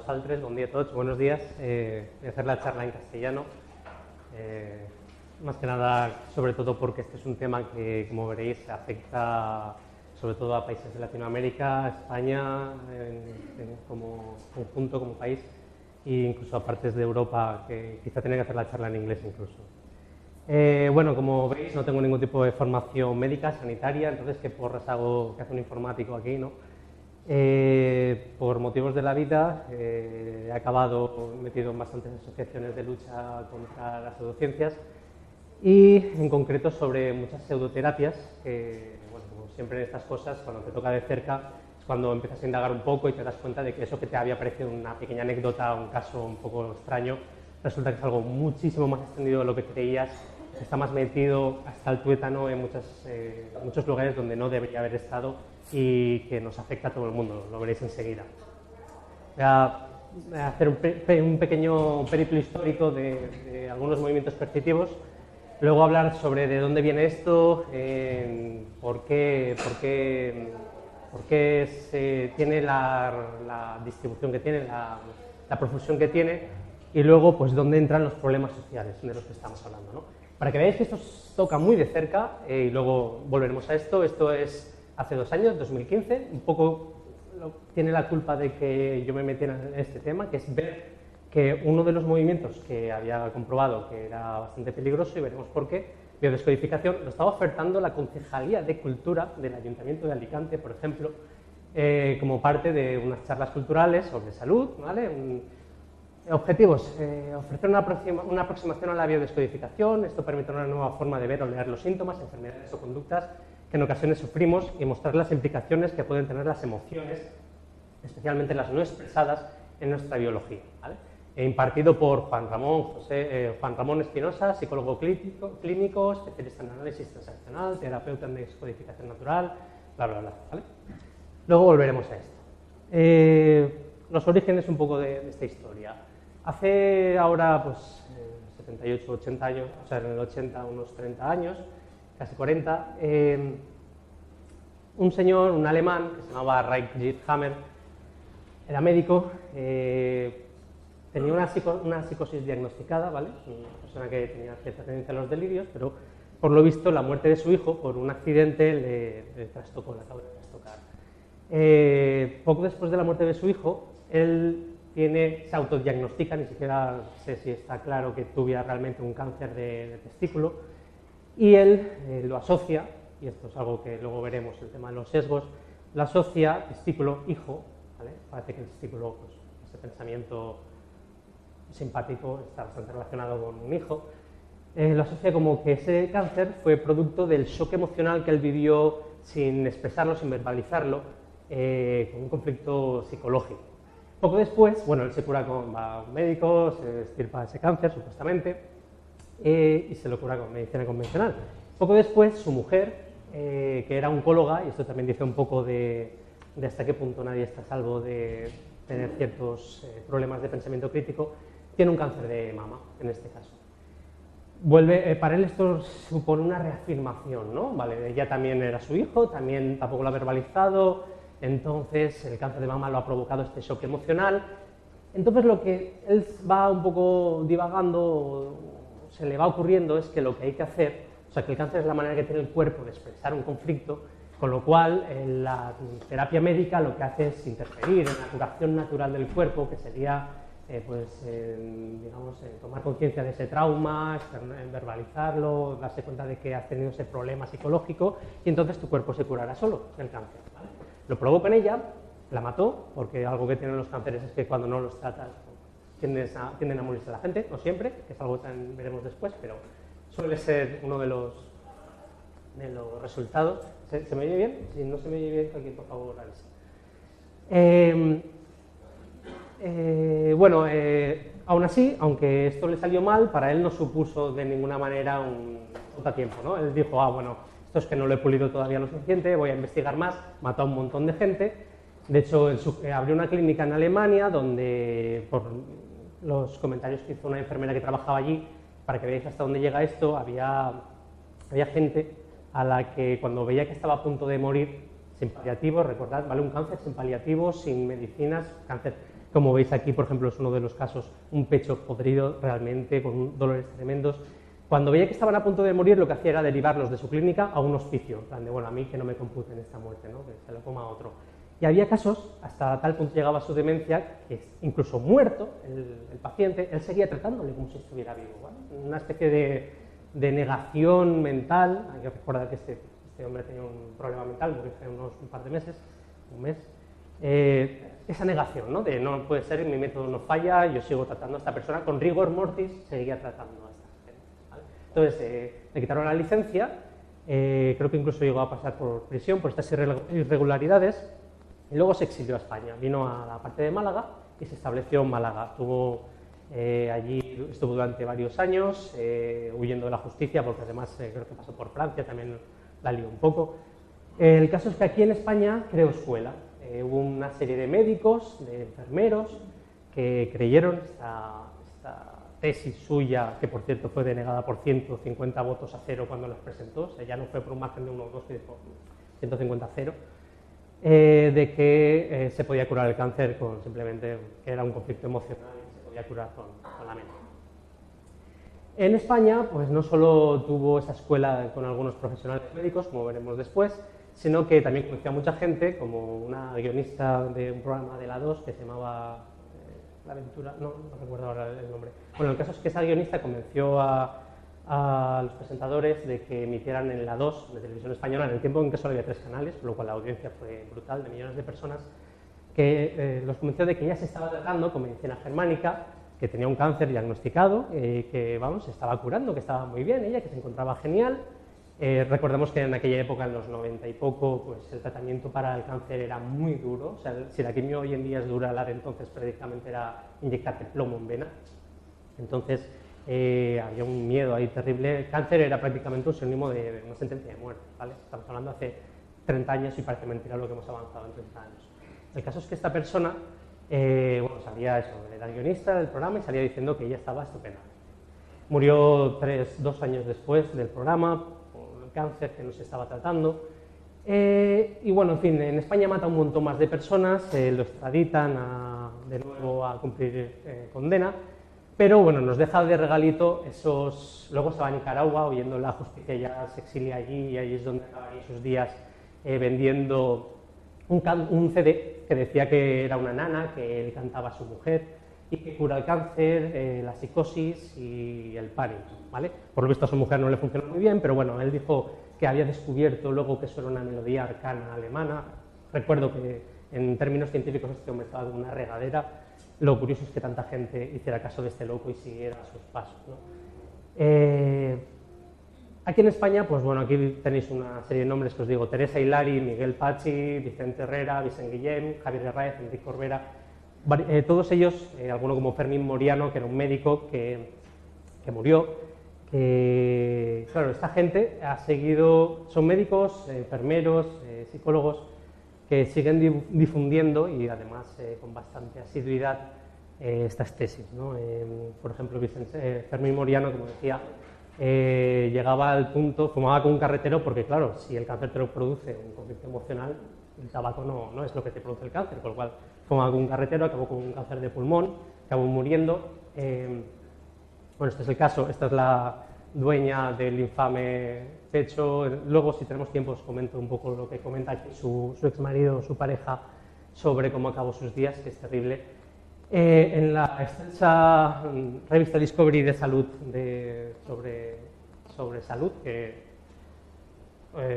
vosaltres, bon dia a tots, buenos días. Voy a hacer la charla en castellano, más que nada, sobre todo porque este es un tema que, como veréis, afecta sobre todo a países de Latinoamérica, a España como conjunto, como país, e incluso a partes de Europa, que quizá tenga que hacer la charla en inglés incluso. Bueno, como veis, no tengo ningún tipo de formación médica, sanitaria, entonces qué porras hago, qué hace un informático aquí, ¿no? Por motivos de la vida he acabado metido en bastantes asociaciones de lucha contra las pseudociencias y en concreto sobre muchas pseudoterapias que, bueno, como siempre en estas cosas, cuando te toca de cerca es cuando empiezas a indagar un poco y te das cuenta de que eso que te había parecido una pequeña anécdota, un caso un poco extraño, resulta que es algo muchísimo más extendido de lo que creías, que está más metido hasta el tuétano en muchos lugares donde no debería haber estado y que nos afecta a todo el mundo, lo veréis enseguida. Voy a hacer un pequeño periplo histórico de algunos movimientos perceptivos, luego hablar sobre de dónde viene esto, por qué tiene la distribución que tiene, la profusión que tiene, y luego pues dónde entran los problemas sociales de los que estamos hablando, ¿no? Para que veáis que esto os toca muy de cerca, y luego volveremos a esto. Esto es hace 2 años, 2015, un poco tiene la culpa de que yo me metiera en este tema, que es ver que uno de los movimientos que había comprobado que era bastante peligroso, y veremos por qué, biodescodificación, lo estaba ofertando la Concejalía de Cultura del Ayuntamiento de Alicante, por ejemplo, como parte de unas charlas culturales sobre salud, ¿vale? Objetivos, ofrecer una aproximación a la biodescodificación. Esto permite una nueva forma de ver o leer los síntomas, enfermedades o conductas que en ocasiones sufrimos y mostrar las implicaciones que pueden tener las emociones, especialmente las no expresadas, en nuestra biología, ¿vale? Impartido por Juan Ramón Espinosa, psicólogo clínico, especialista en análisis transaccional, terapeuta en descodificación natural, bla, bla, bla, ¿vale? Luego volveremos a esto. Los orígenes un poco de esta historia. Hace ahora, pues, 78, 80 años, o sea, en el 80, unos 30 años, casi 40, un señor, un alemán, que se llamaba Reichert Hammer, era médico, tenía una psicosis diagnosticada, ¿vale? Una persona que tenía cierta tendencia a los delirios, pero por lo visto la muerte de su hijo por un accidente le trastocó, le acabó de trastocar. Poco después de la muerte de su hijo, él se autodiagnostica, ni siquiera sé si está claro que tuviera realmente un cáncer de testículo, y él lo asocia, y esto es algo que luego veremos, el tema de los sesgos, lo asocia testículo-hijo, ¿vale? Parece que el testículo, pues, ese pensamiento simpático está bastante relacionado con un hijo, lo asocia como que ese cáncer fue producto del shock emocional que él vivió sin expresarlo, sin verbalizarlo, con un conflicto psicológico. Poco después, bueno, él se cura va a un médico, se extirpa ese cáncer, supuestamente, y se lo cura con medicina convencional. Poco después, su mujer, que era oncóloga, y esto también dice un poco de hasta qué punto nadie está a salvo de tener ciertos problemas de pensamiento crítico, tiene un cáncer de mama, en este caso. Para él esto supone una reafirmación, ¿no? Vale, ella también era su hijo, también tampoco lo ha verbalizado. Entonces, el cáncer de mama lo ha provocado este shock emocional. Entonces, lo que él va un poco divagando, se le va ocurriendo, es que lo que hay que hacer, o sea, que el cáncer es la manera que tiene el cuerpo de expresar un conflicto, con lo cual la terapia médica lo que hace es interferir en la curación natural del cuerpo, que sería, digamos, tomar conciencia de ese trauma, verbalizarlo, darse cuenta de que has tenido ese problema psicológico, y entonces tu cuerpo se curará solo del cáncer, ¿vale? Lo probó con ella, la mató, porque algo que tienen los cánceres es que cuando no los tratas tienden a morirse la gente, no siempre, que es algo que veremos después, pero suele ser uno de los resultados. ¿Se me oye bien? Si no se me oye bien, alguien por favor avise. Bueno, aún así, aunque esto le salió mal, para él no supuso de ninguna manera un contratiempo, ¿no? Él dijo, bueno, esto es que no lo he pulido todavía lo suficiente, voy a investigar más, mató a un montón de gente. De hecho, abrió una clínica en Alemania donde, por los comentarios que hizo una enfermera que trabajaba allí, para que veáis hasta dónde llega esto, había gente a la que cuando veía que estaba a punto de morir, sin paliativos, recordad, ¿vale? Un cáncer sin paliativos, sin medicinas, cáncer Como veis aquí, por ejemplo, es uno de los casos, un pecho podrido realmente, con dolores tremendos. Cuando veía que estaban a punto de morir, lo que hacía era derivarlos de su clínica a un hospicio, en plan de, bueno, a mí que no me computen esta muerte, ¿no? Que se lo coma otro. Y había casos, hasta tal punto llegaba su demencia, que incluso muerto el paciente, él seguía tratándole como si estuviera vivo, ¿vale? Una especie de negación mental. Hay que recordar que este hombre tenía un problema mental, murió hace un par de meses, un mes. Esa negación, ¿no? De no puede ser, mi método no falla, yo sigo tratando a esta persona, con rigor mortis seguía tratando a esta gente, ¿vale? Entonces, le quitaron la licencia, creo que incluso llegó a pasar por prisión por estas irregularidades, y luego se exilió a España, vino a la parte de Málaga y se estableció en Málaga. Allí estuvo durante varios años, huyendo de la justicia, porque además creo que pasó por Francia, también la lió un poco. El caso es que aquí en España creó escuela. Hubo una serie de médicos, de enfermeros, que creyeron esta tesis suya, que por cierto fue denegada por 150 votos a 0 cuando las presentó, o sea, ya no fue por un margen de 1 o 2, sino por 150 a 0, de que se podía curar el cáncer con simplemente que era un conflicto emocional y se podía curar con la mente. En España, pues no solo tuvo esa escuela con algunos profesionales médicos, como veremos después, sino que también conoció a mucha gente, como una guionista de un programa de la 2 que se llamaba La Aventura, no recuerdo ahora el nombre. Bueno, el caso es que esa guionista convenció a los presentadores de que emitieran en la 2 de Televisión Española, en el tiempo en que solo había 3 canales, por lo cual la audiencia fue brutal, de millones de personas, que los convenció de que ella se estaba tratando con medicina germánica, que tenía un cáncer diagnosticado, que vamos, se estaba curando, que estaba muy bien ella, que se encontraba genial. Recordemos que en aquella época, en los 90 y poco, pues el tratamiento para el cáncer era muy duro. O sea, si la quimio hoy en día es dura, la de entonces prácticamente era inyectarte plomo en vena. Entonces había un miedo ahí terrible. El cáncer era prácticamente un sinónimo de una sentencia de muerte, ¿vale? Estamos hablando hace 30 años y parece mentira lo que hemos avanzado en 30 años. El caso es que esta persona, bueno, salía eso, era guionista del programa y salía diciendo que ella estaba estupenda. Murió 2 años después del programa, cáncer que no se estaba tratando, y bueno, en fin, en España mata un montón más de personas, lo extraditan de nuevo a cumplir condena, pero bueno, nos deja de regalito luego se va a Nicaragua, huyendo de la justicia, ya se exilia allí y ahí es donde acabaría sus días vendiendo un CD que decía que era una nana, que él cantaba a su mujer, y que cura el cáncer, la psicosis y el pánico, ¿vale? Por lo visto a su mujer no le funcionó muy bien, pero bueno, él dijo que había descubierto luego que eso era una melodía arcana alemana. Recuerdo que en términos científicos este hombre estaba en una regadera. Lo curioso es que tanta gente hiciera caso de este loco y siguiera sus pasos, ¿no? Aquí en España, pues bueno, aquí tenéis una serie de nombres que os digo: Teresa Hilari, Miguel Pachi, Vicente Herrera, Vicente Guillem, Javier Herráez, Enrique Corbera. Todos ellos, alguno como Fermín Moriano, que era un médico que murió, claro, esta gente ha seguido, son médicos, enfermeros, psicólogos, que siguen difundiendo y además con bastante asiduidad estas tesis, ¿no? Por ejemplo, Fermín Moriano, como decía, llegaba al punto, fumaba con un carretero porque, claro, si el cáncer te lo produce un conflicto emocional, el tabaco no es lo que te produce el cáncer, con lo cual fumaba con un carretero, acabó con un cáncer de pulmón, acabó muriendo. Bueno, este es el caso, esta es la dueña del infame pecho. Luego, si tenemos tiempo, os comento un poco lo que comenta aquí su exmarido, su pareja, sobre cómo acabó sus días, que es terrible. En la extensa revista Discovery de salud sobre salud, que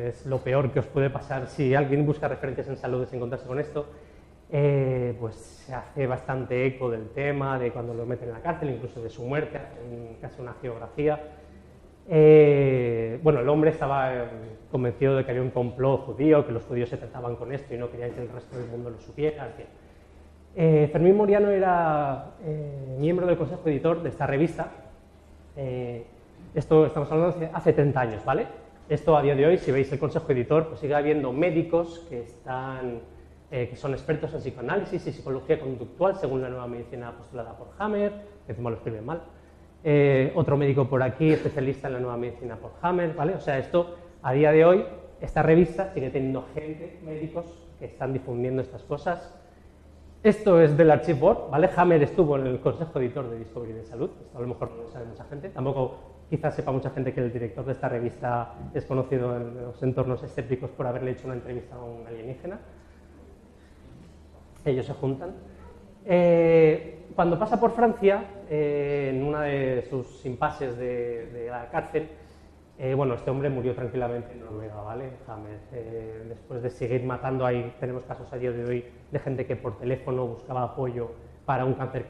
es lo peor que os puede pasar si alguien busca referencias en salud, es encontrarse con esto, pues se hace bastante eco del tema, de cuando lo meten en la cárcel, incluso de su muerte, hacen casi una geografía. Bueno, el hombre estaba convencido de que había un complot judío, que los judíos se trataban con esto y no querían que el resto del mundo lo supiera, en fin. Fermín Moriano era miembro del consejo editor de esta revista. Esto estamos hablando de hace 30 años, ¿vale? Esto a día de hoy, si veis el consejo editor, pues sigue habiendo médicos que son expertos en psicoanálisis y psicología conductual, según la nueva medicina postulada por Hammer, que encima lo escribe mal. Otro médico por aquí, especialista en la nueva medicina por Hammer, ¿vale? O sea, esto, a día de hoy, esta revista sigue teniendo gente, médicos, que están difundiendo estas cosas. Esto es del Archive.org, ¿vale? Hammer estuvo en el consejo editor de Discovery de Salud, esto a lo mejor no lo sabe mucha gente, tampoco quizás sepa mucha gente que el director de esta revista es conocido en los entornos escépticos por haberle hecho una entrevista a un alienígena. Ellos se juntan. Cuando pasa por Francia, en una de sus impases de la cárcel, bueno, este hombre murió tranquilamente en Noruega, ¿vale? Hammer. Después de seguir matando, ahí tenemos casos a día de hoy de gente que por teléfono buscaba apoyo para un cáncer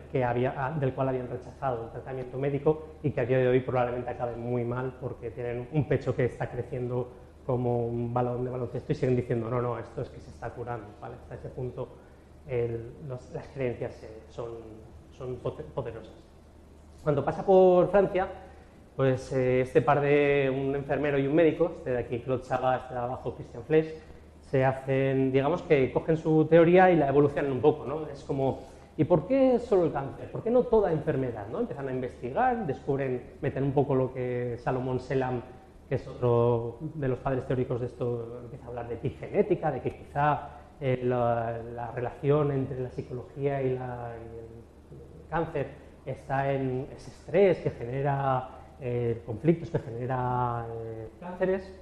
del cual habían rechazado el tratamiento médico y que a día de hoy probablemente acabe muy mal porque tienen un pecho que está creciendo como un balón de baloncesto y siguen diciendo, no, no, esto es que se está curando, ¿vale? Hasta ese punto las creencias son poderosas. Cuando pasa por Francia, pues este par de un enfermero y un médico, este de aquí Claude Chabat, este de abajo Christian Flesch, se hacen, digamos que cogen su teoría y la evolucionan un poco, ¿no? Es como, ¿y por qué solo el cáncer? ¿Por qué no toda enfermedad? ¿No? Empiezan a investigar, meten un poco lo que Salomón Selam, que es otro de los padres teóricos de esto, empieza a hablar de epigenética, de que quizá la relación entre la psicología y el cáncer está en ese estrés que genera conflictos, que genera cánceres,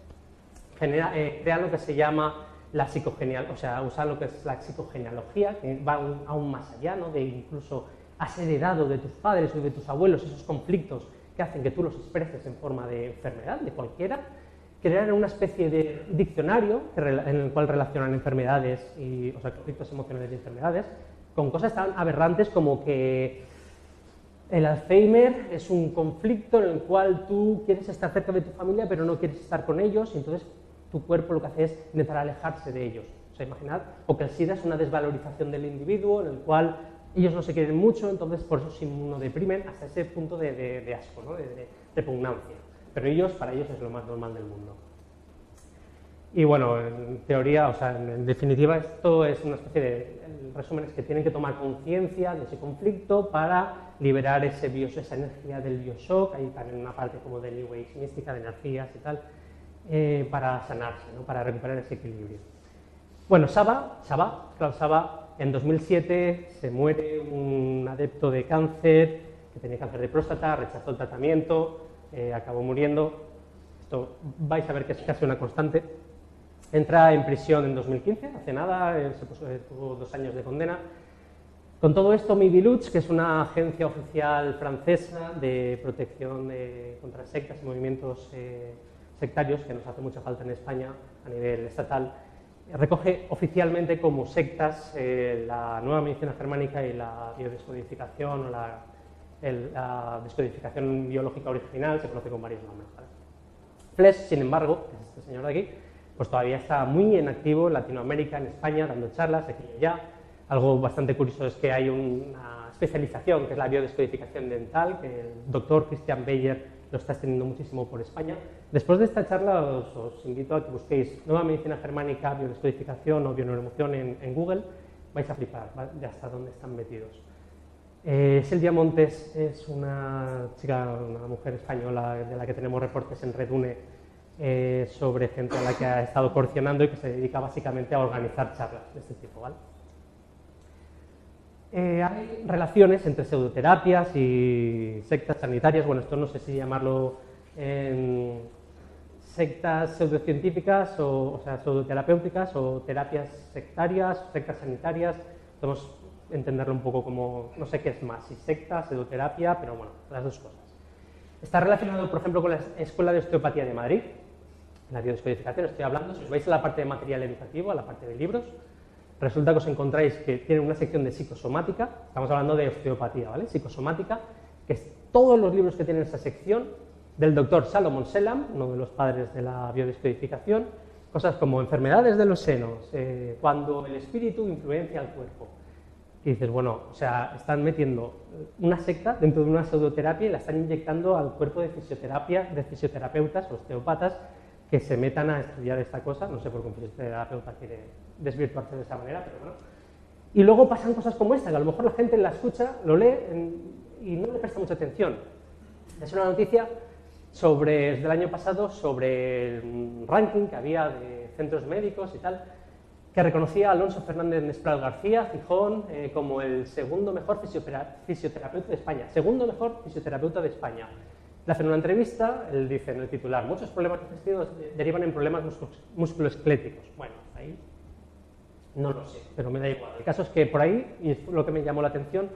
crean lo que se llama la psicogenealogía, o sea, usan lo que es la psicogenealogía, que va aún más allá, ¿no? De incluso has heredado de tus padres o de tus abuelos esos conflictos que hacen que tú los expreses en forma de enfermedad, de cualquiera. Crearon una especie de diccionario en el cual relacionan enfermedades, o sea, conflictos emocionales y enfermedades, con cosas tan aberrantes como que el Alzheimer es un conflicto en el cual tú quieres estar cerca de tu familia pero no quieres estar con ellos y entonces tu cuerpo lo que hace es intentar alejarse de ellos. O sea, imaginad, o que el SIDA es una desvalorización del individuo en el cual ellos no se quieren mucho, entonces por eso se inmunodeprimen hasta ese punto de asco, ¿no? de repugnancia. Pero para ellos es lo más normal del mundo. Y bueno, en teoría, o sea, en definitiva, esto es una especie el resumen es que tienen que tomar conciencia de ese conflicto para liberar esa energía del bioshock, hay también una parte como de New Age mística, de energías y tal, para sanarse, ¿no? Para recuperar ese equilibrio. Bueno, Claude Chabat, en 2007 se muere un adepto de cáncer, que tenía cáncer de próstata, rechazó el tratamiento, acabó muriendo. Esto vais a ver que es casi una constante. Entra en prisión en 2015, hace nada, tuvo 2 años de condena. Con todo esto, Miviludes, que es una agencia oficial francesa de protección contra sectas y movimientos sectarios, que nos hace mucha falta en España a nivel estatal, recoge oficialmente como sectas la nueva medicina germánica y la biodescodificación o la descodificación biológica original, se conoce con varios nombres, ¿vale? Flesch, sin embargo, que es este señor de aquí, pues todavía está muy en activo en Latinoamérica, en España, dando charlas aquí y allá. Algo bastante curioso es que hay una especialización, que es la biodescodificación dental, que el doctor Christian Beyer lo está extendiendo muchísimo por España. Después de esta charla os invito a que busquéis Nueva Medicina Germánica, Biodescodificación o Bioneuromoción en Google. Vais a flipar, ¿vale? De hasta dónde están metidos. Silvia Montes es una mujer española de la que tenemos reportes en Redune sobre gente a la que ha estado coercionando y que se dedica básicamente a organizar charlas de este tipo, ¿vale? Hay relaciones entre pseudoterapias y sectas sanitarias, bueno, esto no sé si llamarlo sectas pseudocientíficas o sea, pseudoterapéuticas o terapias sectarias, sectas sanitarias, podemos entenderlo un poco como, no sé qué es más, si secta, pseudoterapia, pero bueno, las dos cosas. Está relacionado, por ejemplo, con la Escuela de Osteopatía de Madrid, la biodescodificación, estoy hablando, si os vais a la parte de material educativo, a la parte de libros, resulta que os encontráis que tienen una sección de psicosomática, estamos hablando de osteopatía, ¿vale? Psicosomática, que es todos los libros que tienen esa sección, del doctor Salomón Selam, uno de los padres de la biodescodificación, cosas como enfermedades de los senos, cuando el espíritu influencia al cuerpo. Y dices, bueno, o sea, están metiendo una secta dentro de una pseudoterapia y la están inyectando al cuerpo de fisioterapeutas, osteópatas, que se metan a estudiar esta cosa, no sé por qué un fisioterapeuta quiere desvirtuarse de esa manera, pero bueno. Y luego pasan cosas como esta, que a lo mejor la gente la escucha, lo lee y no le presta mucha atención. Es una noticia del año pasado sobre el ranking que había de centros médicos y tal, que reconocía a Alonso Fernández Nespral García, Gijón, como el segundo mejor fisioterapeuta de España. Segundo mejor fisioterapeuta de España. Le hacen una entrevista, él dice en el titular, muchos problemas intestinos derivan en problemas musculoesqueléticos. Bueno, ahí no lo sé, pero me da igual. El caso es que por ahí, y es lo que me llamó la atención,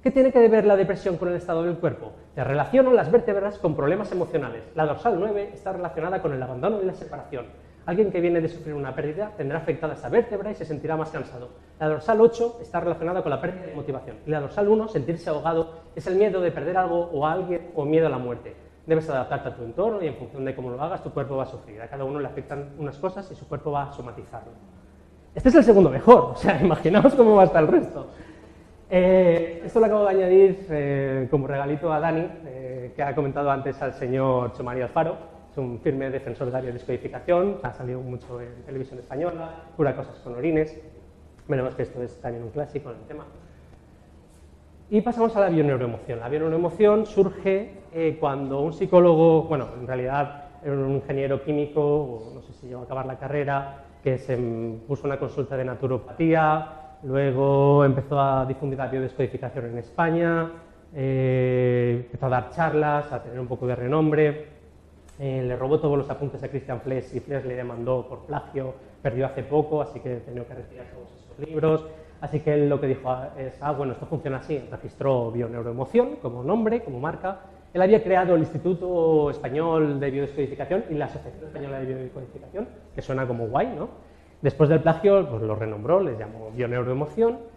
¿qué tiene que ver la depresión con el estado del cuerpo? Te relaciono las vértebras con problemas emocionales. La dorsal 9 está relacionada con el abandono y la separación. Alguien que viene de sufrir una pérdida tendrá afectada esa vértebra y se sentirá más cansado. La dorsal 8 está relacionada con la pérdida de motivación. Y la dorsal 1, sentirse ahogado, es el miedo de perder algo o a alguien o miedo a la muerte. Debes adaptarte a tu entorno y en función de cómo lo hagas, tu cuerpo va a sufrir. A cada uno le afectan unas cosas y su cuerpo va a somatizarlo. Este es el segundo mejor, o sea, imaginaos cómo va a estar el resto. Esto lo acabo de añadir como regalito a Dani, que ha comentado antes al señor Chomarí Alfaro. Es un firme defensor de la biodescodificación, ha salido mucho en televisión española, cura cosas con orines. Veremos que esto es también un clásico en el tema. Y pasamos a la bioneuroemoción. La bioneuroemoción surge cuando un psicólogo, bueno, en realidad era un ingeniero químico, o no sé si llegó a acabar la carrera, que se puso una consulta de naturopatía, luego empezó a difundir la biodescodificación en España, empezó a dar charlas, a tener un poco de renombre. Le robó todos los apuntes a Christian Flesch y Flesch le demandó por plagio, perdió hace poco, así que tenía que retirar todos esos libros. Así que él lo que dijo es, bueno, esto funciona así, registró Bioneuroemoción como nombre, como marca. Él había creado el Instituto Español de Biodescodificación y la Asociación Española de Biodescodificación, que suena como guay, ¿no? Después del plagio, pues lo renombró, les llamó Bioneuroemoción.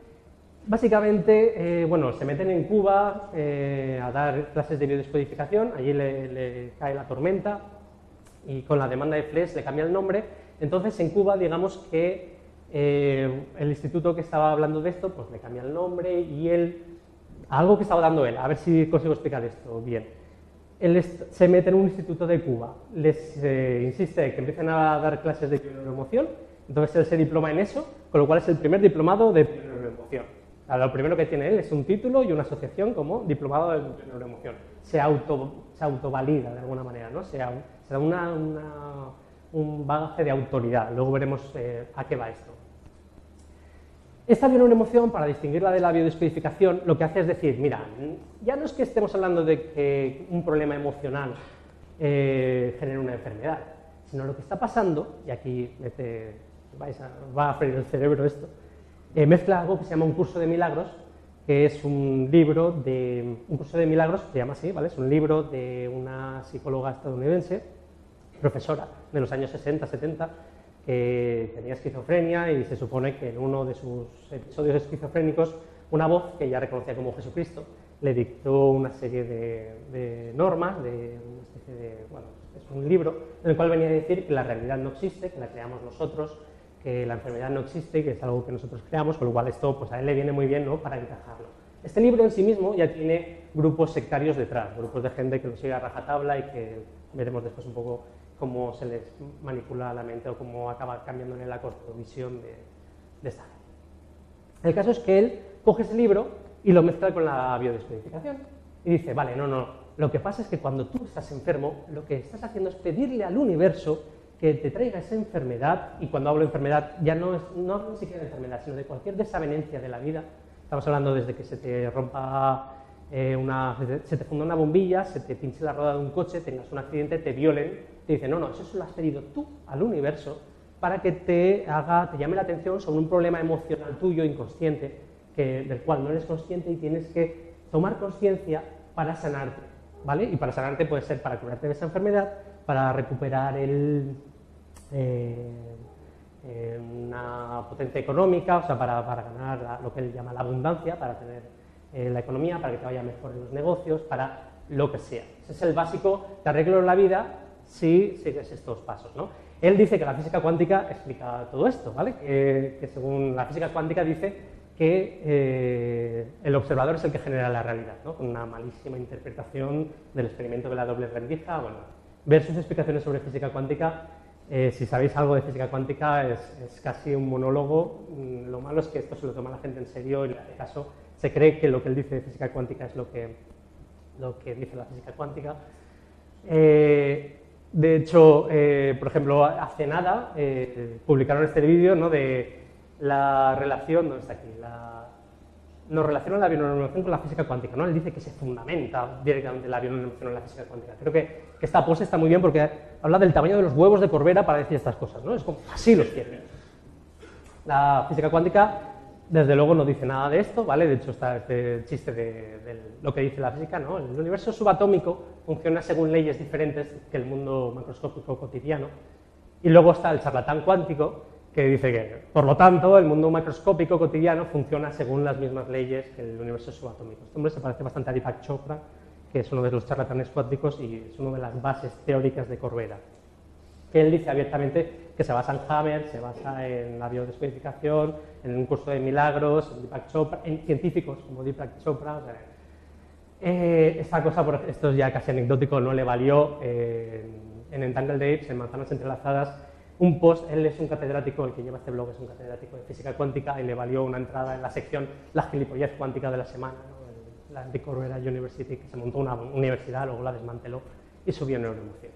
Básicamente, bueno, se meten en Cuba a dar clases de biodescodificación, allí le cae la tormenta y con la demanda de Flesch le cambia el nombre. Entonces, en Cuba, digamos que el instituto que estaba hablando de esto, pues le cambia el nombre y él, algo que estaba dando él, a ver si consigo explicar esto bien. Él se mete en un instituto de Cuba, les insiste que empiecen a dar clases de bioneuroemoción, entonces él se diploma en eso, con lo cual es el primer diplomado de bioneuroemoción. Lo primero que tiene él es un título y una asociación como diplomado de bioneuroemoción. Se autovalida de alguna manera, ¿no? Se da un bagaje de autoridad. Luego veremos a qué va esto. Esta bioneuroemoción, para distinguirla de la biodescodificación, lo que hace es decir, mira, ya no es que estemos hablando de que un problema emocional genere una enfermedad, sino lo que está pasando, y aquí va a freír el cerebro esto, mezcla algo que se llama Un curso de milagros, que es un libro de... Un curso de milagros, se llama así, ¿vale? Es un libro de una psicóloga estadounidense, profesora de los años 60, 70, que tenía esquizofrenia y se supone que en uno de sus episodios esquizofrénicos una voz que ella reconocía como Jesucristo le dictó una serie de normas, de una especie de... Bueno, es un libro en el cual venía a decir que la realidad no existe, que la creamos nosotros, que la enfermedad no existe, que es algo que nosotros creamos, con lo cual esto pues a él le viene muy bien, ¿no?, para encajarlo. Este libro en sí mismo ya tiene grupos sectarios detrás, grupos de gente que lo sigue a rajatabla y que veremos después un poco cómo se les manipula la mente o cómo acaba cambiándole la cosmovisión de esta gente. El caso es que él coge ese libro y lo mezcla con la biodescodificación y dice, vale, no, lo que pasa es que cuando tú estás enfermo, lo que estás haciendo es pedirle al universo que te traiga esa enfermedad, y cuando hablo de enfermedad ya no ni siquiera de enfermedad, sino de cualquier desavenencia de la vida. Estamos hablando desde que se te rompa se te funda una bombilla, se te pinche la rueda de un coche, tengas un accidente, te violen, te dicen, no, eso se lo has pedido tú al universo para que te llame la atención sobre un problema emocional tuyo inconsciente, del cual no eres consciente y tienes que tomar conciencia para sanarte, ¿vale? Y para sanarte puede ser para curarte de esa enfermedad, para recuperar una potencia económica, o sea, para ganar lo que él llama la abundancia, para tener la economía, para que te vaya mejor en los negocios, para lo que sea. Ese es el básico, te arreglo la vida si sigues estos pasos, ¿no? Él dice que la física cuántica explica todo esto, ¿vale? Que según la física cuántica dice que el observador es el que genera la realidad, ¿no? Con una malísima interpretación del experimento de la doble rendija. Bueno, ver sus explicaciones sobre física cuántica, si sabéis algo de física cuántica, es casi un monólogo. Lo malo es que esto se lo toma la gente en serio y en este caso se cree que lo que él dice de física cuántica es lo que dice la física cuántica. De hecho, por ejemplo, hace nada publicaron este vídeo, ¿no?, de la relación, ¿dónde está aquí? Nos relaciona la bioneuroemoción con la física cuántica, ¿no? Él dice que se fundamenta directamente la bioneuroemoción en la física cuántica. Creo que esta pose está muy bien porque habla del tamaño de los huevos de Corbera para decir estas cosas, ¿no? Es como, así los tiene. La física cuántica, desde luego, no dice nada de esto, ¿vale? De hecho, está este chiste de lo que dice la física, ¿no? El universo subatómico funciona según leyes diferentes que el mundo macroscópico cotidiano. Y luego está el charlatán cuántico, que dice que, por lo tanto, el mundo macroscópico cotidiano funciona según las mismas leyes que el universo subatómico. Este hombre se parece bastante a Deepak Chopra, que es uno de los charlatanes cuánticos y es una de las bases teóricas de Corbera. Que él dice abiertamente que se basa en Hammer, se basa en la biodescodificación, en un curso de milagros, en Deepak Chopra, en científicos como Deepak Chopra. O sea, esta cosa, esto es ya casi anecdótico, no le valió en Entangled Apes, en Manzanas Entrelazadas, un post. Él es un catedrático, el que lleva este blog es un catedrático de física cuántica y le valió una entrada en la sección La gilipollez cuántica de la semana, ¿no? La de Corbera University, que se montó una universidad, luego la desmanteló y subió neuroemoción.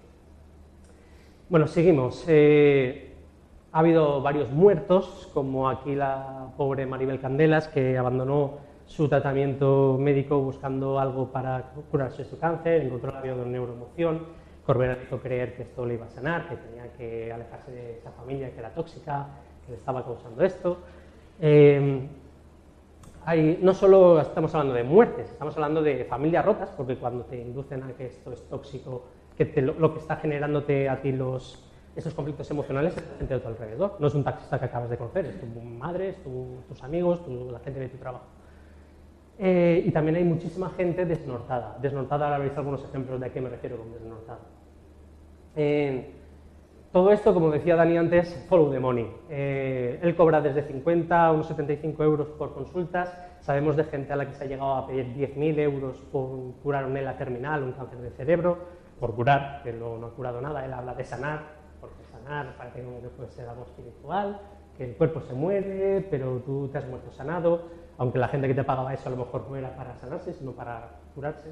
Bueno, seguimos. Ha habido varios muertos, como aquí la pobre Maribel Candelas, que abandonó su tratamiento médico buscando algo para curarse de su cáncer, encontró la bioneuroemoción. Corbera le hizo creer que esto le iba a sanar, que tenía que alejarse de esa familia que era tóxica, que le estaba causando esto. No solo estamos hablando de muertes, estamos hablando de familias rotas, porque cuando te inducen a que esto es tóxico, que lo que está generándote a ti esos conflictos emocionales es la gente de tu alrededor. No es un taxista que acabas de conocer, es tu madre, es tus amigos, la gente de tu trabajo. Y también hay muchísima gente desnortada. Desnortada, ahora veis algunos ejemplos de a qué me refiero con desnortada. Todo esto, como decía Dani antes, follow the money. Él cobra desde 50 a unos 75 euros por consultas. Sabemos de gente a la que se ha llegado a pedir 10.000 euros por curar un ELA terminal, un cáncer de cerebro, por curar, que no ha curado nada. Él habla de sanar, porque sanar parece como que puede ser algo espiritual, que el cuerpo se muere, pero tú te has muerto sanado, aunque la gente que te pagaba eso a lo mejor no era para sanarse, sino para curarse.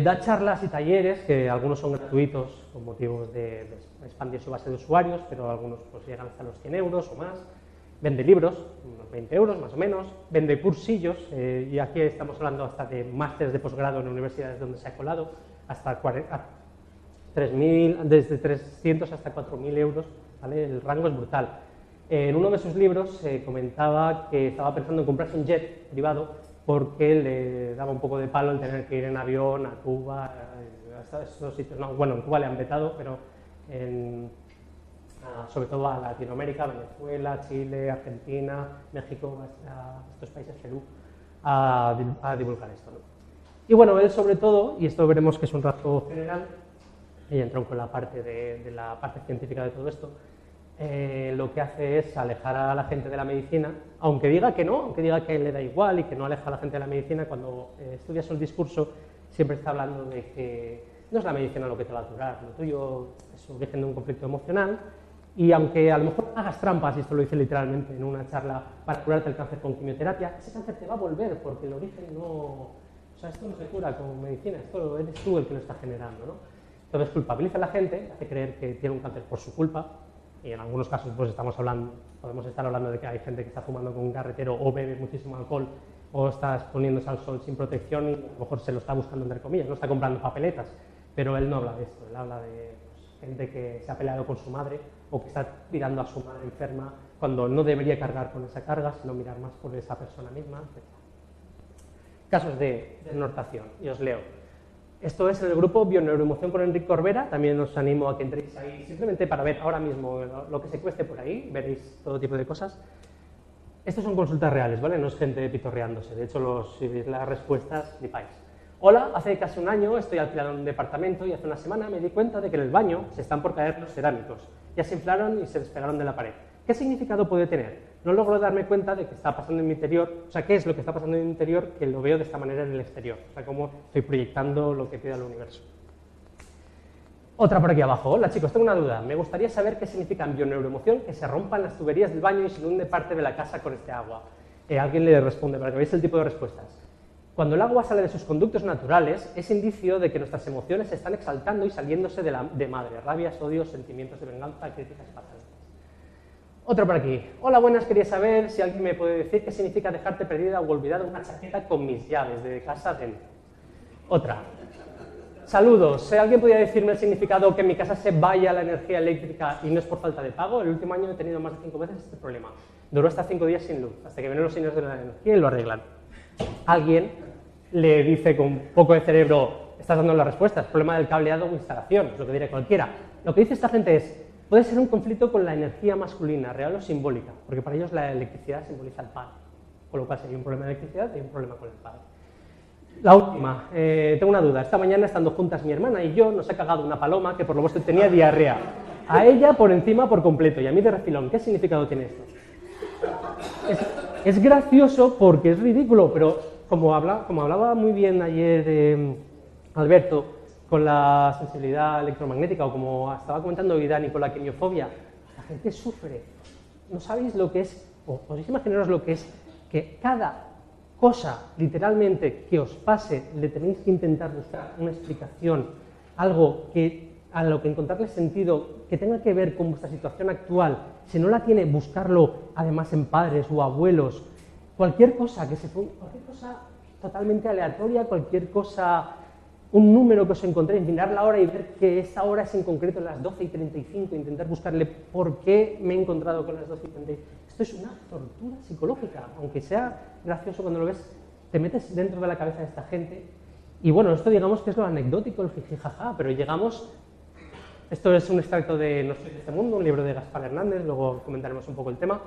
Da charlas y talleres, que algunos son gratuitos con motivos de expandir su base de usuarios, pero algunos pues llegan hasta los 100 euros o más. Vende libros, unos 20 euros más o menos. Vende cursillos, y aquí estamos hablando hasta de másteres de posgrado en universidades donde se ha colado, hasta 3.000, desde 300 hasta 4.000 euros, ¿vale? El rango es brutal. En uno de sus libros comentaba que estaba pensando en comprarse un jet privado porque le daba un poco de palo el tener que ir en avión a Cuba, hasta esos sitios. No, bueno, en Cuba le han vetado, pero sobre todo a Latinoamérica, Venezuela, Chile, Argentina, México, a estos países, Perú, a divulgar esto, ¿no? Y bueno, él sobre todo, y esto veremos que es un rasgo general, y entro con la parte de la parte científica de todo esto, lo que hace es alejar a la gente de la medicina, aunque diga que no, aunque diga que le da igual y que no aleja a la gente de la medicina. Cuando estudias el discurso siempre está hablando de que no es la medicina lo que te va a curar, lo tuyo es origen de un conflicto emocional, y aunque a lo mejor hagas trampas, y esto lo dice literalmente en una charla, para curarte el cáncer con quimioterapia, ese cáncer te va a volver porque el origen no... O sea, esto no se cura con medicina, esto eres tú el que lo está generando, ¿no? Entonces culpabiliza a la gente, hace creer que tiene un cáncer por su culpa, y en algunos casos pues podemos estar hablando de que hay gente que está fumando con un carretero o bebe muchísimo alcohol o está exponiéndose al sol sin protección y a lo mejor se lo está buscando entre comillas, no está comprando papeletas, pero él no habla de esto, él habla de gente que se ha peleado con su madre o que está tirando a su madre enferma cuando no debería cargar con esa carga, sino mirar más por esa persona misma, etc. Casos de desnortación, y os leo. Esto es en el grupo Bioneuroemoción con Enric Corbera, también os animo a que entréis ahí simplemente para ver ahora mismo lo que se cueste por ahí, veréis todo tipo de cosas. Estas son consultas reales, ¿vale? No es gente pitorreándose, de hecho si veis las respuestas, flipáis. Hola, hace casi un año estoy alquilando un departamento y hace una semana me di cuenta de que en el baño se están por caer los cerámicos, ya se inflaron y se despegaron de la pared. ¿Qué significado puede tener? No logro darme cuenta de qué está pasando en mi interior, o sea, qué es lo que está pasando en mi interior que lo veo de esta manera en el exterior, o sea, cómo estoy proyectando lo que pide el universo. Otra por aquí abajo. Hola chicos, tengo una duda. Me gustaría saber qué significa en bioneuroemoción que se rompan las tuberías del baño y se inunde parte de la casa con este agua. Alguien le responde para que veáis el tipo de respuestas. Cuando el agua sale de sus conductos naturales, es indicio de que nuestras emociones se están exaltando y saliéndose de madre, rabias, odios, sentimientos de venganza, críticas patentes. Otro por aquí. Hola, buenas, quería saber si alguien me puede decir qué significa dejarte perdida o olvidada una chaqueta con mis llaves de casa dentro. Otra. Saludos, si alguien podría decirme el significado que en mi casa se vaya la energía eléctrica y no es por falta de pago. El último año he tenido más de 5 veces este problema. Duró hasta 5 días sin luz, hasta que vienen los señores de la energía y lo arreglan. Alguien le dice con un poco de cerebro, estás dando la respuesta, es problema del cableado o instalación, es lo que diré cualquiera. Lo que dice esta gente es, puede ser un conflicto con la energía masculina, real o simbólica, porque para ellos la electricidad simboliza el padre, con lo cual si hay un problema de electricidad, hay un problema con el padre. La última, tengo una duda, esta mañana estando juntas mi hermana y yo nos ha cagado una paloma que por lo visto tenía diarrea, a ella por encima por completo y a mí de refilón. ¿Qué significado tiene esto? Es gracioso porque es ridículo, pero como hablaba muy bien ayer Alberto con la sensibilidad electromagnética, o como estaba comentando Dani con la quimiofobia, la gente sufre. No sabéis lo que es, o podéis imaginaros lo que es, que cada cosa, literalmente, que os pase, le tenéis que intentar buscar una explicación, algo a lo que encontrarle sentido, que tenga que ver con vuestra situación actual. Si no la tiene, buscarlo además en padres o abuelos. Cualquier cosa totalmente aleatoria, cualquier cosa, un número que os encontréis, mirar la hora y ver que esa hora es en concreto las 12:35, intentar buscarle por qué me he encontrado con las 12:35. Esto es una tortura psicológica, aunque sea gracioso cuando lo ves, te metes dentro de la cabeza de esta gente. Y bueno, esto digamos que es lo anecdótico, el jijijaja, pero llegamos. Esto es un extracto de No soy de este mundo, un libro de Gaspar Hernández, luego comentaremos un poco el tema,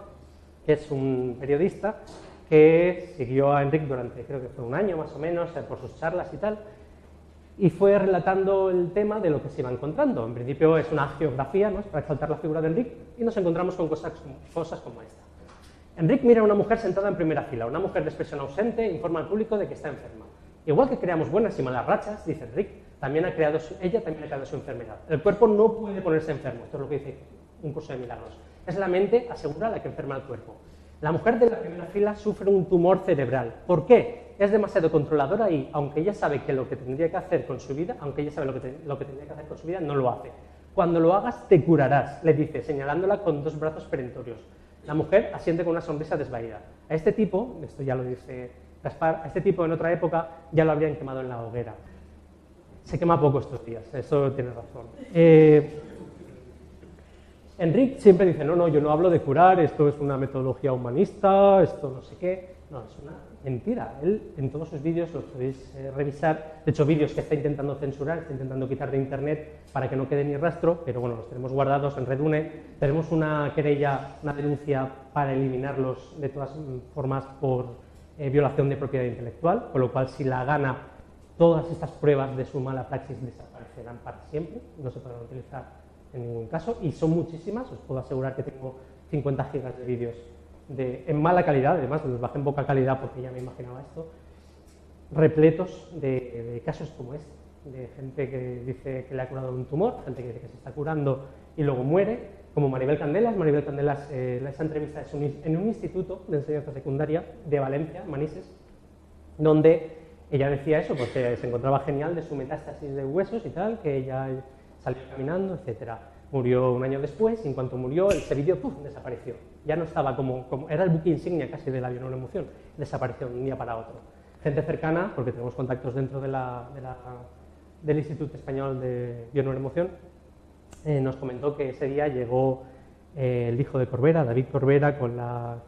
que es un periodista que siguió a Enric durante, creo que fue un año más o menos, por sus charlas y tal, y fue relatando el tema de lo que se iba encontrando. En principio es una geografía, ¿no? Es para exaltar la figura de Enric, y nos encontramos con cosas como esta. Enric mira a una mujer sentada en primera fila, una mujer de expresión ausente, informa al público de que está enferma. Igual que creamos buenas y malas rachas, dice Enric, ella también ha creado su enfermedad. El cuerpo no puede ponerse enfermo, esto es lo que dice un curso de milagros. Es la mente, asegura, la que enferma al cuerpo. La mujer de la primera fila sufre un tumor cerebral. ¿Por qué? Es demasiado controladora y, aunque ella sabe que lo que tendría que hacer con su vida, no lo hace. Cuando lo hagas, te curarás, le dice, señalándola con 2 brazos perentorios. La mujer asiente con una sonrisa desvaída. A este tipo, esto ya lo dice Gaspar, a este tipo en otra época ya lo habrían quemado en la hoguera. Se quema poco estos días, eso tiene razón. Enric siempre dice, no, yo no hablo de curar, esto es una metodología humanista, esto no sé qué. No, es una mentira. Él, en todos sus vídeos, los podéis revisar, de hecho, vídeos que está intentando censurar, está intentando quitar de internet para que no quede ni rastro, pero bueno, los tenemos guardados en Redune. Tenemos una querella, una denuncia para eliminarlos de todas formas por violación de propiedad intelectual, con lo cual, si la gana, todas estas pruebas de su mala praxis desaparecerán para siempre, no se podrán utilizar en ningún caso, y son muchísimas. Os puedo asegurar que tengo 50 gigas de vídeos en mala calidad, además los bajé en poca calidad porque ya me imaginaba esto, repletos de casos como este, de gente que dice que le ha curado un tumor, gente que dice que se está curando y luego muere, como Maribel Candelas. Maribel Candelas, esa entrevista es en un instituto de enseñanza secundaria de Valencia, Manises, donde ella decía eso, porque se encontraba genial de su metástasis de huesos y tal, que ella salió caminando, etcétera. Murió un año después y en cuanto murió, ese vídeo desapareció. Ya no estaba como era el buque insignia casi de la bionemoción, desapareció de un día para otro. Gente cercana, porque tenemos contactos dentro del Instituto Español de Bionemoción, nos comentó que ese día llegó el hijo de Corbera, David Corbera, con la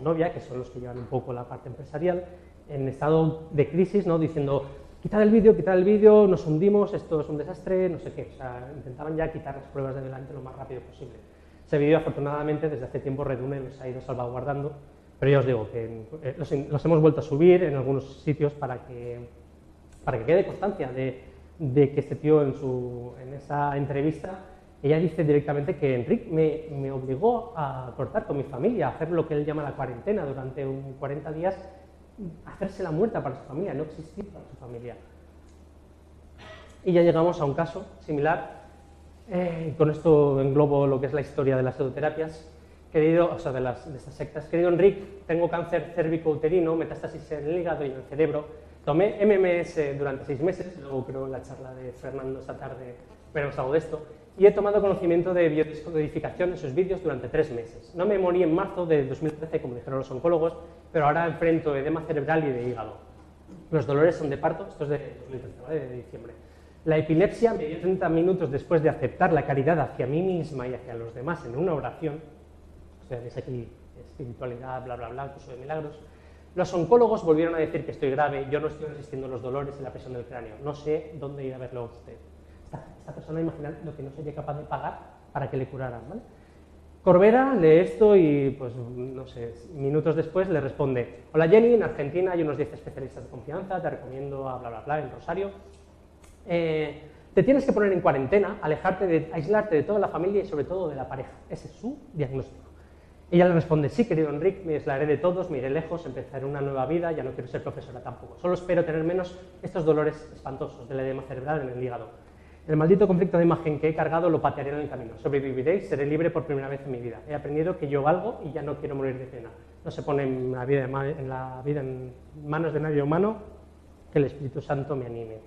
novia, que son los que llevan un poco la parte empresarial, en estado de crisis, ¿no? Diciendo, quitad el vídeo, nos hundimos, esto es un desastre, no sé qué. O sea, intentaban ya quitar las pruebas de delante lo más rápido posible. Ese vídeo, afortunadamente, desde hace tiempo Redune los ha ido salvaguardando, pero ya os digo que los hemos vuelto a subir en algunos sitios para que quede constancia de que este tío en esa entrevista, ella dice directamente que Enric me obligó a cortar con mi familia, a hacer lo que él llama la cuarentena durante 40 días, hacerse la muerta para su familia, no existir para su familia. Y ya llegamos a un caso similar, con esto englobo lo que es la historia de las pseudoterapias, querido, o sea, de estas sectas, querido Enrique, tengo cáncer cérvico-uterino, metástasis en el hígado y en el cerebro, tomé MMS durante 6 meses, luego creo en la charla de Fernando esta tarde veremos algo de esto, y he tomado conocimiento de biodescodificación en sus vídeos durante 3 meses. No me morí en marzo de 2013, como dijeron los oncólogos, pero ahora enfrento edema cerebral y de hígado. Los dolores son de parto, esto es de 2013, ¿vale? De diciembre. La epilepsia me dio 30 minutos después de aceptar la caridad hacia mí misma y hacia los demás en una oración. O sea, veis aquí espiritualidad, bla, bla, bla, curso de milagros. Los oncólogos volvieron a decir que estoy grave, yo no estoy resistiendo los dolores y la presión del cráneo. No sé dónde ir a verlo usted. Esta persona, imaginad lo que no sería capaz de pagar para que le curaran, ¿vale? Corbera lee esto y, pues, no sé, minutos después le responde: hola Jenny, en Argentina hay unos 10 especialistas de confianza, te recomiendo a bla, bla, bla, en Rosario. Te tienes que poner en cuarentena, aislarte de toda la familia y sobre todo de la pareja. Ese es su diagnóstico. Ella le responde: sí, querido Enrique, me aislaré de todos, me iré lejos, empezaré una nueva vida, ya no quiero ser profesora tampoco. Solo espero tener menos estos dolores espantosos del edema cerebral en el hígado. El maldito conflicto de imagen que he cargado lo patearé en el camino. Sobreviviré y seré libre por primera vez en mi vida. He aprendido que yo valgo y ya no quiero morir de pena. No se pone en la vida en manos de nadie humano, que el Espíritu Santo me anime.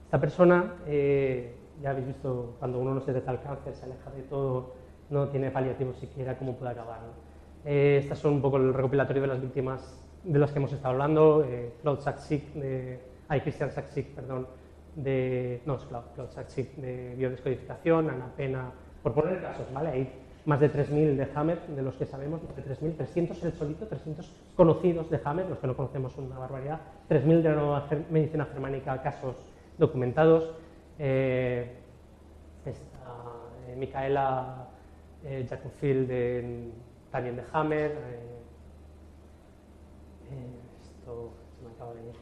Esta persona, ya habéis visto, cuando uno no se trata el cáncer, se aleja de todo, no tiene paliativos siquiera, cómo puede acabar, ¿no? Estas son un poco el recopilatorio de las víctimas de las que hemos estado hablando. Claude Saksik, Christian Saksik, perdón, Claude Saksik de biodescodificación, Ana Pena, por poner casos, ¿vale? Hay más de 3.000 de Hammer, de los que sabemos, más de 3.000, 300 el solito, 300 conocidos de Hammer, los que no conocemos son una barbaridad, 3.000 de la nueva medicina germánica, casos documentados. Micaela Jacofield también de Hammer. Esto se me acaba de ir,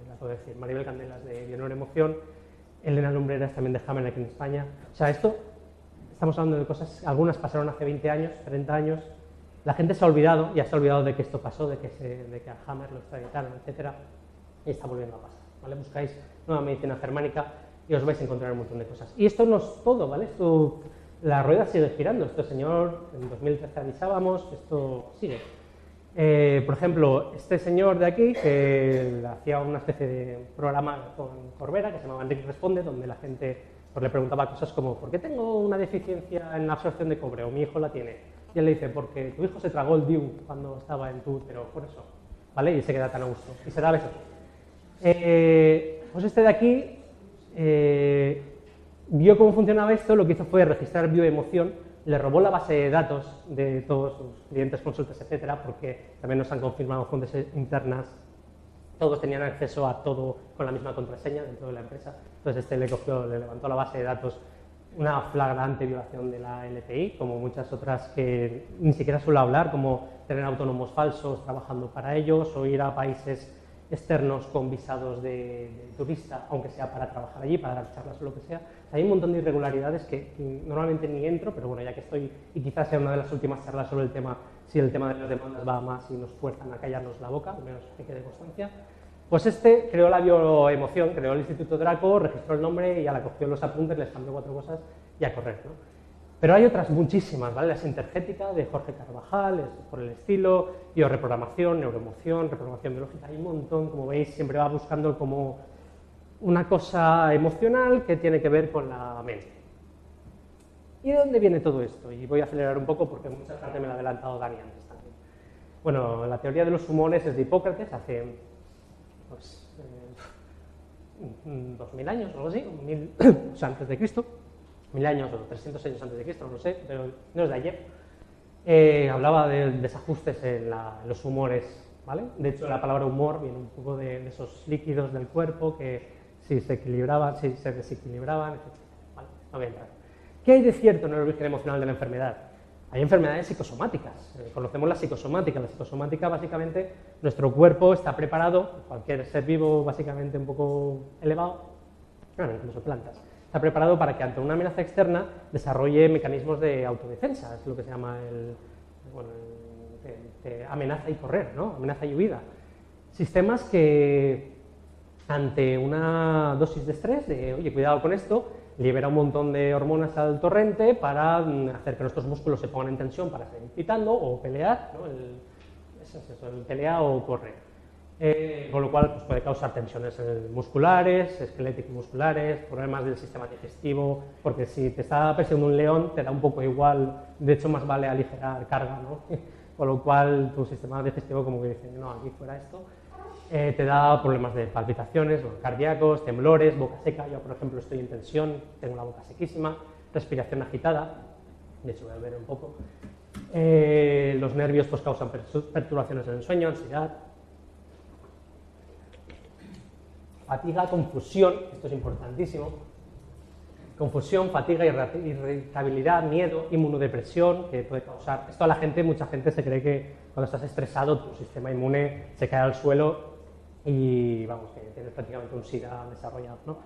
la puedo decir. Maribel Candelas de Bionor Emoción. Elena Lumbreras también de Hammer aquí en España. O sea, esto, estamos hablando de cosas, algunas pasaron hace 20 años, 30 años. La gente se ha olvidado, ya se ha olvidado de que esto pasó, de que a Hammer lo extraditaron, etcétera, y está volviendo a pasar, ¿vale? Buscáis nueva medicina germánica y os vais a encontrar un montón de cosas. Y esto no es todo, ¿vale? Esto, la rueda sigue girando. Este señor, en 2013 avisábamos, esto sigue. Por ejemplo, este señor de aquí, que hacía una especie de programa con Corbera, que se llamaba Enrique Responde, donde la gente pues, le preguntaba cosas como: ¿por qué tengo una deficiencia en la absorción de cobre? O mi hijo la tiene. Y él le dice: porque tu hijo se tragó el DIU cuando estaba en tu útero, por eso, ¿vale? Y se queda tan a gusto. Y se da besos. Pues este de aquí vio cómo funcionaba esto, lo que hizo fue registrar bioemoción, le robó la base de datos de todos sus clientes, consultas, etcétera, porque también nos han confirmado fuentes internas, todos tenían acceso a todo con la misma contraseña dentro de la empresa. Entonces este le levantó la base de datos, una flagrante violación de la LTI, como muchas otras que ni siquiera suelo hablar, como tener autónomos falsos trabajando para ellos, o ir a países externos con visados de turista, aunque sea para trabajar allí, para dar charlas o lo que sea. Hay un montón de irregularidades que normalmente ni entro, pero bueno, ya que estoy, y quizás sea una de las últimas charlas sobre el tema, si el tema de las demandas va más y nos fuerzan a callarnos la boca, al menos que quede constancia. Pues este creó la bioemoción, creó el Instituto Draco, registró el nombre y ya la cogió los apuntes, les cambió 4 cosas y a correr, ¿no? Pero hay otras muchísimas, ¿vale? La Sintergética de Jorge Carvajal, es por el estilo, bioreprogramación, neuroemoción, reprogramación biológica, hay un montón, como veis, siempre va buscando como una cosa emocional que tiene que ver con la mente. ¿Y de dónde viene todo esto? Y voy a acelerar un poco porque mucha parte me lo ha adelantado Dani antes también. Bueno, la teoría de los humores es de Hipócrates, hace pues, 2000 años o algo así, 1000 o sea, antes de Cristo. 1000 años o 300 años antes de Cristo, no lo sé, pero no es de ayer. Hablaba de desajustes en los humores, ¿vale? De hecho, la palabra humor viene un poco de esos líquidos del cuerpo que si se equilibraban, si se desequilibraban, etc. ¿Vale? No voy a entrar. ¿Qué hay de cierto en el origen emocional de la enfermedad? Hay enfermedades psicosomáticas. Conocemos la psicosomática. La psicosomática, básicamente, nuestro cuerpo está preparado, cualquier ser vivo básicamente un poco elevado, bueno, incluso plantas, está preparado para que ante una amenaza externa desarrolle mecanismos de autodefensa, es lo que se llama de amenaza y correr, ¿no? Amenaza y huida. Sistemas que ante una dosis de estrés, de oye, cuidado con esto, libera un montón de hormonas al torrente para hacer que nuestros músculos se pongan en tensión para seguir gritando o pelear, ¿no? Es eso, el pelear o correr. Con lo cual pues, puede causar tensiones musculares, esquelético-musculares, problemas del sistema digestivo, porque si te está persiguiendo un león te da un poco igual, de hecho más vale aligerar carga, ¿no? Con lo cual tu sistema digestivo como que dice, no, aquí fuera esto, te da problemas de palpitaciones, cardíacos, temblores, boca seca. Yo, por ejemplo, estoy en tensión, tengo la boca sequísima, respiración agitada, de hecho voy a ver un poco. Los nervios pues, causan perturbaciones en el sueño, ansiedad, fatiga, confusión, esto es importantísimo, confusión, fatiga, irritabilidad, miedo, inmunodepresión, que puede causar, esto a la gente, mucha gente se cree que cuando estás estresado tu sistema inmune se cae al suelo y vamos, que tienes prácticamente un SIDA desarrollado, ¿no?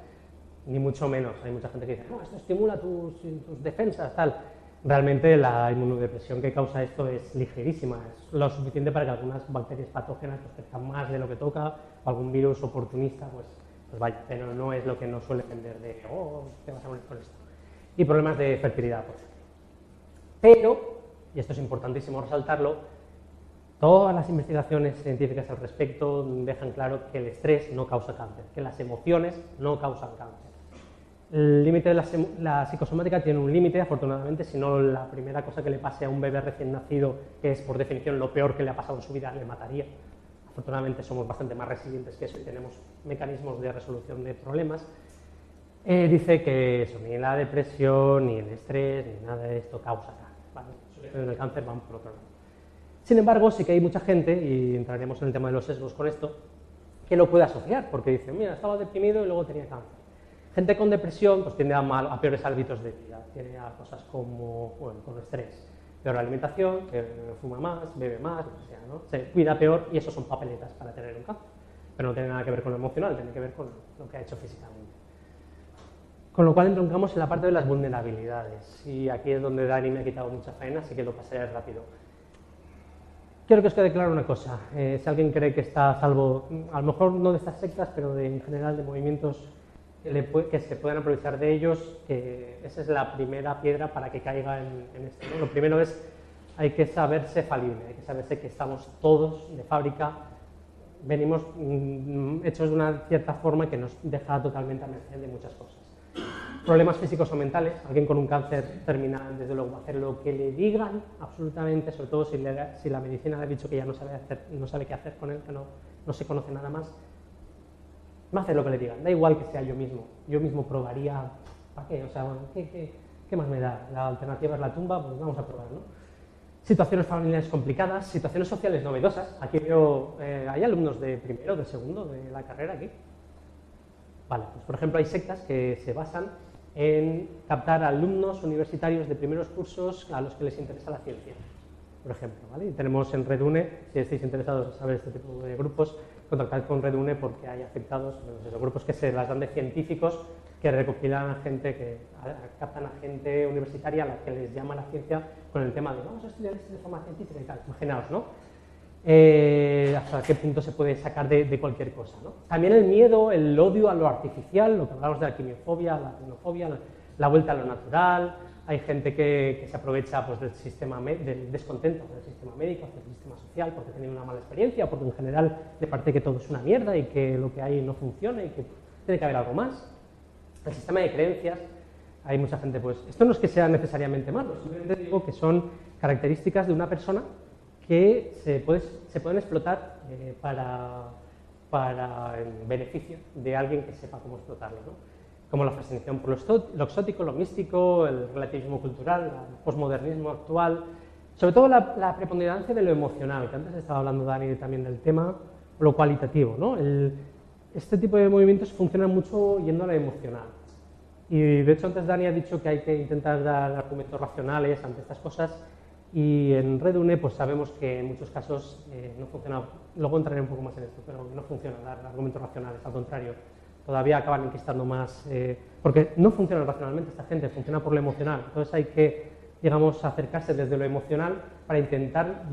Ni mucho menos, hay mucha gente que dice, no, esto estimula tus defensas, tal. Realmente la inmunodepresión que causa esto es ligerísima, es lo suficiente para que algunas bacterias patógenas pues, crezcan más de lo que toca, o algún virus oportunista, pues vaya, pero no es lo que nos suele vender de, oh, te vas a morir con esto. Y problemas de fertilidad, por ejemplo. Pero, y esto es importantísimo resaltarlo, todas las investigaciones científicas al respecto dejan claro que el estrés no causa cáncer, que las emociones no causan cáncer. El límite de la psicosomática tiene un límite, afortunadamente, si no la primera cosa que le pase a un bebé recién nacido, que es por definición lo peor que le ha pasado en su vida, le mataría. Afortunadamente somos bastante más resilientes que eso y tenemos mecanismos de resolución de problemas. Dice que eso, ni la depresión, ni el estrés, ni nada de esto causa cáncer, ¿vale? Las soluciones del cáncer van por otro lado. Sin embargo, sí que hay mucha gente, y entraremos en el tema de los sesgos con esto, que lo puede asociar, porque dice, mira, estaba deprimido y luego tenía cáncer. Gente con depresión pues, tiende a peores hábitos de vida, tiene a cosas como, bueno, con estrés, peor alimentación, que fuma más, bebe más, lo que sea, ¿no? Se cuida peor y eso son papeletas para tener un cáncer. Pero no tiene nada que ver con lo emocional, tiene que ver con lo que ha hecho físicamente. Con lo cual entroncamos en la parte de las vulnerabilidades, y aquí es donde Dani me ha quitado mucha faena, así que lo pasaré rápido. Quiero que os quede claro una cosa, si alguien cree que está a salvo, a lo mejor no de estas sectas, pero en general de movimientos que se puedan aprovechar de ellos, que esa es la primera piedra para que caiga en esto, ¿no? Lo primero es, hay que saberse falible, hay que saberse que estamos todos de fábrica, venimos hechos de una cierta forma que nos deja totalmente a merced de muchas cosas. Problemas físicos o mentales, alguien con un cáncer terminal, desde luego, va a hacer lo que le digan, absolutamente, sobre todo si la medicina le ha dicho que ya no sabe qué hacer con él, que no se conoce nada más, va a hacer lo que le digan, da igual que sea yo mismo probaría, ¿para qué? O sea, bueno, ¿qué más me da? La alternativa es la tumba, pues vamos a probar, ¿no? Situaciones familiares complicadas, situaciones sociales novedosas, aquí veo, hay alumnos de primero, de segundo, de la carrera aquí. Vale, pues por ejemplo hay sectas que se basan en captar alumnos universitarios de primeros cursos a los que les interesa la ciencia, por ejemplo, ¿vale? Y tenemos en RedUne, si estáis interesados en saber este tipo de grupos, contactad con RedUne porque hay afectados, bueno, grupos que se las dan de científicos que recopilan a gente, que captan a gente universitaria a la que les llama la ciencia con el tema de vamos a estudiar esto de forma científica y tal, imaginaos, ¿no? Hasta qué punto se puede sacar de cualquier cosa, ¿no? También el miedo, el odio a lo artificial, lo que hablamos de la quimiofobia, la tecnofobia, la vuelta a lo natural. Hay gente que se aprovecha pues, del descontento del sistema médico, del sistema social, porque tiene una mala experiencia, porque en general le parece que todo es una mierda y que lo que hay no funciona y que tiene que haber algo más. El sistema de creencias, hay mucha gente, pues, esto no es que sea necesariamente malo, simplemente digo que son características de una persona que se pueden explotar para el beneficio de alguien que sepa cómo explotarlo, ¿no? Como la fascinación por lo exótico, lo místico, el relativismo cultural, el posmodernismo actual, sobre todo la preponderancia de lo emocional, que antes estaba hablando Dani también del tema, lo cualitativo, ¿no? Este tipo de movimientos funcionan mucho yendo a lo emocional. Y de hecho antes Dani ha dicho que hay que intentar dar argumentos racionales ante estas cosas, y en RedUne pues sabemos que en muchos casos no funciona, luego entraré un poco más en esto, pero no funciona dar argumentos racionales, al contrario, todavía acaban enquistando más, porque no funciona racionalmente esta gente, funciona por lo emocional, entonces hay que, digamos, acercarse desde lo emocional para intentar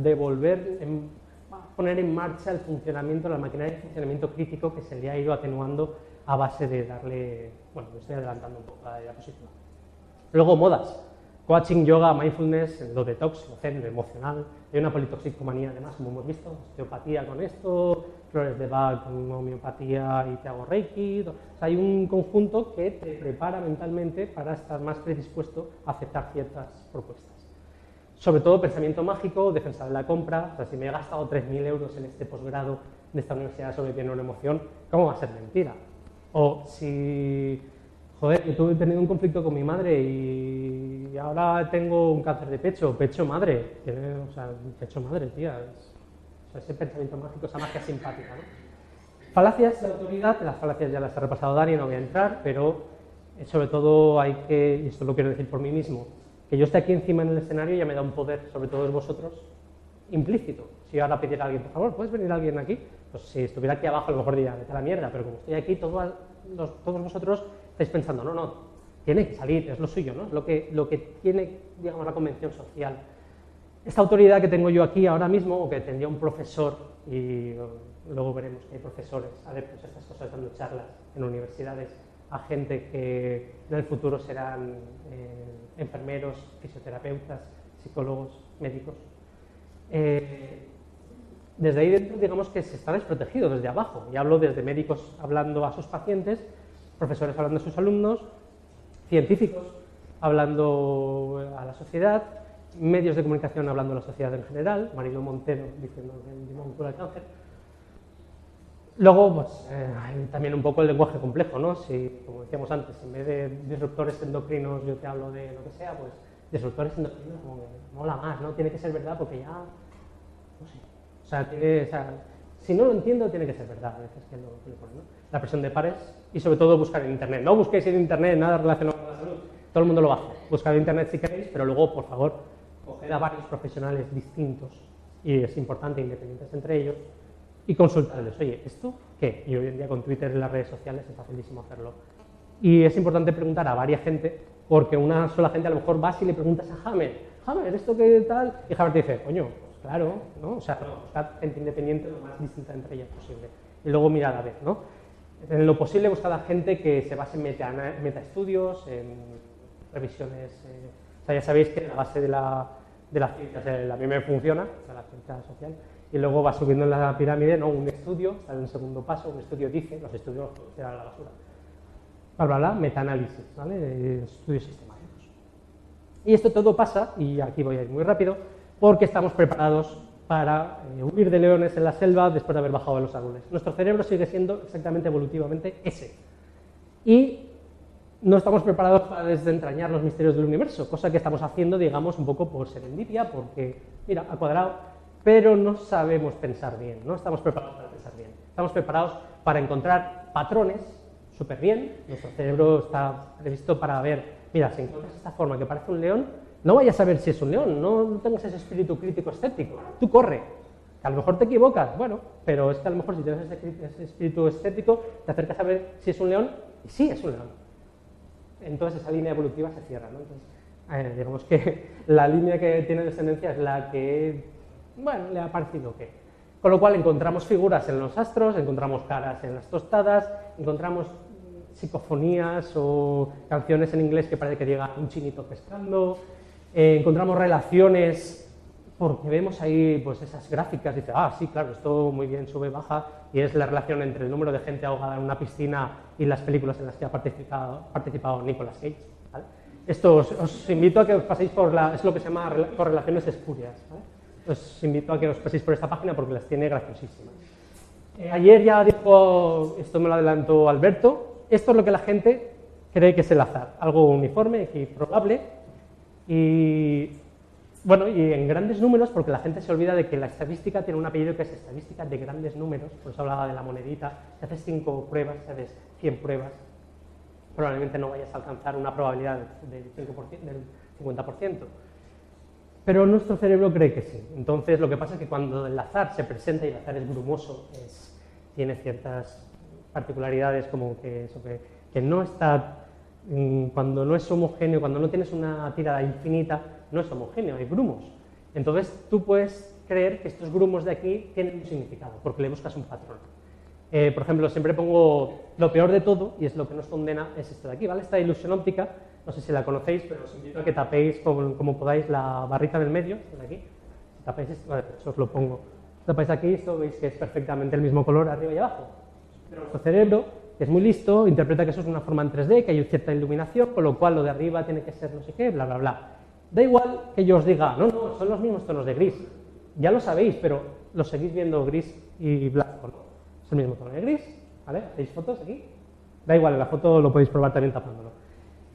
poner en marcha el funcionamiento, la maquinaria de funcionamiento crítico que se le ha ido atenuando a base de darle, bueno, me estoy adelantando un poco la diapositiva. Luego modas, coaching, yoga, mindfulness, lo detox, lo zen, lo emocional, hay una politoxicomanía además, como hemos visto, osteopatía con esto, flores de Bach con homeopatía y te hago reiki, o sea, hay un conjunto que te prepara mentalmente para estar más predispuesto a aceptar ciertas propuestas. Sobre todo pensamiento mágico, defensa de la compra, o sea, si me he gastado 3.000 euros en este posgrado de esta universidad sobre bien o una emoción, ¿cómo va a ser mentira? O si, joder, yo tuve tenido un conflicto con mi madre y ahora tengo un cáncer de pecho, pecho madre, o sea, pecho madre, tía, o sea, ese pensamiento mágico, esa magia simpática, ¿no? Falacias de autoridad, las falacias ya las ha repasado Dani, no voy a entrar, pero sobre todo hay que, y esto lo quiero decir por mí mismo, que yo esté aquí encima en el escenario ya me da un poder sobre todos vosotros implícito. Si yo ahora pidiera a alguien, por favor, ¿puedes venir alguien aquí? Pues si estuviera aquí abajo a lo mejor diría, vete a la mierda, pero como estoy aquí, todos vosotros estáis pensando, no, tiene que salir, es lo suyo, ¿no? Es lo que tiene, digamos, la convención social. Esta autoridad que tengo yo aquí ahora mismo, o que tendría un profesor, y luego veremos que hay profesores adeptos a estas cosas dando charlas en universidades, a gente que en el futuro serán enfermeros, fisioterapeutas, psicólogos, médicos. Desde ahí dentro, digamos que se está desprotegido desde abajo, y hablo desde médicos hablando a sus pacientes, profesores hablando a sus alumnos, científicos hablando a la sociedad, medios de comunicación hablando a la sociedad en general, Marilo Montero diciendo que cura el cáncer. Luego, pues, hay también un poco el lenguaje complejo, ¿no? Si, como decíamos antes, en vez de disruptores endocrinos yo te hablo de lo que sea, pues disruptores endocrinos como que mola más, ¿no? Tiene que ser verdad porque ya, no sé, o sea, si no lo entiendo tiene que ser verdad, a veces que lo ponen, ¿no? La presión de pares y sobre todo buscar en internet. No busquéis en internet nada relacionado con la salud, todo el mundo lo hace. Buscad en internet si queréis, pero luego, por favor, coged a varios profesionales distintos, y es importante, independientes entre ellos, y consultarles, oye, ¿esto qué? Y hoy en día con Twitter y las redes sociales es facilísimo hacerlo. Y es importante preguntar a varias gente, porque una sola gente a lo mejor vas y le preguntas a Hammer, ¿esto qué tal? Y Hammer te dice, coño, pues claro, ¿no? O sea, buscad gente independiente lo más distinta entre ellas posible. Y luego mirad a ver, ¿no? En lo posible buscad a gente que se base en metaestudios, en revisiones, o sea, ya sabéis que la base de la ciencia, o sea, a mí me funciona, o sea, la ciencia social, y luego va subiendo en la pirámide, ¿no? Un estudio, está en el segundo paso, un estudio dice, los estudios los tiran a la basura. Bla, metaanálisis, ¿vale? Estudios sistemáticos. Y esto todo pasa, y aquí voy a ir muy rápido, porque estamos preparados para huir de leones en la selva después de haber bajado de los árboles. Nuestro cerebro sigue siendo exactamente evolutivamente ese. Y no estamos preparados para desentrañar los misterios del universo, cosa que estamos haciendo, digamos, un poco por serendipia, porque, mira, ha cuadrado, pero no sabemos pensar bien, no estamos preparados para pensar bien. Estamos preparados para encontrar patrones súper bien, nuestro cerebro está previsto para ver, mira, si encuentras esta forma que parece un león, no vayas a ver si es un león, no tengas ese espíritu crítico escéptico, tú corre, que a lo mejor te equivocas, bueno, pero es que a lo mejor si tienes ese espíritu escéptico, te acercas a ver si es un león, y sí es un león. Entonces esa línea evolutiva se cierra, ¿no? Entonces, digamos que la línea que tiene descendencia es la que, bueno, le ha parecido que. Con lo cual encontramos figuras en los astros, encontramos caras en las tostadas, encontramos psicofonías o canciones en inglés que parece que llega un chinito pescando, encontramos relaciones porque vemos ahí pues esas gráficas y dices, sí, claro, esto muy bien sube, baja, y es la relación entre el número de gente ahogada en una piscina y las películas en las que ha participado Nicolas Cage, ¿vale? Esto os invito a que os paséis por es lo que se llama correlaciones espurias, ¿vale? Os invito a que os paséis por esta página porque las tiene graciosísimas. Ayer ya dijo, esto me lo adelantó Alberto, esto es lo que la gente cree que es el azar, algo uniforme y probable, y bueno, y en grandes números, porque la gente se olvida de que la estadística tiene un apellido que es estadística de grandes números, por eso hablaba de la monedita, si haces 5 pruebas, si haces 100 pruebas, probablemente no vayas a alcanzar una probabilidad del 50%. Pero nuestro cerebro cree que sí. Entonces lo que pasa es que cuando el azar se presenta y el azar es brumoso, tiene ciertas particularidades como que no está, cuando no es homogéneo, cuando no tienes una tirada infinita, no es homogéneo, hay grumos. Entonces tú puedes creer que estos grumos de aquí tienen un significado, porque le buscas un patrón. Por ejemplo, siempre pongo lo peor de todo, y es lo que nos condena, es esto de aquí, ¿vale? Esta ilusión óptica, no sé si la conocéis, pero os invito a que tapéis como podáis la barrita del medio, esta de aquí. Si tapáis esto, vale, pues os lo pongo. Si tapáis aquí, esto veis que es perfectamente el mismo color arriba y abajo. Pero nuestro cerebro, que es muy listo, interpreta que eso es una forma en 3D, que hay cierta iluminación, con lo cual lo de arriba tiene que ser no sé qué, bla, bla, bla. Da igual que yo os diga, no, no, son los mismos tonos de gris. Ya lo sabéis, pero lo seguís viendo gris y blanco, ¿no? Es el mismo tono de gris, ¿vale? ¿Hacéis fotos aquí? Da igual, en la foto lo podéis probar también tapándolo.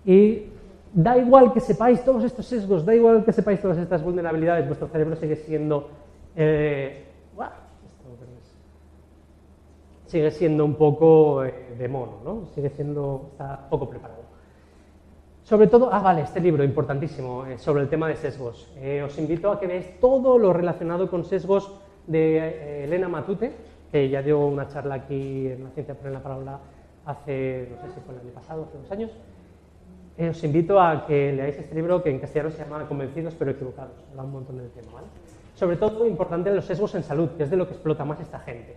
Y da igual que sepáis todos estos sesgos, da igual que sepáis todas estas vulnerabilidades, vuestro cerebro sigue siendo... sigue siendo un poco de mono, ¿no? Está poco preparado. Sobre todo, vale, este libro, importantísimo, sobre el tema de sesgos. Os invito a que veáis todo lo relacionado con sesgos de Elena Matute, que ya dio una charla aquí en la Ciencia por la Palabra hace, no sé si fue el año pasado, hace 2 años. Os invito a que leáis este libro, que en castellano se llama Convencidos pero equivocados. Habla un montón del tema, ¿vale? Sobre todo, importante, los sesgos en salud, que es de lo que explota más esta gente.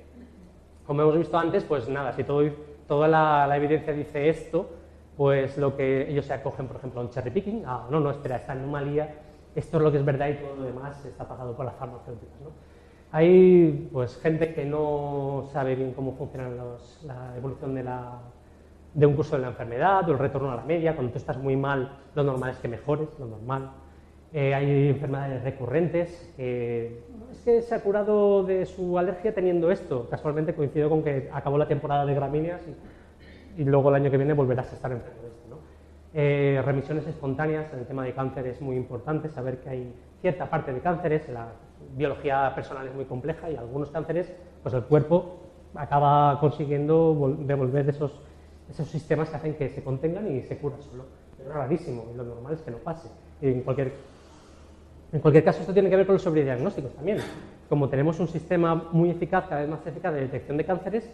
Como hemos visto antes, pues nada, si toda la evidencia dice esto, pues lo que ellos se acogen, por ejemplo, a un cherry picking, no, espera, esta anomalía, esto es lo que es verdad y todo lo demás está pagado por las farmacéuticas, ¿no? Hay pues gente que no sabe bien cómo funciona la evolución de un curso de la enfermedad o el retorno a la media. Cuando tú estás muy mal, lo normal es que mejores, lo normal. Hay enfermedades recurrentes, es que se ha curado de su alergia teniendo esto. Casualmente coincidió con que acabó la temporada de gramíneas y luego el año que viene volverás a estar enfermo de esto, ¿no? Remisiones espontáneas, en el tema de cáncer es muy importante saber que hay cierta parte de cánceres, la biología personal es muy compleja y algunos cánceres, pues el cuerpo acaba consiguiendo devolver esos sistemas que hacen que se contengan y se cura solo. Pero es rarísimo y lo normal es que no pase. Y en cualquier caso, esto tiene que ver con los sobrediagnósticos también. Como tenemos un sistema muy eficaz, cada vez más eficaz de detección de cánceres,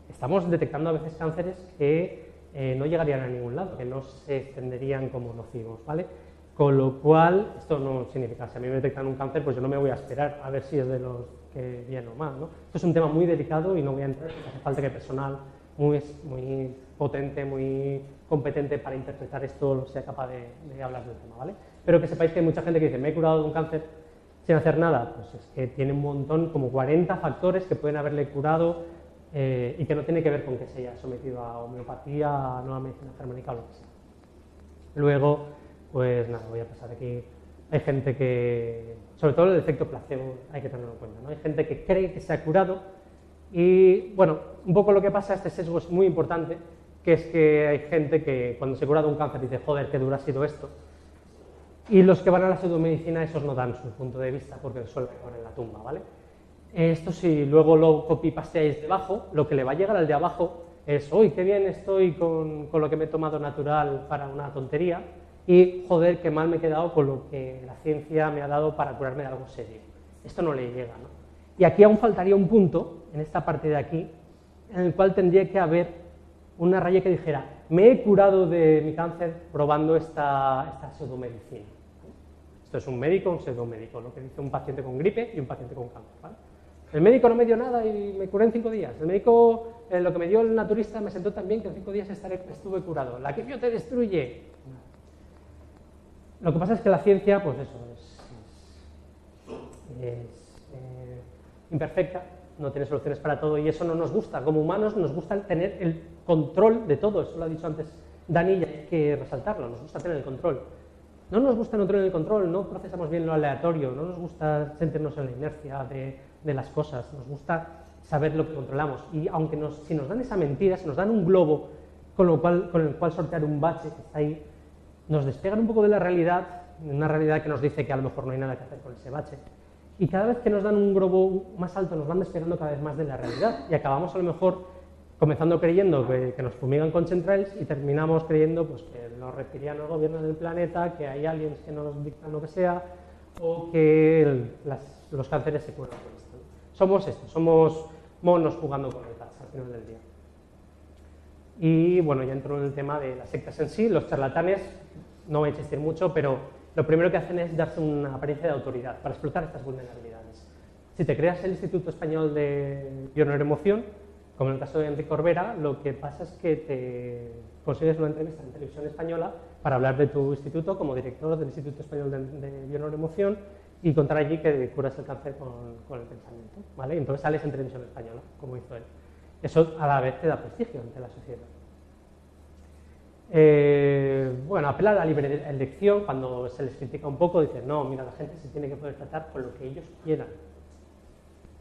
estamos detectando a veces cánceres que no llegarían a ningún lado, que no se extenderían como nocivos, ¿vale? Con lo cual, esto no significa, si a mí me detectan un cáncer, pues yo no me voy a esperar a ver si es de los que bien o mal, ¿no? Esto es un tema muy delicado y no voy a entrar, porque hace falta que personal muy potente, muy competente para interpretar esto sea capaz de hablar del tema, ¿vale? Pero que sepáis que hay mucha gente que dice, me he curado de un cáncer sin hacer nada, pues es que tiene un montón, como 40 factores que pueden haberle curado y que no tiene que ver con que se haya sometido a homeopatía, a nueva medicina germánica o lo que sea. Luego, pues nada, voy a pasar aquí. Hay gente que, sobre todo el efecto placebo, hay que tenerlo en cuenta, ¿no? Hay gente que cree que se ha curado y, bueno, un poco lo que pasa, este sesgo es muy importante, que es que hay gente que cuando se cura de un cáncer dice, joder, qué duro ha sido esto. Y los que van a la pseudomedicina, esos no dan su punto de vista porque suele caer en la tumba, ¿vale? Esto si luego lo copy-pasteáis debajo, lo que le va a llegar al de abajo es, uy, qué bien estoy con lo que me he tomado natural para una tontería y, joder, qué mal me he quedado con lo que la ciencia me ha dado para curarme de algo serio. Esto no le llega, ¿no? Y aquí aún faltaría un punto, en esta parte de aquí, en el cual tendría que haber una raya que dijera, me he curado de mi cáncer probando esta pseudomedicina. Esto es un médico, un pseudomédico, lo que dice un paciente con gripe y un paciente con cáncer, ¿vale? El médico no me dio nada y me curé en 5 días. El médico, lo que me dio el naturista, me sentó tan bien que en 5 días estuve curado. La quimio te destruye. Lo que pasa es que la ciencia, pues eso, es imperfecta, no tiene soluciones para todo y eso no nos gusta. Como humanos nos gusta tener el control de todo, eso lo ha dicho antes Dani y hay que resaltarlo, nos gusta tener el control. No nos gusta no tener el control, no procesamos bien lo aleatorio, no nos gusta sentirnos en la inercia de las cosas, nos gusta saber lo que controlamos y aunque si nos dan esa mentira, si nos dan un globo con el cual sortear un bache que está ahí, nos despegan un poco de la realidad, una realidad que nos dice que a lo mejor no hay nada que hacer con ese bache. Y cada vez que nos dan un globo más alto nos van despegando cada vez más de la realidad y acabamos a lo mejor comenzando creyendo que nos fumigan con chemtrails y terminamos creyendo pues, que los reptilianos gobiernan el planeta, que hay aliens que nos dictan lo que sea o que los cánceres se curan con esto. Somos esto, somos monos jugando con el gas al final del día. Y bueno, ya entro en el tema de las sectas en sí. Los charlatanes, no voy a insistir mucho, pero lo primero que hacen es darse una apariencia de autoridad para explotar estas vulnerabilidades. Si te creas el Instituto Español de Bioneuroemoción, como en el caso de Enrique Corbera, lo que pasa es que te consigues una entrevista en Televisión Española para hablar de tu instituto como director del Instituto Español de Bioneuroemoción y contar allí que curas el cáncer con el pensamiento, ¿vale? Entonces sales en Televisión Española, como hizo él. Eso a la vez te da prestigio ante la sociedad. Bueno, apela a la libre elección. Cuando se les critica un poco, dicen, no, mira, la gente se tiene que poder tratar con lo que ellos quieran.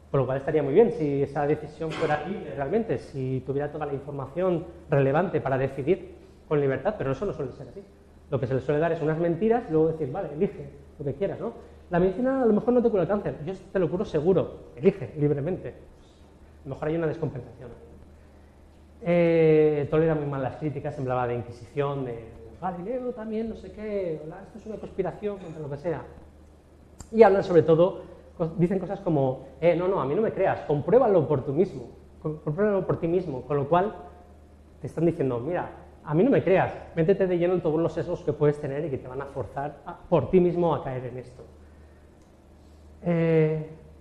Por lo cual estaría muy bien si esa decisión fuera libre realmente, si tuviera toda la información relevante para decidir con libertad, pero eso no suele ser así. Lo que se les suele dar es unas mentiras y luego decir, vale, elige lo que quieras, ¿no? La medicina a lo mejor no te cura el cáncer, yo te lo curo seguro, elige libremente. A lo mejor hay una descompensación. Tolera muy mal las críticas, semblaba de inquisición, de Galileo también, no sé qué, esto es una conspiración contra lo que sea. Y hablan sobre todo, dicen cosas como, no, a mí no me creas, compruébalo por ti mismo, con lo cual te están diciendo, mira, a mí no me creas, métete de lleno en todos los sesgos que puedes tener y que te van a forzar por ti mismo a caer en esto.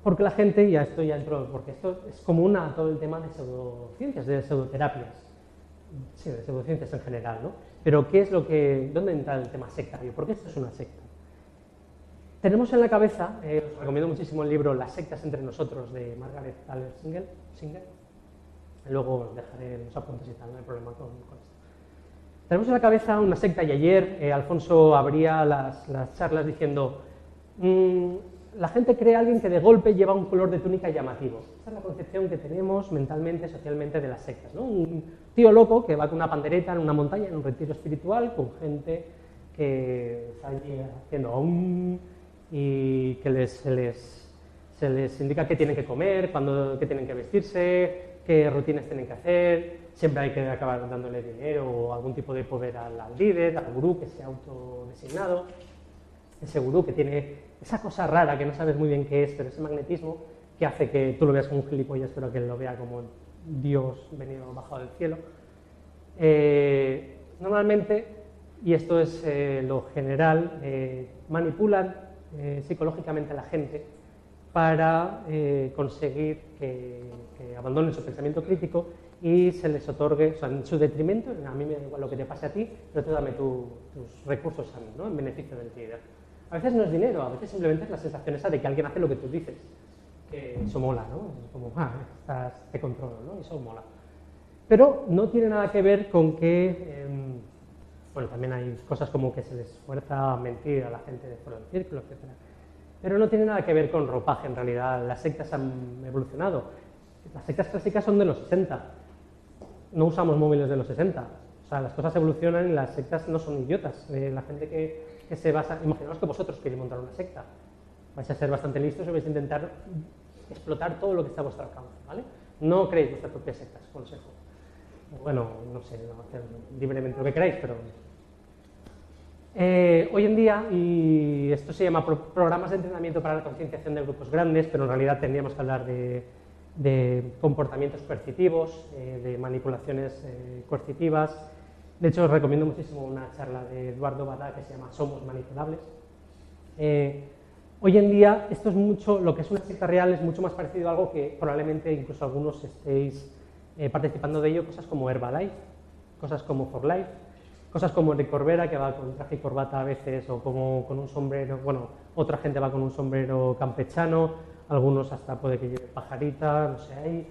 Porque la gente, y a esto ya entro, porque esto es común a todo el tema de pseudociencias, de pseudoterapias, sí, de pseudociencias en general, ¿no? Pero ¿qué es dónde entra el tema sectario? ¿Por qué esto es una secta? Tenemos en la cabeza, os recomiendo muchísimo el libro Las sectas entre nosotros, de Margaret Thaler Singer. Luego os dejaré los apuntes y tal, no hay problema con esto. Tenemos en la cabeza una secta y ayer Alfonso abría las charlas diciendo la gente cree a alguien que de golpe lleva un color de túnica llamativo. Esta es la concepción que tenemos mentalmente, socialmente de las sectas, ¿no? Un tío loco que va con una pandereta en una montaña, en un retiro espiritual, con gente que está allí haciendo y que se les indica qué tienen que comer, qué tienen que vestirse, qué rutinas tienen que hacer, siempre hay que acabar dándole dinero o algún tipo de poder al líder, al gurú que se ha autodesignado, ese gurú que tiene esa cosa rara que no sabes muy bien qué es, pero ese magnetismo que hace que tú lo veas como un gilipollas, pero que él lo vea como Dios venido bajado del cielo. Normalmente, y esto es lo general, manipulan psicológicamente a la gente para conseguir que abandonen su pensamiento crítico y se les otorgue, o sea, en su detrimento, a mí me da igual lo que te pase a ti, pero tú dame tus recursos a mí, ¿no? En beneficio del líder. A veces no es dinero, a veces simplemente es la sensación esa de que alguien hace lo que tú dices, que eso mola, ¿no? Es como, te controlo, ¿no? Y eso mola. Pero no tiene nada que ver con que, bueno, también hay cosas como que se les fuerza a mentir a la gente de fuera del círculo, etc. Pero no tiene nada que ver con ropaje, en realidad. Las sectas han evolucionado. Las sectas clásicas son de los 60. No usamos móviles de los 60. O sea, las cosas evolucionan y las sectas no son idiotas. La gente que se basa... Imaginaos que vosotros queréis montar una secta. Vais a ser bastante listos y vais a intentar explotar todo lo que está a vuestro alcance, ¿vale? No creéis vuestras propias sectas, consejo. Bueno, no sé, no hacer libremente lo que queráis, pero... hoy en día, y esto se llama programas de entrenamiento para la concienciación de grupos grandes, pero en realidad tendríamos que hablar de comportamientos coercitivos, de manipulaciones coercitivas. De hecho, os recomiendo muchísimo una charla de Eduardo Badá que se llama Somos manipulables. Hoy en día, esto es mucho, lo que es una secta real es mucho más parecido a algo que probablemente incluso algunos estéis participando de ello, cosas como Herbalife, cosas como For Life, cosas como Enrique Corbera, que va con traje y corbata a veces, o como con un sombrero, bueno, otra gente va con un sombrero campechano, algunos hasta puede que lleve pajarita, no sé,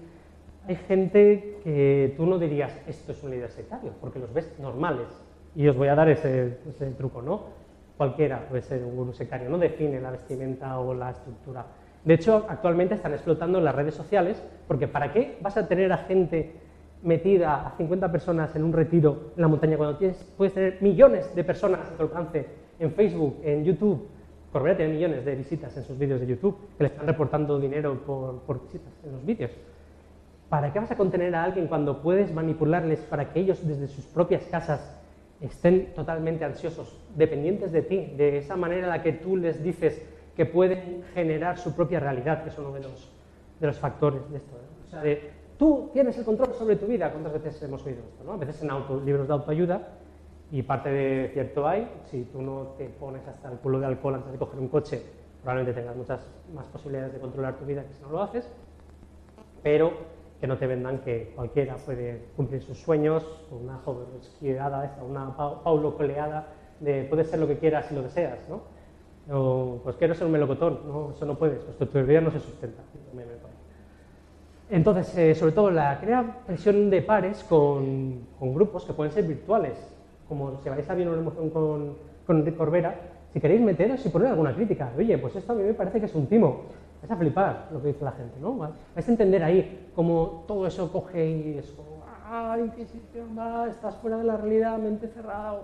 hay gente que tú no dirías, esto es un líder sectario, porque los ves normales, y os voy a dar ese truco, ¿no? Cualquiera puede ser un gurú sectario, no define la vestimenta o la estructura. De hecho, actualmente están explotando las redes sociales, porque ¿para qué vas a tener a gente metida, a 50 personas en un retiro en la montaña, cuando puedes tener millones de personas a tu alcance en Facebook, en YouTube? Corbera tiene millones de visitas en sus vídeos de YouTube, que le están reportando dinero por visitas en los vídeos. ¿Para qué vas a contener a alguien cuando puedes manipularles para que ellos desde sus propias casas estén totalmente ansiosos, dependientes de ti, de esa manera en la que tú les dices que pueden generar su propia realidad, que es uno de los factores de esto, ¿no? O sea, tú tienes el control sobre tu vida. ¿Cuántas veces hemos oído esto, ¿no? A veces en libros de autoayuda, y parte de cierto hay, si tú no te pones hasta el culo de alcohol antes de coger un coche, probablemente tengas muchas más posibilidades de controlar tu vida que si no lo haces, pero que no te vendan que cualquiera puede cumplir sus sueños, una joven esquiada, una Paulo Coleada, de puedes ser lo que quieras y lo deseas, ¿no? O pues quiero ser un melocotón, no, eso no puedes, pues tu teoría no se sustenta. Entonces, sobre todo, crea presión de pares con grupos que pueden ser virtuales, como si vais a bien una emoción con Enrique Corbera, si queréis meteros y poner alguna crítica, oye, pues esto a mí me parece que es un timo, vais a flipar lo que dice la gente, ¿no? Vais a entender ahí cómo todo eso coge y es como, Inquisición, estás fuera de la realidad, mente cerrada,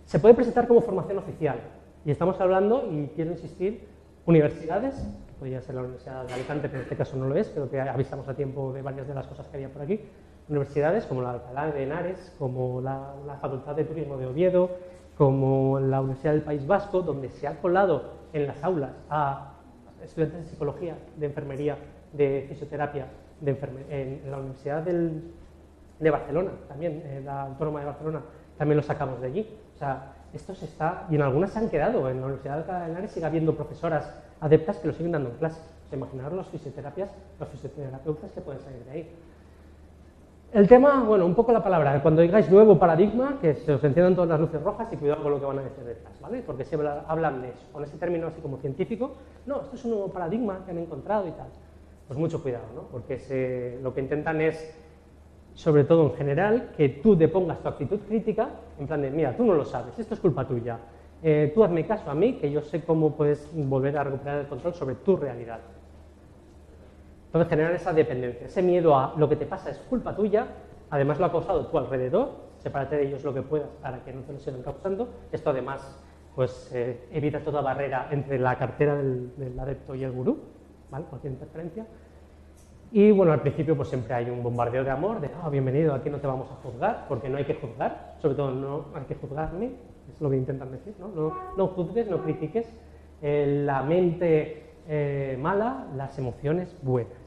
Se puede presentar como formación oficial, y estamos hablando, y quiero insistir, universidades, que podría ser la Universidad de Alicante, pero en este caso no lo es, pero que avisamos a tiempo de varias de las cosas que había por aquí, universidades como la Alcalá de Henares, como la Facultad de Turismo de Oviedo, como la Universidad del País Vasco, donde se ha colado en las aulas a estudiantes de psicología, de enfermería, de fisioterapia, en la Universidad de Barcelona, también, la Autónoma de Barcelona, también lo sacamos de allí. O sea, esto se está, y en algunas se han quedado, en la Universidad de Alcalá de Henares sigue habiendo profesoras adeptas que lo siguen dando en clase. O sea, imaginaros los fisioterapeutas que pueden salir de ahí. El tema, bueno, un poco la palabra, cuando digáis nuevo paradigma, que se os enciendan todas las luces rojas y cuidado con lo que van a decir detrás, ¿vale? Porque si hablan de eso, con ese término así como científico, no, esto es un nuevo paradigma que han encontrado y tal. Pues mucho cuidado, ¿no? Porque lo que intentan es, sobre todo en general, que tú depongas tu actitud crítica, en plan de, mira, tú no lo sabes, esto es culpa tuya, tú hazme caso a mí, que yo sé cómo puedes volver a recuperar el control sobre tu realidad. Entonces generan esa dependencia, ese miedo a lo que te pasa es culpa tuya, además lo ha causado tu alrededor, sepárate de ellos lo que puedas para que no te lo sigan causando. Esto además pues, evita toda barrera entre la cartera del adepto y el gurú, ¿vale? Cualquier interferencia. Y bueno, al principio pues siempre hay un bombardeo de amor, de bienvenido, aquí no te vamos a juzgar, porque no hay que juzgar, sobre todo no hay que juzgarme, es lo que intentan decir, ¿no? No juzgues, no critiques, la mente mala, las emociones buenas.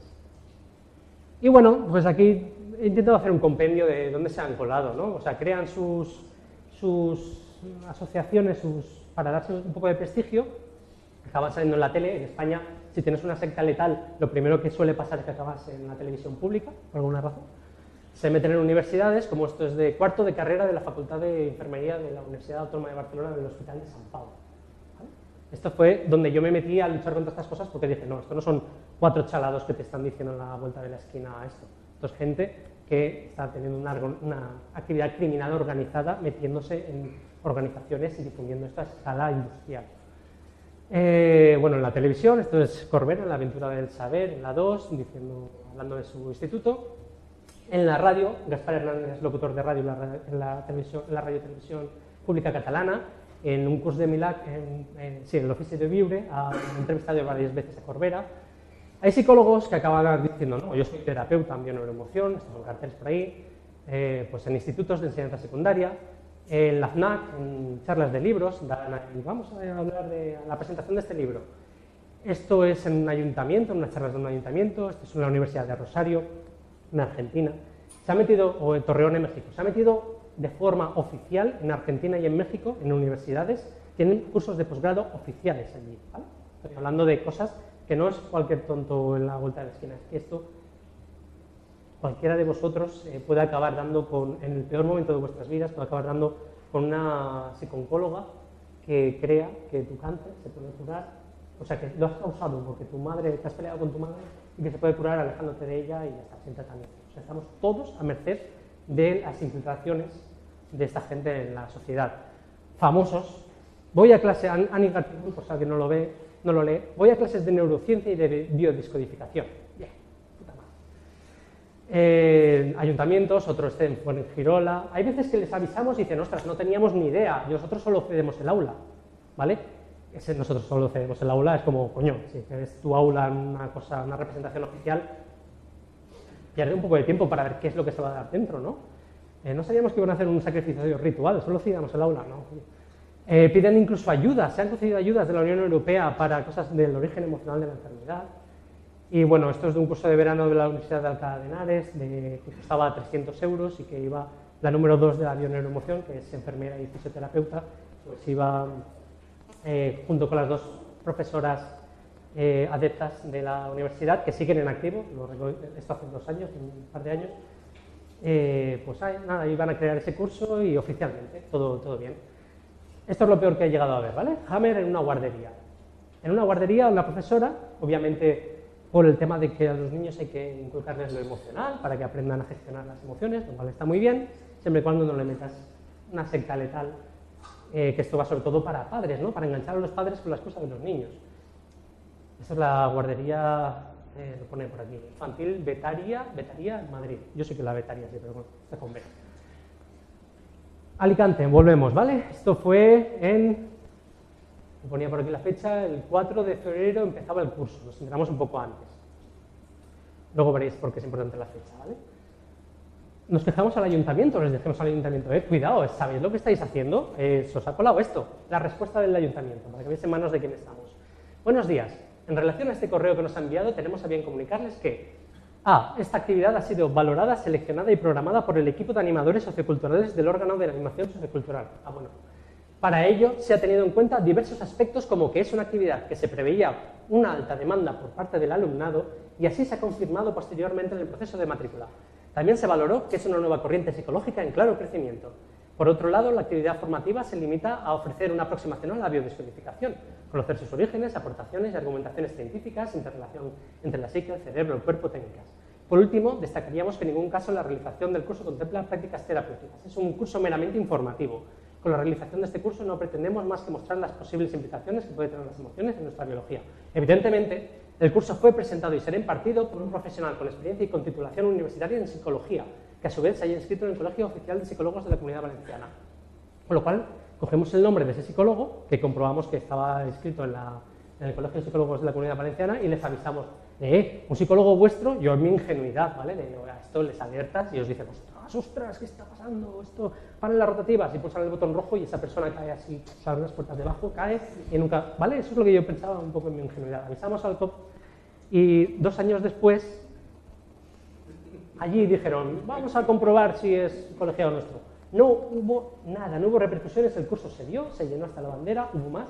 Y bueno, pues aquí he intentado hacer un compendio de dónde se han colado, ¿no? O sea, crean sus asociaciones para darse un poco de prestigio, acaban saliendo en la tele. En España, si tienes una secta letal, lo primero que suele pasar es que acabas en la televisión pública, por alguna razón. Se meten en universidades, como esto es de cuarto de carrera de la Facultad de Enfermería de la Universidad Autónoma de Barcelona, del Hospital de San Pau. ¿Vale? Esto fue donde yo me metí a luchar contra estas cosas, porque dije, no, esto no son 4 chalados que te están diciendo en la vuelta de la esquina esto es gente que está teniendo una actividad criminal organizada, metiéndose en organizaciones y difundiendo esto a escala industrial. Bueno, en la televisión, esto es Corbera, en La Aventura del Saber, en la 2, hablando de su instituto. En la radio, Gaspar Hernández es locutor de radio en la radio televisión pública catalana. En un curso de Milagro, en el Ofici de Viure, ha entrevistado varias veces a Corbera. Hay psicólogos que acaban diciendo, no, yo soy terapeuta en bioneuroemoción, estos son carteles por ahí, pues en institutos de enseñanza secundaria, en la FNAC, en charlas de libros, y vamos a hablar de la presentación de este libro. Esto es en un ayuntamiento, en unas charlas de un ayuntamiento, esto es en la Universidad de Rosario, en Argentina. Se ha metido, o en Torreón, en México, se ha metido de forma oficial en Argentina y en México, en universidades, tienen cursos de posgrado oficiales allí, ¿vale? Estoy hablando de cosas que no es cualquier tonto en la vuelta de la esquina, es que esto cualquiera de vosotros puede acabar dando en el peor momento de vuestras vidas, puede acabar dando con una psicooncóloga que crea que tu cáncer se puede curar, o sea, que lo has causado porque tu madre, te has peleado con tu madre y que se puede curar alejándote de ella y ya está, sin tratamiento. O sea, estamos todos a merced de las infiltraciones de esta gente en la sociedad. Famosos. Voy a clase, Annie García, por si alguien no lo lee, voy a clases de neurociencia y de biodescodificación. Bien, puta madre. Ayuntamientos, otro en Fuengirola. Hay veces que les avisamos y dicen, ostras, no teníamos ni idea, nosotros solo cedemos el aula, ¿vale? Nosotros solo cedemos el aula, es como, coño, si es tu aula una representación oficial, pierde un poco de tiempo para ver qué es lo que se va a dar dentro, ¿no? No sabíamos que iban a hacer un sacrificio ritual, solo cedíamos el aula, ¿no? Piden incluso ayudas, se han concedido ayudas de la Unión Europea para cosas del origen emocional de la enfermedad. Y bueno, esto es de un curso de verano de la Universidad de Alcalá de Henares, que costaba 300 euros y que iba la número 2 de la bioneuroemoción, que es enfermera y fisioterapeuta, pues iba junto con las 2 profesoras adeptas de la universidad que siguen en activo, esto hace 2 años, un par de años, pues nada, iban a crear ese curso y oficialmente, todo bien. Esto es lo peor que he llegado a ver, ¿vale? Hammer en una guardería. En una guardería, una profesora, obviamente por el tema de que a los niños hay que inculcarles lo emocional para que aprendan a gestionar las emociones, lo cual está muy bien, siempre y cuando no le metas una secta letal, que esto va sobre todo para padres, ¿no? Para enganchar a los padres con las cosas de los niños. Esta es la guardería, lo pone por aquí, infantil Betaria en Madrid. Yo sé que la Betaria sí, pero bueno, está con B. Alicante, volvemos, ¿vale? Esto fue me ponía por aquí la fecha, el 4 de febrero empezaba el curso, nos enteramos un poco antes. Luego veréis por qué es importante la fecha, ¿vale? Nos quejamos al ayuntamiento, les dijimos al ayuntamiento, cuidado, ¿sabéis lo que estáis haciendo? Se os ha colado esto, la respuesta del ayuntamiento, para que veáis en manos de quién estamos. Buenos días, en relación a este correo que nos ha enviado, tenemos a bien comunicarles que esta actividad ha sido valorada, seleccionada y programada por el equipo de animadores socioculturales del órgano de la animación sociocultural. Bueno. Para ello, se ha tenido en cuenta diversos aspectos como que es una actividad que se preveía una alta demanda por parte del alumnado y así se ha confirmado posteriormente en el proceso de matrícula. También se valoró que es una nueva corriente psicológica en claro crecimiento. Por otro lado, la actividad formativa se limita a ofrecer una aproximación a la biodescodificación, conocer sus orígenes, aportaciones y argumentaciones científicas, interrelación entre la psique, el cerebro, el cuerpo, técnicas. Por último, destacaríamos que en ningún caso la realización del curso contempla prácticas terapéuticas. Es un curso meramente informativo. Con la realización de este curso no pretendemos más que mostrar las posibles implicaciones que pueden tener las emociones en nuestra biología. Evidentemente, el curso fue presentado y será impartido por un profesional con experiencia y con titulación universitaria en psicología, que a su vez se haya inscrito en el Colegio Oficial de Psicólogos de la Comunidad Valenciana. Con lo cual, cogemos el nombre de ese psicólogo, que comprobamos que estaba inscrito en el Colegio de Psicólogos de la Comunidad Valenciana, y les avisamos de un psicólogo vuestro, yo en mi ingenuidad, ¿vale? Esto les alertas y os dicen, ostras, ¿qué está pasando? Esto, paren las rotativas y pulsan el botón rojo y esa persona cae así, salen las puertas debajo, cae y nunca, ¿vale? Eso es lo que yo pensaba un poco en mi ingenuidad. Avisamos al COP y 2 años después, allí dijeron, vamos a comprobar si es colegiado nuestro. No hubo nada, no hubo repercusiones, el curso se dio, se llenó hasta la bandera, hubo más.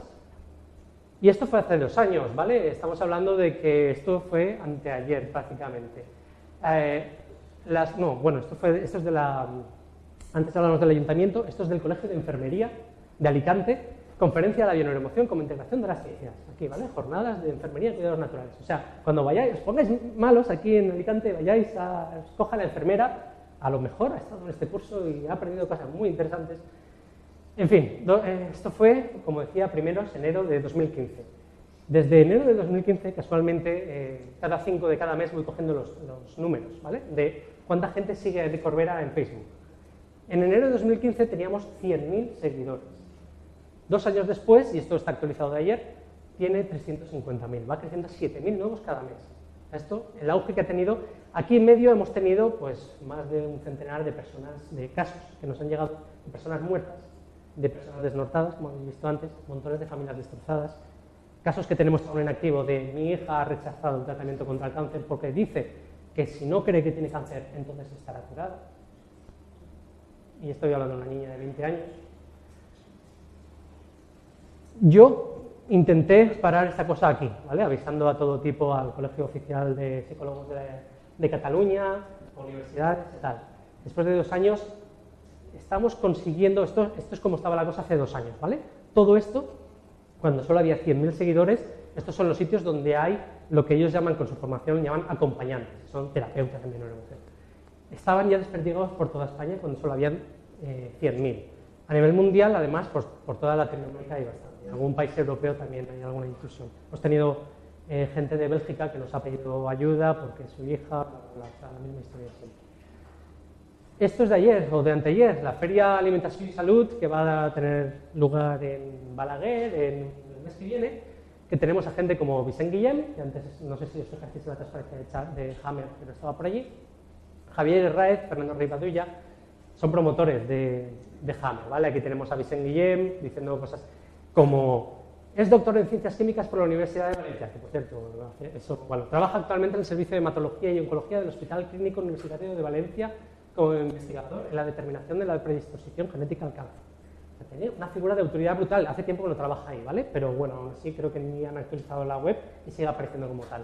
Y esto fue hace 2 años, ¿vale? Estamos hablando de que esto fue anteayer prácticamente. Esto es de la... Antes hablamos del ayuntamiento, esto es del Colegio de Enfermería de Alicante, conferencia de la bioneuroemoción como integración de las ciencias. Aquí, ¿vale? Jornadas de enfermería y cuidados naturales. O sea, cuando vayáis, os pongáis malos aquí en Alicante, vayáis escoja a la enfermera, a lo mejor ha estado en este curso y ha aprendido cosas muy interesantes. En fin, esto fue, como decía, primeros de enero de 2015. Desde enero de 2015, casualmente, cada 5 de cada mes voy cogiendo los números, ¿vale? De cuánta gente sigue a Eric Corbera en Facebook. En enero de 2015 teníamos 100.000 seguidores. 2 años después, y esto está actualizado de ayer, tiene 350.000, va creciendo 7.000 nuevos cada mes. Esto, el auge que ha tenido, aquí en medio hemos tenido pues, más de un centenar de personas, de casos que nos han llegado, de personas muertas, de personas desnortadas, como hemos visto antes, montones de familias destrozadas, casos que tenemos aún en activo de mi hija ha rechazado el tratamiento contra el cáncer porque dice que si no cree que tiene cáncer, entonces estará curada. Y estoy hablando de una niña de 20 años. Yo intenté parar esta cosa aquí, ¿vale? Avisando a todo tipo, al Colegio Oficial de Psicólogos de Cataluña, universidades y tal. Después de 2 años, estamos consiguiendo, esto es como estaba la cosa hace 2 años, ¿vale? Todo esto, cuando solo había 100.000 seguidores, estos son los sitios donde hay lo que ellos llaman, con su formación, llaman acompañantes, son terapeutas en bioneuroemoción. Estaban ya desperdigados por toda España cuando solo habían 100.000. A nivel mundial, además, pues, por toda Latinoamérica hay bastante. En algún país europeo también hay alguna inclusión. Hemos tenido gente de Bélgica que nos ha pedido ayuda porque su hija, la misma historia siempre. Esto es de ayer o de anteayer, la Feria Alimentación y Salud que va a tener lugar en Balaguer el mes que viene, que tenemos a gente como Vicent Guillem, que antes no sé si os fijasteis en la transparencia de Hammer, pero estaba por allí, Javier Herráez, Fernando Rivadulla, son promotores de Hammer, ¿vale? Aquí tenemos a Vicent Guillem diciendo cosas como es doctor en Ciencias Químicas por la Universidad de Valencia, que por cierto, trabaja actualmente en el Servicio de Hematología y Oncología del Hospital Clínico Universitario de Valencia como investigador en la determinación de la predisposición genética al cáncer. Tenía una figura de autoridad brutal, hace tiempo que no trabaja ahí, ¿vale? Pero bueno, aún así creo que ni han actualizado la web y sigue apareciendo como tal.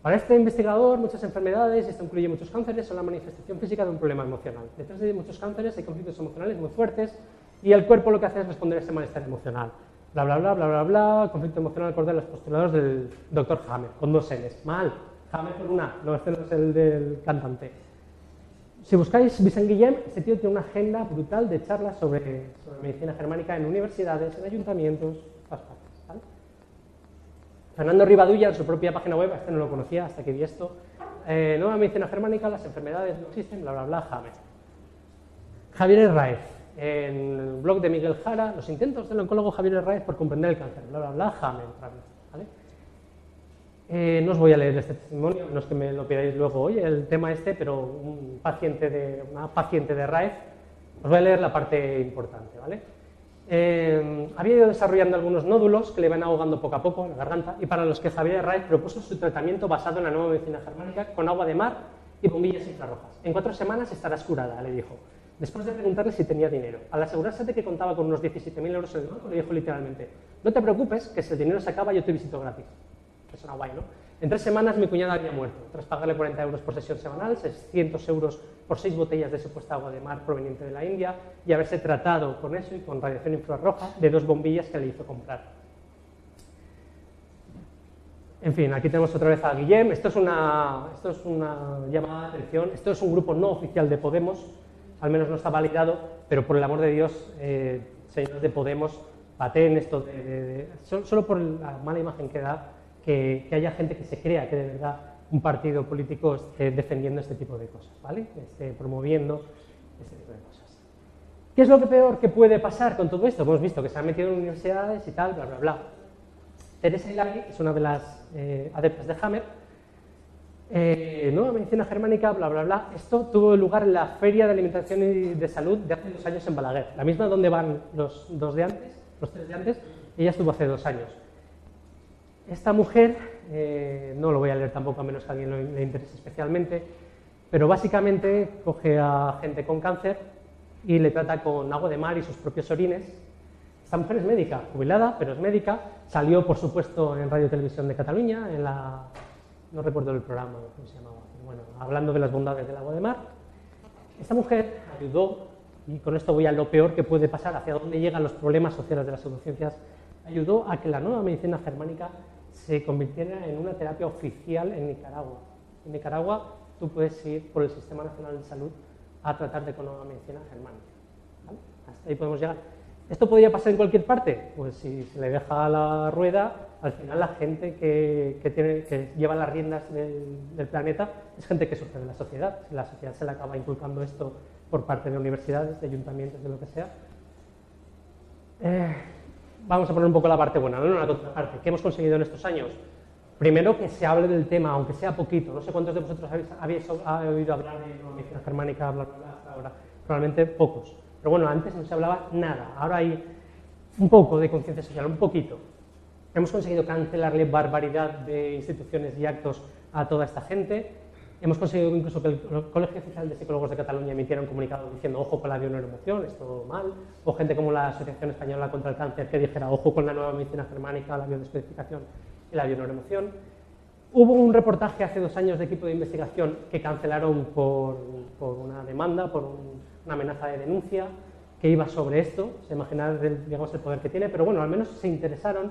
Para este investigador, muchas enfermedades, y esto incluye muchos cánceres, son la manifestación física de un problema emocional. Detrás de muchos cánceres hay conflictos emocionales muy fuertes y el cuerpo lo que hace es responder a ese malestar emocional. Bla, bla, bla, bla, bla, bla, conflicto emocional acorde a los postulados del Dr. Hammer, con 2 N's. Mal, Hammer con una, no, este no es el del cantante. Si buscáis Vicent Guillem, este tío tiene una agenda brutal de charlas sobre medicina germánica en universidades, en ayuntamientos, en todas partes, ¿vale? Fernando Rivadulla, en su propia página web, este no lo conocía hasta que vi esto, nueva medicina germánica, las enfermedades no existen, bla, bla, bla, Hammer. Javier Herráez, en el blog de Miguel Jara, los intentos del oncólogo Javier Herráez por comprender el cáncer, bla, bla, bla, Hammer, ¿vale? No os voy a leer este testimonio, no es que me lo pidáis luego hoy, el tema este, pero una paciente de Herráez, os voy a leer la parte importante, ¿vale? Había ido desarrollando algunos nódulos que le iban ahogando poco a poco en la garganta y para los que Javier Herráez propuso su tratamiento basado en la nueva medicina germánica con agua de mar y bombillas infrarrojas. En 4 semanas estarás curada, le dijo, después de preguntarle si tenía dinero. Al asegurarse de que contaba con unos 17.000 euros en el banco, le dijo literalmente, no te preocupes, que si el dinero se acaba yo te visito gratis. Que suena guay, ¿no? En 3 semanas mi cuñada había muerto, tras pagarle 40 euros por sesión semanal, 600 euros por 6 botellas de supuesta agua de mar proveniente de la India y haberse tratado con eso y con radiación infrarroja de 2 bombillas que le hizo comprar. En fin, aquí tenemos otra vez a Guillem. Esto es una llamada de atención. Esto es un grupo no oficial de Podemos, al menos no está validado, pero por el amor de Dios, señores de Podemos, pateen esto solo por la mala imagen que da que haya gente que se crea que de verdad un partido político esté defendiendo este tipo de cosas, ¿vale? Esté promoviendo este tipo de cosas. ¿Qué es lo peor que puede pasar con todo esto? Hemos visto que se han metido en universidades y tal, bla, bla, bla. Teresa Ilagui es una de las adeptas de Hammer. Nueva medicina germánica, bla, bla, bla. Esto tuvo lugar en la Feria de Alimentación y de Salud de hace 2 años en Balaguer, la misma donde van los 3 de antes, ella estuvo hace 2 años. Esta mujer, no lo voy a leer tampoco a menos que a alguien le interese especialmente, pero básicamente coge a gente con cáncer y le trata con agua de mar y sus propios orines. Esta mujer es médica, jubilada, pero es médica, salió por supuesto en Radio Televisión de Cataluña, en la, no recuerdo el programa, ¿cómo se llamaba? Bueno, hablando de las bondades del agua de mar. Esta mujer ayudó, y con esto voy a lo peor que puede pasar, hacia dónde llegan los problemas sociales de las pseudociencias, ayudó a que la nueva medicina germánica se convirtiera en una terapia oficial en Nicaragua. En Nicaragua tú puedes ir por el Sistema Nacional de Salud a tratarte con nueva medicina germánica, ¿vale? Hasta ahí podemos llegar. ¿Esto podría pasar en cualquier parte? Pues si se le deja la rueda, al final la gente que lleva las riendas del planeta es gente que surge de la sociedad. Si la sociedad se le acaba inculcando esto por parte de universidades, de ayuntamientos, de lo que sea. Vamos a poner un poco la parte buena, no la contraparte. ¿Qué hemos conseguido en estos años? Primero, que se hable del tema, aunque sea poquito. No sé cuántos de vosotros habéis oído hablar de medicina germánica, bla, bla, bla, hasta ahora. Probablemente pocos. Pero bueno, antes no se hablaba nada. Ahora hay un poco de conciencia social, un poquito. Hemos conseguido cancelarle barbaridad de instituciones y actos a toda esta gente. Hemos conseguido incluso que el Colegio Oficial de Psicólogos de Cataluña emitiera un comunicado diciendo ojo con la bioneuroemoción, esto mal, o gente como la Asociación Española contra el Cáncer que dijera ojo con la nueva medicina germánica, la biodescodificación y la bioneuroemoción. Hubo un reportaje hace 2 años de equipo de investigación que cancelaron por una demanda, por una amenaza de denuncia que iba sobre esto, se imaginan digamos, el poder que tiene, pero bueno, al menos se interesaron.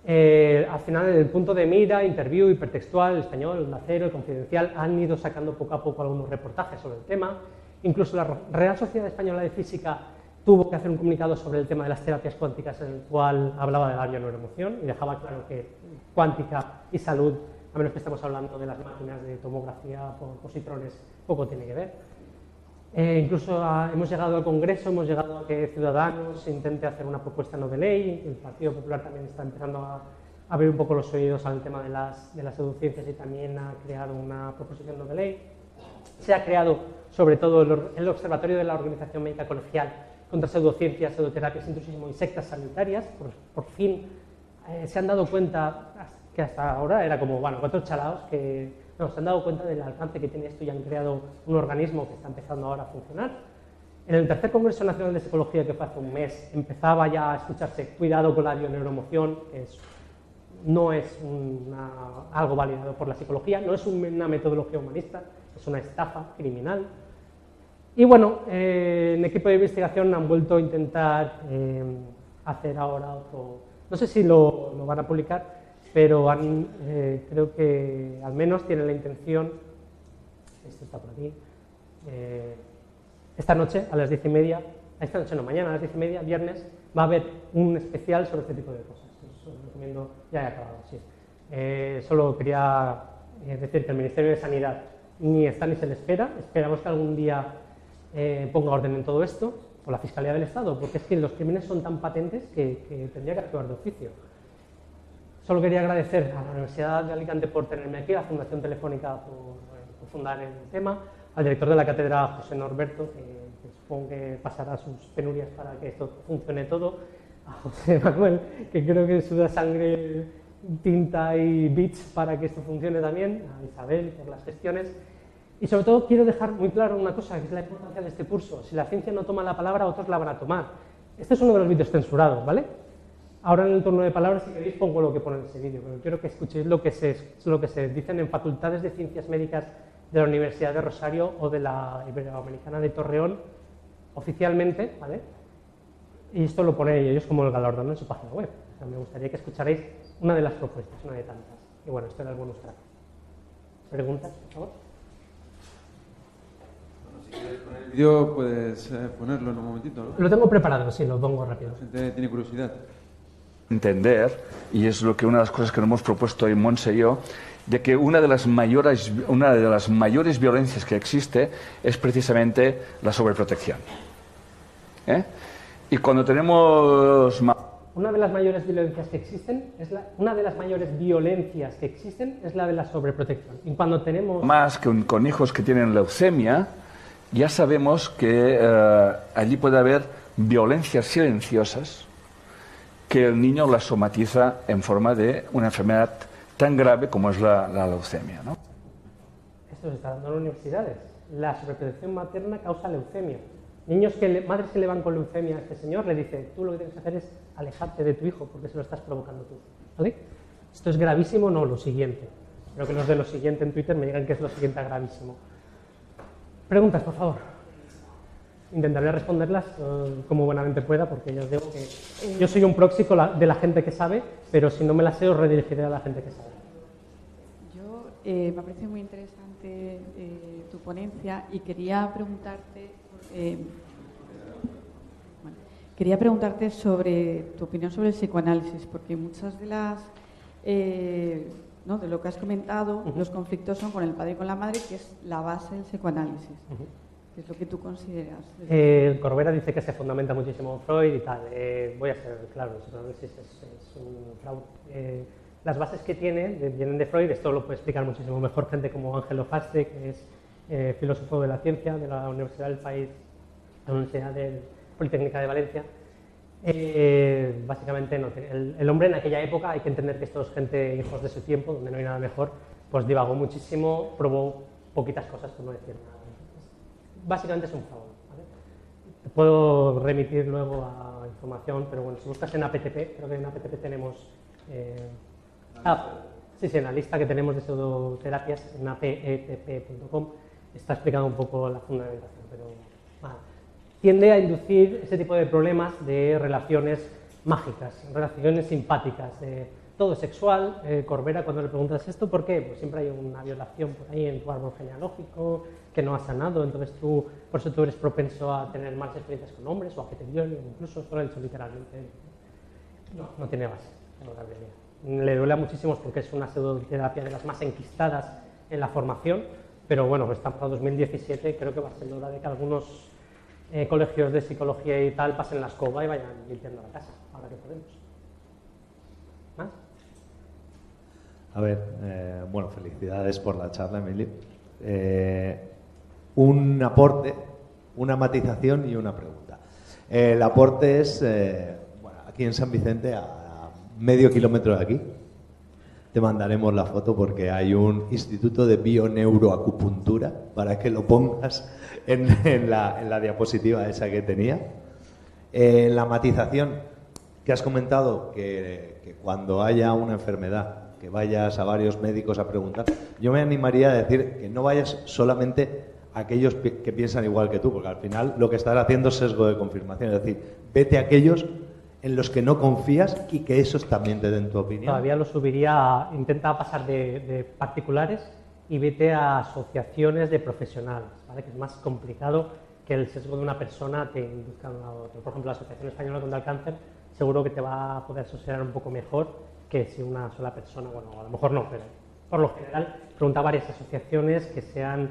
Al final, en el punto de mira, Interview, Hipertextual, El Español, El Acero, El Confidencial, han ido sacando poco a poco algunos reportajes sobre el tema. Incluso la Real Sociedad Española de Física tuvo que hacer un comunicado sobre el tema de las terapias cuánticas en el cual hablaba de la bioneuroemoción y dejaba claro que cuántica y salud, a menos que estemos hablando de las máquinas de tomografía por positrones, poco tiene que ver. Incluso hemos llegado al Congreso, hemos llegado a que Ciudadanos intente hacer una propuesta no de ley, el Partido Popular también está empezando a abrir un poco los oídos al tema de las pseudociencias y también ha creado una proposición no de ley. Se ha creado sobre todo el Observatorio de la Organización Médica Colegial contra pseudociencias, pseudoterapias, intrusismo y sectas sanitarias. Por fin se han dado cuenta, que hasta ahora era como, bueno, 4 chalaos que no, se han dado cuenta del alcance que tiene esto y han creado un organismo que está empezando ahora a funcionar. En el tercer Congreso Nacional de Psicología, que fue hace un mes, empezaba ya a escucharse cuidado con la bioneuroemoción, que no es algo validado por la psicología, no es una metodología humanista, es una estafa criminal. Y bueno, en equipo de investigación han vuelto a intentar hacer ahora otro, no sé si lo van a publicar, pero creo que al menos tienen la intención, esto está por aquí, esta noche a las 10:30, esta noche no, mañana a las 10:30, viernes, va a haber un especial sobre este tipo de cosas. Os lo recomiendo, ya he acabado, sí. Solo quería decir que el Ministerio de Sanidad ni está ni se le espera, esperamos que algún día ponga orden en todo esto, o la Fiscalía del Estado, porque es que los crímenes son tan patentes que tendría que actuar de oficio. Solo quería agradecer a la Universidad de Alicante por tenerme aquí, a la Fundación Telefónica por fundar el tema, al director de la cátedra, José Norberto, que supongo que pasará sus penurias para que esto funcione todo, a José Manuel, que creo que suda sangre, tinta y bits para que esto funcione también, a Isabel por las gestiones, y sobre todo quiero dejar muy claro una cosa, que es la importancia de este curso. Si la ciencia no toma la palabra, otros la van a tomar. Este es uno de los vídeos censurados, ¿vale? Ahora en el turno de palabras, si queréis, pongo lo que pone en ese vídeo, pero quiero que escuchéis lo que se dicen en facultades de ciencias médicas de la Universidad de Rosario o de la Iberoamericana de Torreón, oficialmente, ¿vale? Y esto lo pone ellos como el galardón en su página web. O sea, me gustaría que escucharais una de las propuestas, una de tantas. Y bueno, esto era el bonus track. ¿Preguntas, por favor? Bueno, si quieres poner el vídeo, puedes ponerlo en un momentito, ¿no? Lo tengo preparado, sí, lo pongo rápido. La gente tiene curiosidad. Entender, y es lo que una de las cosas que nos hemos propuesto hoy Montse y yo, de que una de las mayores violencias que existe es precisamente la sobreprotección. Y cuando tenemos una de las mayores violencias que existen es una de las mayores violencias que existen es la de la sobreprotección. Y cuando tenemos más con hijos que tienen leucemia, ya sabemos que allí puede haber violencias silenciosas que el niño las somatiza en forma de una enfermedad tan grave como es la leucemia, ¿no? Esto se está dando en las universidades. La sobreprotección materna causa leucemia. Madres que le van con leucemia a este señor le dice, tú lo que tienes que hacer es alejarte de tu hijo porque se lo estás provocando tú. ¿Vale? ¿Esto es gravísimo? No, lo siguiente. Espero que los de lo siguiente en Twitter me digan que es lo siguiente a gravísimo. Preguntas, por favor. Intentaré responderlas como buenamente pueda, porque ya os digo que yo soy un proxy de la gente que sabe, pero si no me las sé, os redirigiré a la gente que sabe. Me parece muy interesante tu ponencia y quería preguntarte sobre tu opinión sobre el psicoanálisis, porque muchas de las de lo que has comentado, los conflictos son con el padre y con la madre, que es la base del psicoanálisis. ¿Qué es lo que tú consideras? Corbera dice que se fundamenta muchísimo en Freud y tal. Voy a ser claro, el psicoanálisis es un fraude. Las bases que tiene vienen de Freud, esto lo puede explicar muchísimo mejor gente como Ángelo Faste, que es filósofo de la ciencia de la Universidad del País, la Universidad Politécnica de Valencia. Básicamente, el hombre en aquella época, hay que entender que esto es gente hijos de su tiempo, donde no hay nada mejor, pues divagó muchísimo, probó poquitas cosas, por no decir nada. Básicamente es un fraude, ¿vale? Te puedo remitir luego a información, pero bueno, si buscas en APTP, creo que en APTP tenemos... sí, en la lista que tenemos de pseudoterapias, en apetp.com, está explicando un poco la fundamentación, pero vale. Tiende a inducir ese tipo de problemas de relaciones mágicas, relaciones simpáticas, todo sexual. Corbera, cuando le preguntas esto, ¿por qué? Pues siempre hay una violación por ahí en tu árbol genealógico que no ha sanado, entonces por eso tú eres propenso a tener malas experiencias con hombres o a que te violen, incluso, esto lo he dicho literalmente. No tiene base, no la realidad. Le duele a muchísimos porque es una pseudoterapia de las más enquistadas en la formación, pero bueno, estamos a 2017, creo que va a ser hora de que algunos colegios de psicología y tal pasen la escoba y vayan limpiando la casa, ahora que podemos. ¿Más? A ver, bueno, felicidades por la charla, Emilio. Un aporte, una matización y una pregunta. El aporte es, bueno, aquí en San Vicente, a medio kilómetro de aquí, te mandaremos la foto porque hay un instituto de bioneuroacupuntura para que lo pongas en la diapositiva esa que tenía. La matización que has comentado, que cuando haya una enfermedad, que vayas a varios médicos a preguntar, yo me animaría a decir que no vayas solamente a aquellos que piensan igual que tú, porque al final lo que estás haciendo es sesgo de confirmación, es decir, vete a aquellos en los que no confías y que esos también te den tu opinión. Todavía lo subiría, intenta pasar de particulares y vete a asociaciones de profesionales, ¿vale? Que es más complicado que el sesgo de una persona te induzca a una u otra. Por ejemplo, la Asociación Española contra el Cáncer seguro que te va a poder asesorar un poco mejor que si una sola persona, bueno, a lo mejor no, pero por lo general pregunta a varias asociaciones que sean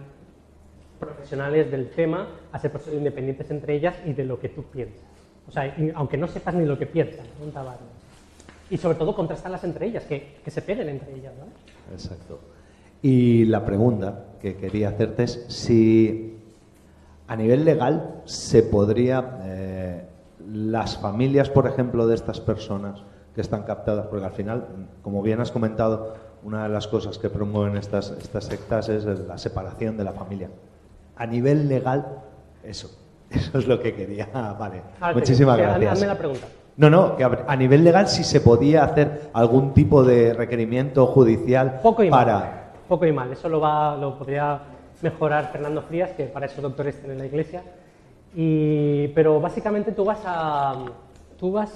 profesionales del tema, a ser profesores independientes entre ellas y de lo que tú piensas. O sea, aunque no sepas ni lo que piensan, pregunta varias. Y sobre todo contrastarlas entre ellas, que se peguen entre ellas, ¿no? Exacto. Y la pregunta que quería hacerte es si a nivel legal se podría, las familias, por ejemplo, de estas personas que están captadas, porque al final, como bien has comentado, una de las cosas que promueven estas sectas es la separación de la familia. A nivel legal, eso es lo que quería. Vale, muchísimas gracias. Hazme la pregunta. No, que a nivel legal si se podía hacer algún tipo de requerimiento judicial Poco y para... mal. Poco y mal. Eso lo podría mejorar Fernando Frías, que para eso doctor está en la Iglesia. Pero básicamente tú vas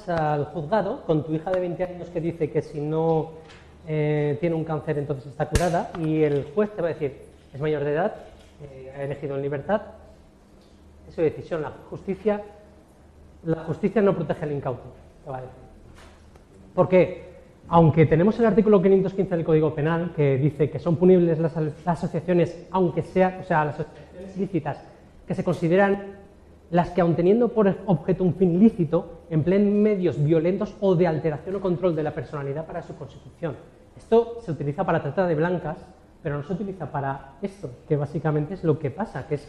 al juzgado con tu hija de 20 años que dice que si no tiene un cáncer entonces está curada, y el juez te va a decir, es mayor de edad, ha elegido en libertad, es su decisión. La justicia no protege al incauto, te va a decir. ¿Por qué? Aunque tenemos el artículo 515 del Código Penal que dice que son punibles las asociaciones, aunque sean, o sea, las asociaciones ilícitas, que se consideran las que, aun teniendo por objeto un fin lícito, empleen medios violentos o de alteración o control de la personalidad para su consecución. Esto se utiliza para trata de blancas, pero no se utiliza para esto, que básicamente es lo que pasa, que es,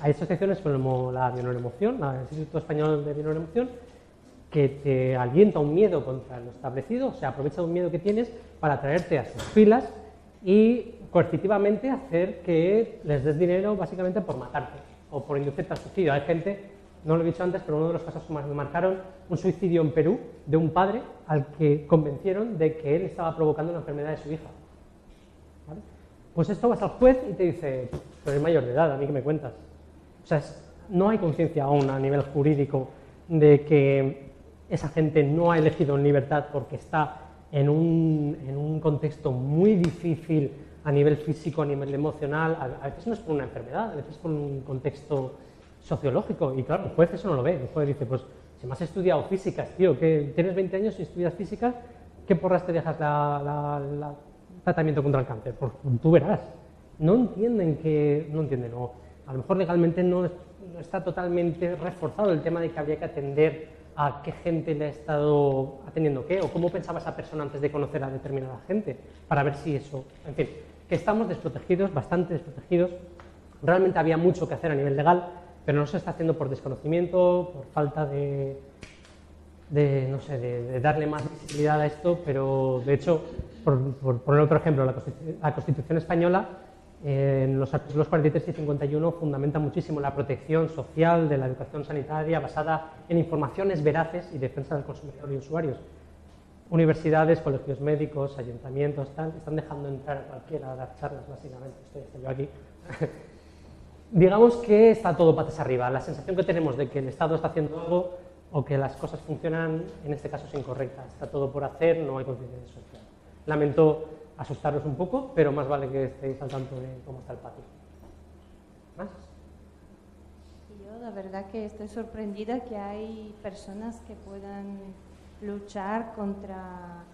hay asociaciones como la Bioneuroemoción, el Instituto Español de Bioneuroemoción, que te alienta un miedo contra lo establecido, o sea, aprovecha un miedo que tienes para traerte a sus filas y coercitivamente hacer que les des dinero básicamente por matarte o por inducirte al suicidio. Hay gente, no lo he dicho antes, pero uno de los casos que más me marcaron, un suicidio en Perú de un padre al que convencieron de que él estaba provocando una enfermedad de su hija. ¿Vale? Pues esto vas al juez y te dice, pero eres mayor de edad, ¿a mí qué me cuentas? O sea, no hay conciencia aún a nivel jurídico de que esa gente no ha elegido en libertad porque está en un contexto muy difícil a nivel físico, a nivel emocional. A veces no es por una enfermedad, a veces es por un contexto sociológico. Y claro, el juez eso no lo ve. El juez dice, pues si me has estudiado físicas, tío, que tienes 20 años y estudias físicas, ¿qué porras te dejas la tratamiento contra el cáncer? Pues tú verás. No entienden o a lo mejor legalmente no está totalmente reforzado el tema de que habría que atender a qué gente le ha estado atendiendo qué, o cómo pensaba esa persona antes de conocer a determinada gente, para ver si eso, en fin, que estamos desprotegidos, bastante desprotegidos. Realmente había mucho que hacer a nivel legal, pero no se está haciendo por desconocimiento, por falta de darle más visibilidad a esto, pero de hecho, por poner otro ejemplo, la Constitución española, en los artículos 43 y 51 fundamenta muchísimo la protección social de la educación sanitaria basada en informaciones veraces y defensa del consumidor y usuarios. Universidades, colegios médicos, ayuntamientos, están dejando entrar a cualquiera a dar charlas, básicamente. Estoy yo aquí. Digamos que está todo patas arriba. La sensación que tenemos de que el Estado está haciendo algo o que las cosas funcionan, en este caso es incorrecta. Está todo por hacer, no hay conciencia social. Lamento asustaros un poco, pero más vale que estéis al tanto de cómo está el patio. ¿Más? Yo la verdad que estoy sorprendida que hay personas que puedan luchar contra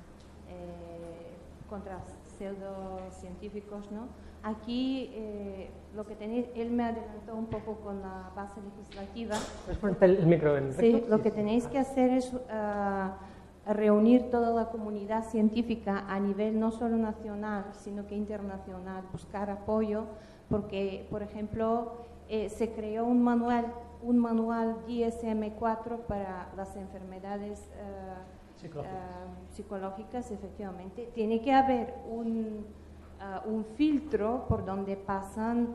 pseudocientíficos, ¿no? Aquí lo que tenéis, él me adelantó un poco con la base legislativa. ¿Puedes ponerte el micro en recto? Sí, lo que tenéis que hacer es reunir toda la comunidad científica a nivel no solo nacional, sino que internacional, buscar apoyo, porque, por ejemplo, se creó un manual DSM-4 para las enfermedades psicológicas, efectivamente. Tiene que haber un filtro por donde pasan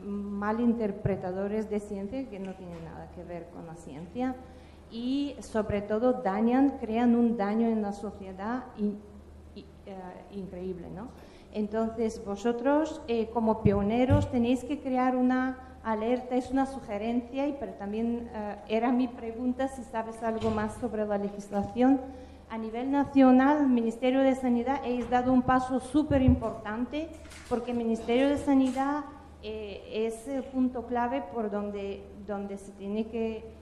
malinterpretadores de ciencia que no tienen nada que ver con la ciencia y sobre todo crean un daño en la sociedad increíble, ¿no? Entonces vosotros como pioneros tenéis que crear una alerta, es una sugerencia, pero también era mi pregunta si sabes algo más sobre la legislación. A nivel nacional, el Ministerio de Sanidad ha dado un paso súper importante porque el Ministerio de Sanidad es el punto clave por donde se tiene que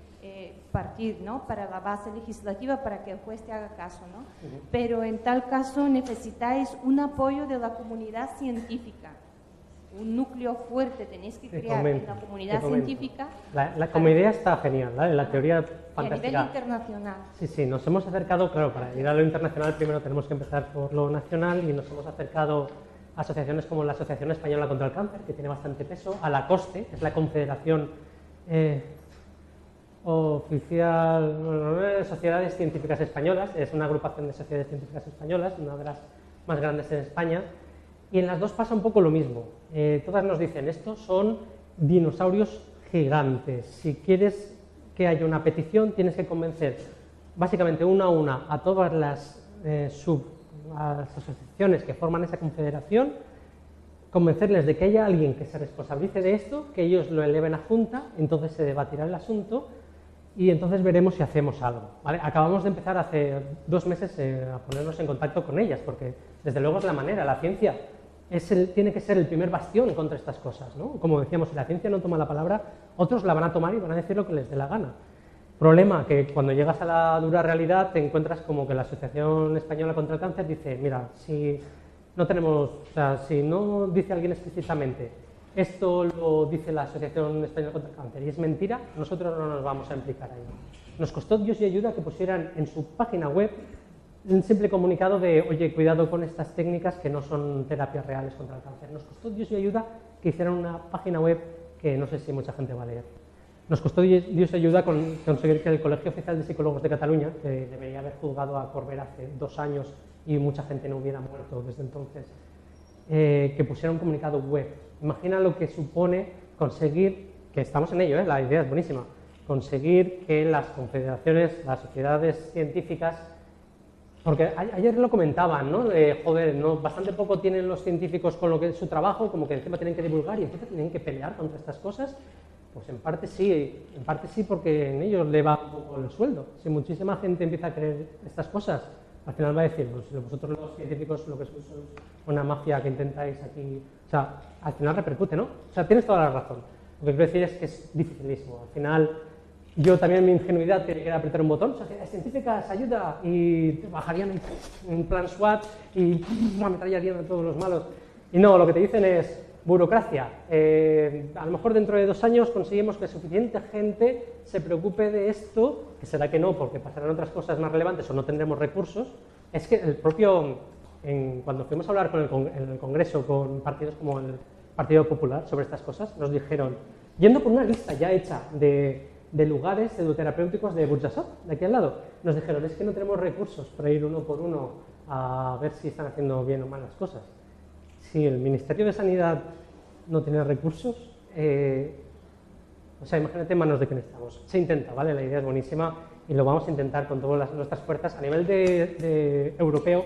partir, ¿no? Para la base legislativa, para que el juez te haga caso, ¿no? Pero en tal caso necesitáis un apoyo de la comunidad científica, un núcleo fuerte tenéis que crear en la comunidad científica. Como idea está genial, ¿vale? La teoría fantástica. Y a nivel internacional. Sí, nos hemos acercado, claro, para ir a lo internacional primero tenemos que empezar por lo nacional y nos hemos acercado a asociaciones como la Asociación Española contra el Cáncer, que tiene bastante peso, a la COSTE, que es la Confederación Oficial de Sociedades Científicas Españolas, es una agrupación de sociedades científicas españolas, una de las más grandes en España, y en las dos pasa un poco lo mismo. Todas nos dicen, estos son dinosaurios gigantes, si quieres que haya una petición tienes que convencer básicamente una a una a todas las asociaciones que forman esa confederación, convencerles de que haya alguien que se responsabilice de esto, que ellos lo eleven a junta, entonces se debatirá el asunto y entonces veremos si hacemos algo, ¿vale? Acabamos de empezar hace 2 meses a ponernos en contacto con ellas, porque desde luego es la manera, la ciencia tiene que ser el primer bastión contra estas cosas, ¿no? Como decíamos, si la ciencia no toma la palabra, otros la van a tomar y van a decir lo que les dé la gana. Problema que cuando llegas a la dura realidad te encuentras como que la Asociación Española contra el Cáncer dice, mira, si no dice alguien explícitamente esto lo dice la Asociación Española contra el Cáncer y es mentira, nosotros no nos vamos a implicar ahí. Nos costó Dios y ayuda que pusieran en su página web un simple comunicado de, oye, cuidado con estas técnicas que no son terapias reales contra el cáncer. Nos costó Dios y ayuda que hicieran una página web que no sé si mucha gente va a leer. Nos costó Dios y ayuda conseguir que el Colegio Oficial de Psicólogos de Cataluña, que debería haber juzgado a Corbera hace 2 años y mucha gente no hubiera muerto desde entonces, que pusiera un comunicado web. Imagina lo que supone conseguir, que estamos en ello, la idea es buenísima, conseguir que las confederaciones, las sociedades científicas, porque ayer lo comentaban, ¿no? Joder, ¿no? Bastante poco tienen los científicos con lo que es su trabajo, como que encima tienen que divulgar y encima tienen que pelear contra estas cosas. Pues en parte sí porque en ellos le va un poco el sueldo. Si muchísima gente empieza a creer estas cosas, al final va a decir, pues vosotros los científicos lo que sois una mafia que intentáis aquí, o sea, al final repercute, ¿no? O sea, tienes toda la razón. Lo que quiero decir es que es dificilísimo. Al final, yo también en mi ingenuidad quería apretar un botón, sociedades científicas, ayuda, y bajarían en plan SWAT y ametrallarían a todos los malos. Y no, lo que te dicen es burocracia. A lo mejor dentro de 2 años conseguimos que suficiente gente se preocupe de esto, que será que no, porque pasarán otras cosas más relevantes o no tendremos recursos. Es que el propio, cuando fuimos a hablar en el Congreso con partidos como el Partido Popular sobre estas cosas, nos dijeron, yendo por una lista ya hecha de lugares pseudoterapéuticos de Burjasot, de aquí al lado, nos dijeron, es que no tenemos recursos para ir uno por uno a ver si están haciendo bien o mal las cosas. Si el Ministerio de Sanidad no tiene recursos, o sea, imagínate en manos de quién estamos. Se intenta, ¿vale? La idea es buenísima y lo vamos a intentar con todas nuestras fuerzas. A nivel de europeo,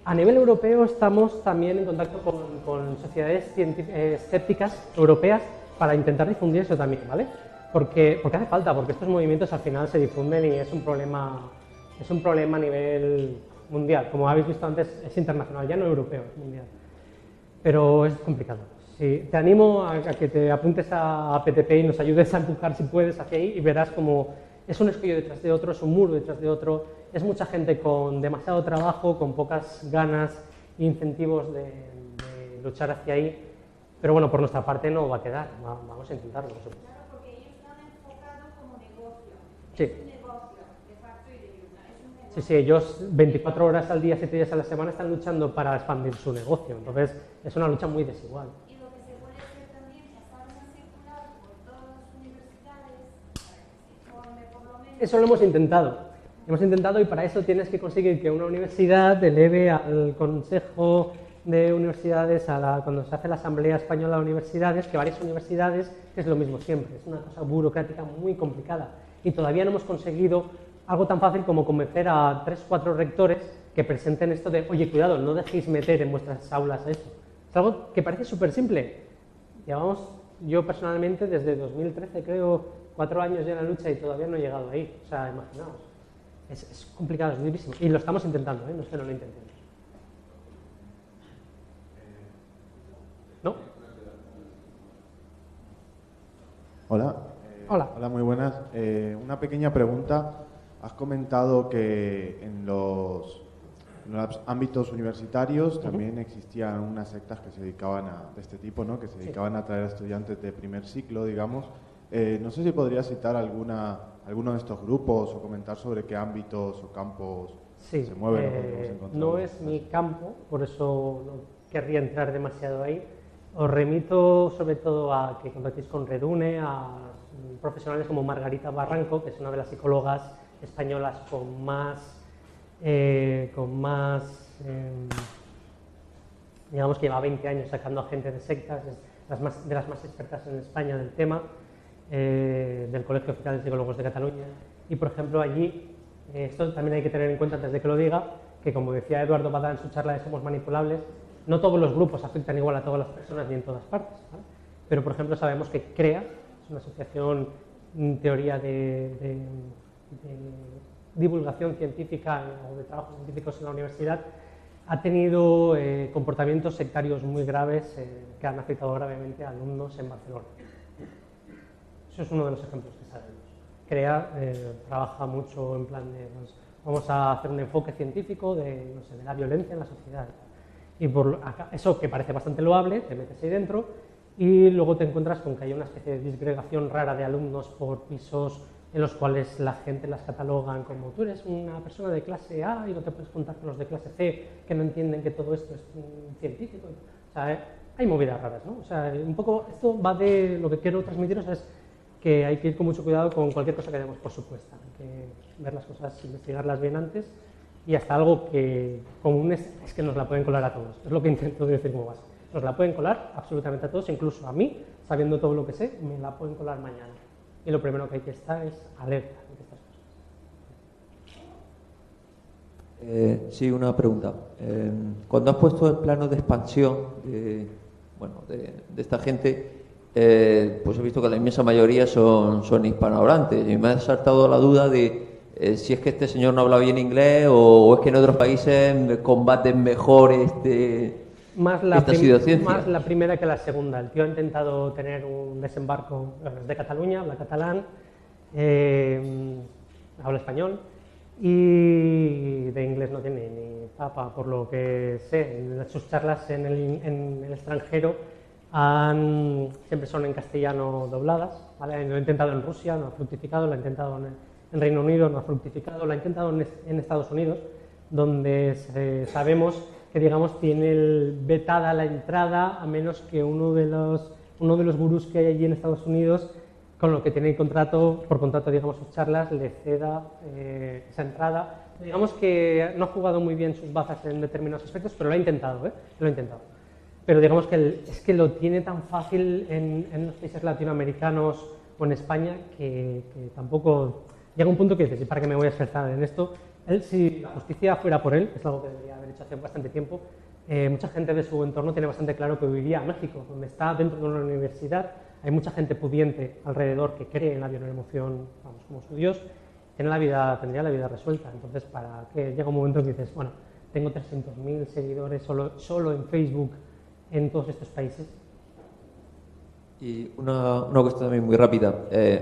a nivel europeo estamos también en contacto con sociedades escépticas europeas para intentar difundir eso también, ¿vale? Porque hace falta, porque estos movimientos al final se difunden y es un problema a nivel mundial. Como habéis visto antes, es internacional, ya no europeo, es mundial. Pero es complicado. Sí, te animo a que te apuntes a PTP y nos ayudes a empujar si puedes hacia ahí y verás como es un escollo detrás de otro, es un muro detrás de otro, es mucha gente con demasiado trabajo, con pocas ganas e incentivos de luchar hacia ahí. Pero bueno, por nuestra parte no va a quedar, vamos a intentarlo. Claro, porque ellos están enfocados como negocio. Sí. Es un negocio, de facto y de jure, es un negocio. Sí, ellos 24 horas al día, 7 días a la semana están luchando para expandir su negocio, entonces es una lucha muy desigual. Y lo que se puede hacer también, pasar una circular por todas las universidades, para que se informe por lo menos Eso lo hemos intentado. Y para eso tienes que conseguir que una universidad eleve al Consejo de Universidades, cuando se hace la Asamblea Española de Universidades, que varias universidades, que es lo mismo siempre, es una cosa burocrática muy complicada. Y todavía no hemos conseguido algo tan fácil como convencer a 3 o 4 rectores que presenten esto de, oye, cuidado, no dejéis meter en vuestras aulas esto. Es algo que parece súper simple. Llevamos, yo personalmente, desde 2013, creo, 4 años ya en la lucha y todavía no he llegado ahí. O sea, imaginaos. Es complicado, es durísimo. Y lo estamos intentando, no es que no lo intentemos. ¿No? Hola. Hola. Hola, muy buenas. Una pequeña pregunta. Has comentado que en los ámbitos universitarios también existían unas sectas que se dedicaban de este tipo, ¿no? Que se dedicaban a traer a estudiantes de primer ciclo, digamos. No sé si podrías citar alguno de estos grupos o comentar sobre qué ámbitos o campos se mueven. No es mi campo, por eso no querría entrar demasiado ahí. Os remito sobre todo a que contactéis con Redune, a profesionales como Margarita Barranco, que es una de las psicólogas españolas con más digamos que lleva 20 años sacando a gente de sectas, es de las más expertas en España del tema, del Colegio Oficial de Psicólogos de Cataluña. Y por ejemplo allí, esto también hay que tener en cuenta antes de que lo diga, que como decía Eduardo Bada en su charla de Somos Manipulables, no todos los grupos afectan igual a todas las personas ni en todas partes, ¿vale? Pero por ejemplo sabemos que CREA, es una asociación en teoría de divulgación científica o de trabajos científicos en la universidad, ha tenido comportamientos sectarios muy graves que han afectado gravemente a alumnos en Barcelona. Eso es uno de los ejemplos que sabemos. CREA trabaja mucho en plan de, pues, vamos a hacer un enfoque científico de la violencia en la sociedad. Y eso que parece bastante loable, te metes ahí dentro y luego te encuentras con que hay una especie de disgregación rara de alumnos por pisos en los cuales la gente las catalogan como tú eres una persona de clase A y no te puedes juntar con los de clase C que no entienden que todo esto es científico. O sea, hay movidas raras, ¿no? O sea, un poco esto va de lo que quiero transmitiros es que hay que ir con mucho cuidado con cualquier cosa que demos por supuesta. Hay que ver las cosas, investigarlas bien antes y hasta algo que común es que nos la pueden colar a todos. Es lo que intento decir como base. Nos la pueden colar absolutamente a todos, incluso a mí, sabiendo todo lo que sé, me la pueden colar mañana. Y lo primero que hay que estar es alerta ante estas cosas. Sí, una pregunta. Cuando has puesto el plano de expansión de esta gente, pues he visto que la inmensa mayoría son hispanohablantes y me ha saltado la duda de si es que este señor no habla bien inglés o es que en otros países combaten mejor esta pseudociencia. Más la primera que la segunda. El tío ha intentado tener un desembarco de Cataluña, habla catalán, habla español y de inglés no tiene ni papa, por lo que sé. En sus charlas en el extranjero siempre son en castellano dobladas, ¿vale? Lo he intentado en Rusia, no ha fructificado, lo he intentado en Reino Unido, no ha fructificado, lo ha intentado en Estados Unidos, donde sabemos que digamos tiene vetada la entrada a menos que uno de los gurús que hay allí en Estados Unidos, con lo que tiene por contrato digamos sus charlas, le ceda esa entrada. Digamos que no ha jugado muy bien sus bazas en determinados aspectos, pero lo ha intentado, lo ha intentado. Pero digamos que es que lo tiene tan fácil en los países latinoamericanos o en España que tampoco llega un punto que dices, ¿y para qué me voy a esforzar en esto? Si la justicia fuera por él, es algo que debería haber hecho hace bastante tiempo, mucha gente de su entorno tiene bastante claro que huiría a México, donde está dentro de una universidad, hay mucha gente pudiente alrededor que cree en la bioemoción, vamos, como su Dios, tendría la vida resuelta. Entonces, para que llega un momento que dices, bueno, tengo 300.000 seguidores solo en Facebook en todos estos países. Y una cuestión también muy rápida.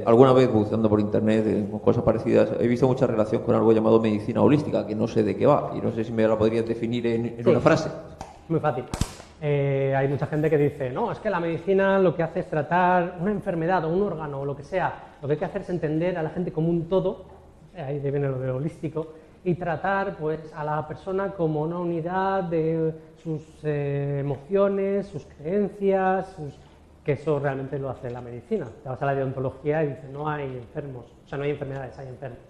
Alguna vez buceando por internet con cosas parecidas, he visto mucha relación con algo llamado medicina holística, que no sé de qué va, y no sé si me la podrías definir en una frase. Muy fácil. Hay mucha gente que dice, no, es que la medicina lo que hace es tratar una enfermedad o un órgano o lo que sea. Lo que hay que hacer es entender a la gente como un todo, ahí viene lo de holístico, y tratar pues, a la persona como una unidad de sus emociones, sus creencias, que eso realmente lo hace la medicina. Te vas a la deontología y dices, no hay enfermos, o sea, no hay enfermedades, hay enfermos.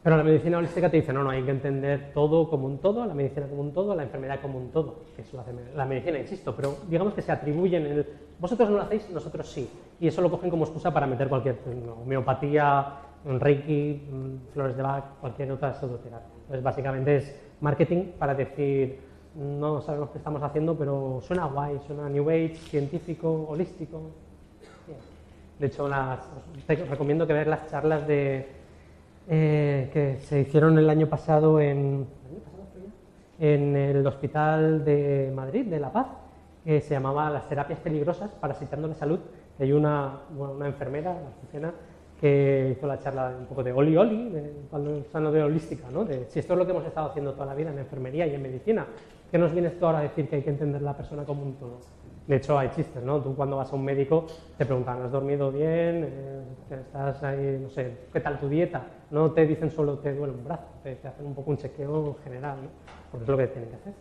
Pero la medicina holística te dice, no, hay que entender todo como un todo, la medicina como un todo, la enfermedad como un todo, que eso lo hace la medicina, insisto, pero digamos que se atribuyen vosotros no lo hacéis, nosotros sí, y eso lo cogen como excusa para meter cualquier homeopatía, un reiki, flores de Bach, cualquier otra pseudoterapia. Entonces, básicamente es marketing para decir, no sabemos qué estamos haciendo, pero suena guay, suena New Age, científico, holístico. Bien. De hecho, te recomiendo que veas las charlas que se hicieron el año pasado en el Hospital de Madrid, de La Paz, que se llamaba Las terapias peligrosas, parasitando la salud. Y hay una enfermera, la Azucena, que hizo la charla un poco de cuando hablando de holística, ¿no? De si esto es lo que hemos estado haciendo toda la vida en enfermería y en medicina, ¿qué nos vienes tú ahora a decir que hay que entender la persona como un todo? De hecho, hay chistes, ¿no? Tú cuando vas a un médico te preguntan, ¿has dormido bien? ¿Estás ahí, no sé, qué tal tu dieta? No te dicen solo te duele un brazo, te hacen un poco un chequeo general, ¿no? Porque es lo que tienen que hacer.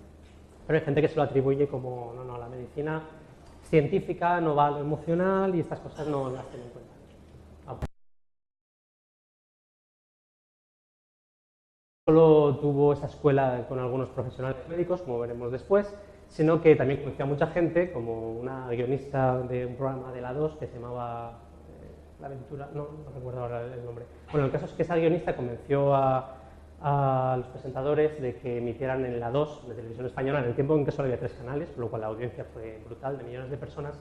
Pero hay gente que se lo atribuye como, no, la medicina científica no va a lo emocional y estas cosas no las tienen en cuenta. Solo tuvo esa escuela con algunos profesionales médicos, como veremos después, sino que también conoció a mucha gente, como una guionista de un programa de la 2 que se llamaba La Aventura, no recuerdo ahora el nombre. Bueno, el caso es que esa guionista convenció a los presentadores de que emitieran en la 2 de Televisión Española, en el tiempo en que solo había 3 canales, por lo cual la audiencia fue brutal, de millones de personas,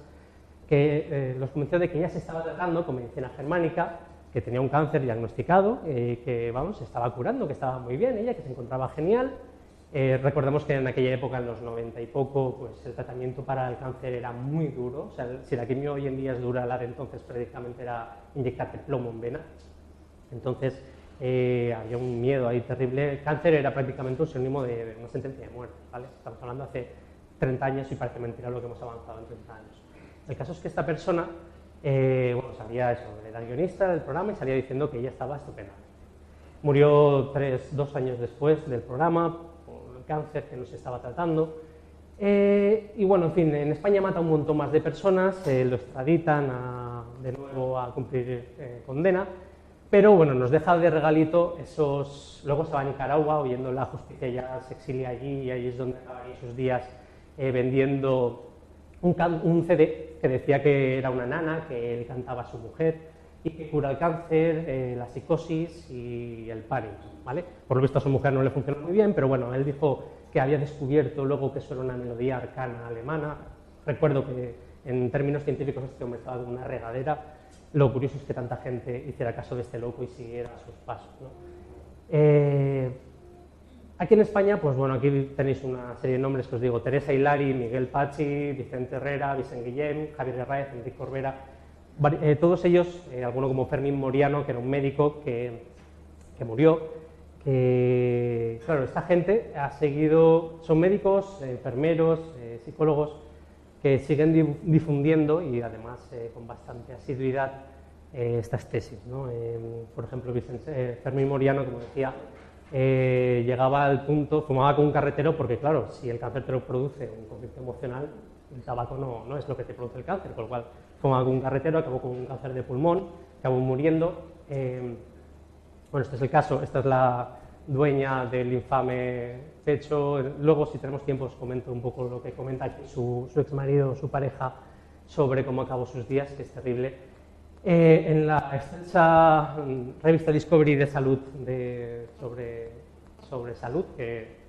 que los convenció de que ella se estaba tratando con medicina germánica, que tenía un cáncer diagnosticado, que se estaba curando, que estaba muy bien ella, que se encontraba genial. Recordemos que en aquella época, en los 90 y poco, pues el tratamiento para el cáncer era muy duro. O sea, si la quimio hoy en día es dura, la de entonces prácticamente era inyectarte plomo en vena. Entonces había un miedo ahí terrible. El cáncer era prácticamente un sinónimo de una sentencia de muerte, ¿vale? Estamos hablando hace 30 años y parece mentira lo que hemos avanzado en 30 años. El caso es que esta persona salía eso, era guionista del programa y salía diciendo que ella estaba estupenda. Murió 2 años después del programa por el cáncer que no se estaba tratando. Y bueno, en fin, en España mata un montón más de personas, lo extraditan de nuevo a cumplir condena, pero bueno, nos deja de regalito luego se va a Nicaragua, oyendo la justicia ya se exilia allí y ahí es donde acabaría sus días vendiendo un CD que decía que era una nana, que él cantaba a su mujer y que cura el cáncer, la psicosis y el Parkinson, ¿vale? Por lo visto a su mujer no le funcionó muy bien, pero bueno, él dijo que había descubierto luego que eso era una melodía arcana alemana. Recuerdo que en términos científicos este hombre estaba de una regadera. Lo curioso es que tanta gente hiciera caso de este loco y siguiera sus pasos, ¿no? Aquí en España, pues bueno, aquí tenéis una serie de nombres que os digo: Teresa Hilari, Miguel Pachi, Vicente Herrera, Vicente Guillem, Javier Herráez, Enrique Corbera, todos ellos, alguno como Fermín Moriano, que era un médico que murió, que, claro, esta gente ha seguido, son médicos, enfermeros, psicólogos, que siguen difundiendo y además con bastante asiduidad estas tesis, ¿no? Por ejemplo, Fermín Moriano, como decía, llegaba al punto, fumaba con un carretero porque, claro, si el cáncer te lo produce un conflicto emocional, el tabaco no es lo que te produce el cáncer, con lo cual fumaba con un carretero, acabó con un cáncer de pulmón, acabó muriendo. Bueno, este es el caso, esta es la dueña del infame pecho. Luego, si tenemos tiempo, os comento un poco lo que comenta aquí su exmarido, su pareja, sobre cómo acabó sus días, que es terrible. En la extensa revista Discovery de salud sobre salud, que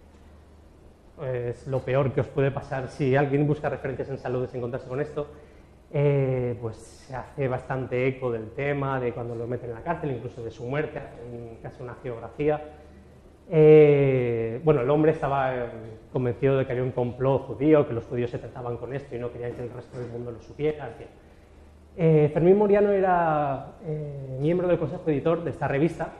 es lo peor que os puede pasar si alguien busca referencias en salud, es encontrarse con esto, pues se hace bastante eco del tema, de cuando lo meten en la cárcel, incluso de su muerte, hacen casi una geografía. Bueno, el hombre estaba convencido de que había un complot judío, que los judíos se trataban con esto y no querían que el resto del mundo lo supiera, en fin. Fermín Moriano era miembro del consejo editor de esta revista.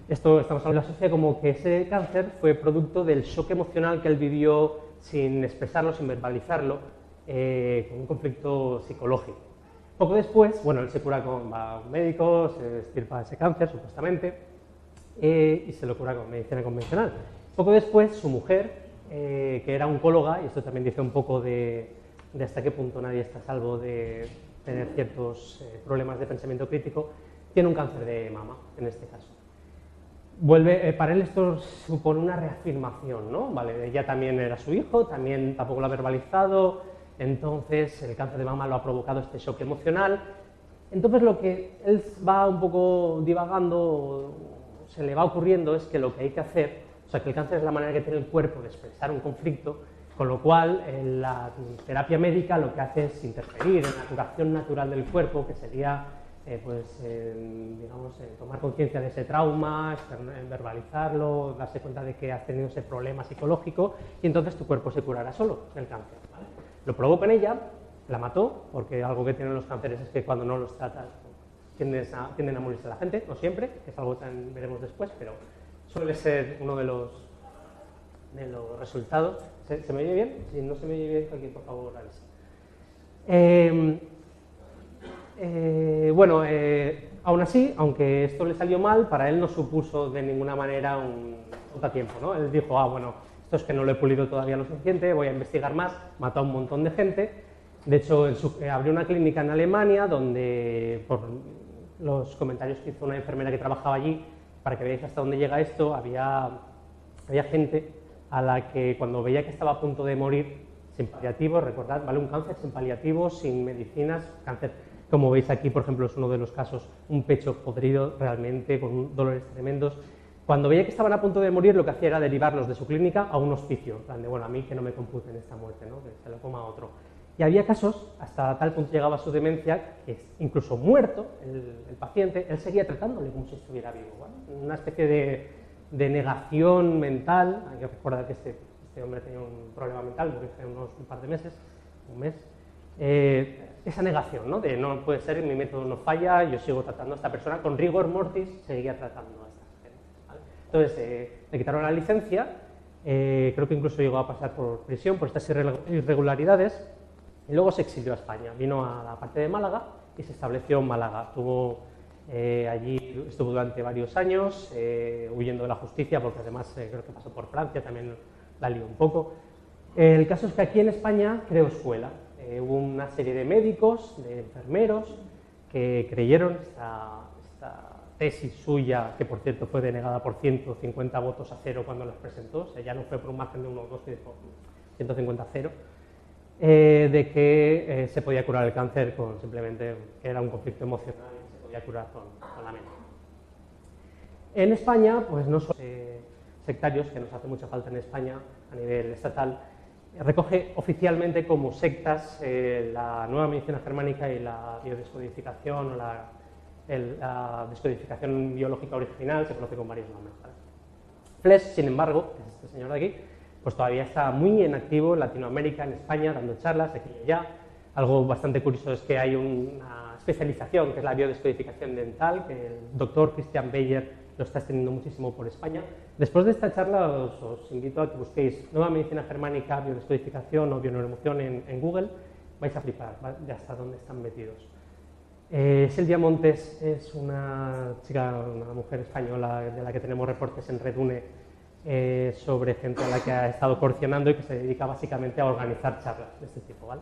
Esto estamos hablando de la sociedad como que ese cáncer fue producto del shock emocional que él vivió sin expresarlo, sin verbalizarlo, con un conflicto psicológico. Poco después, bueno, él se cura va a un médico, se extirpa ese cáncer, supuestamente, y se lo cura con medicina convencional. Poco después, su mujer, que era oncóloga, y esto también dice un poco de hasta qué punto nadie está a salvo de tener ciertos problemas de pensamiento crítico, tiene un cáncer de mama, en este caso. para él esto supone una reafirmación, ¿no? Vale, ella también era su hijo, también tampoco lo ha verbalizado, entonces el cáncer de mama lo ha provocado este shock emocional. Entonces lo que él va un poco divagando, se le va ocurriendo es que lo que hay que hacer, o sea, que el cáncer es la manera que tiene el cuerpo de expresar un conflicto, con lo cual la terapia médica lo que hace es interferir en la curación natural del cuerpo, que sería digamos, tomar conciencia de ese trauma, verbalizarlo, darse cuenta de que has tenido ese problema psicológico y entonces tu cuerpo se curará solo del cáncer, ¿vale? Lo probó con ella, la mató, porque algo que tienen los cánceres es que cuando no los tratas tienden a morirse la gente, no siempre, que es algo que veremos después, pero suele ser uno de los resultados. ¿Se me oye bien? Si no se me oye bien, alguien por favor avise. Bueno, aún así, aunque esto le salió mal, para él no supuso de ninguna manera un contratiempo, ¿no? Él dijo, bueno, esto es que no lo he pulido todavía lo suficiente, voy a investigar más, mató a un montón de gente. De hecho, abrió una clínica en Alemania donde, por los comentarios que hizo una enfermera que trabajaba allí, para que veáis hasta dónde llega esto, había gente a la que cuando veía que estaba a punto de morir, sin paliativos, recordad, ¿vale? Un cáncer sin paliativos, sin medicinas, cáncer, como veis aquí, por ejemplo, es uno de los casos, un pecho podrido realmente, con dolores tremendos. Cuando veía que estaban a punto de morir, lo que hacía era derivarlos de su clínica a un hospicio, en plan de, bueno, a mí que no me computen esta muerte, ¿no? Que se lo coma otro. Y había casos, hasta tal punto llegaba su demencia, que incluso muerto el paciente, él seguía tratándole como si estuviera vivo, ¿vale? Una especie de negación mental. Hay que recordar que este hombre tenía un problema mental, murió hace un par de meses, un mes. Esa negación, ¿no? De no puede ser, mi método no falla, yo sigo tratando a esta persona, con rigor mortis seguía tratando a esta gente, ¿vale? Entonces le quitaron la licencia, creo que incluso llegó a pasar por prisión por estas irregularidades, y luego se exilió a España, vino a la parte de Málaga y se estableció en Málaga. Allí estuvo durante varios años huyendo de la justicia, porque además creo que pasó por Francia, también la lió un poco. El caso es que aquí en España creó escuela. Hubo una serie de médicos, de enfermeros, que creyeron esta tesis suya, que por cierto fue denegada por 150 votos a 0 cuando las presentó, o sea, ya no fue por un margen de 1 o 2, sino por 150 a 0, de que se podía curar el cáncer con simplemente que era un conflicto emocional y se podía curar con la mente. En España, pues no son sectarios, que nos hace mucha falta en España a nivel estatal, recoge oficialmente como sectas la nueva medicina germánica y la biodescodificación o la descodificación biológica original, se conoce con varios nombres, ¿vale? Flesch, sin embargo, que es este señor de aquí, pues todavía está muy en activo en Latinoamérica, en España, dando charlas aquí y allá. Algo bastante curioso es que hay una especialización, que es la biodescodificación dental, que el doctor Christian Beyer lo está extendiendo muchísimo por España. Después de esta charla os invito a que busquéis Nueva Medicina Germánica, Biodescodificación o Bioneuromoción en Google. Vais a flipar, ¿vale? De hasta dónde están metidos. Silvia Montes es una mujer española de la que tenemos reportes en Redune sobre gente a la que ha estado coercionando y que se dedica básicamente a organizar charlas de este tipo, ¿vale?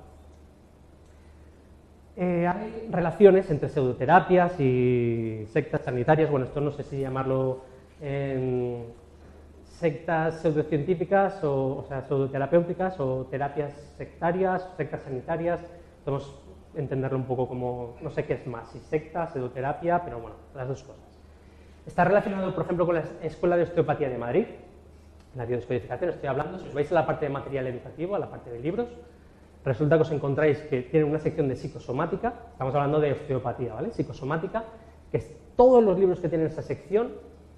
Hay relaciones entre pseudoterapias y sectas sanitarias. Bueno, esto no sé si llamarlo sectas pseudocientíficas o sea, pseudoterapéuticas o terapias sectarias, sectas sanitarias. Podemos entenderlo un poco como, no sé qué es más, si secta, pseudoterapia, pero bueno, las dos cosas. Está relacionado, por ejemplo, con la Escuela de Osteopatía de Madrid, la biodescodificación, estoy hablando. Si os vais a la parte de material educativo, a la parte de libros, resulta que os encontráis que tienen una sección de psicosomática, estamos hablando de osteopatía, ¿vale? Psicosomática, que es todos los libros que tienen esa sección,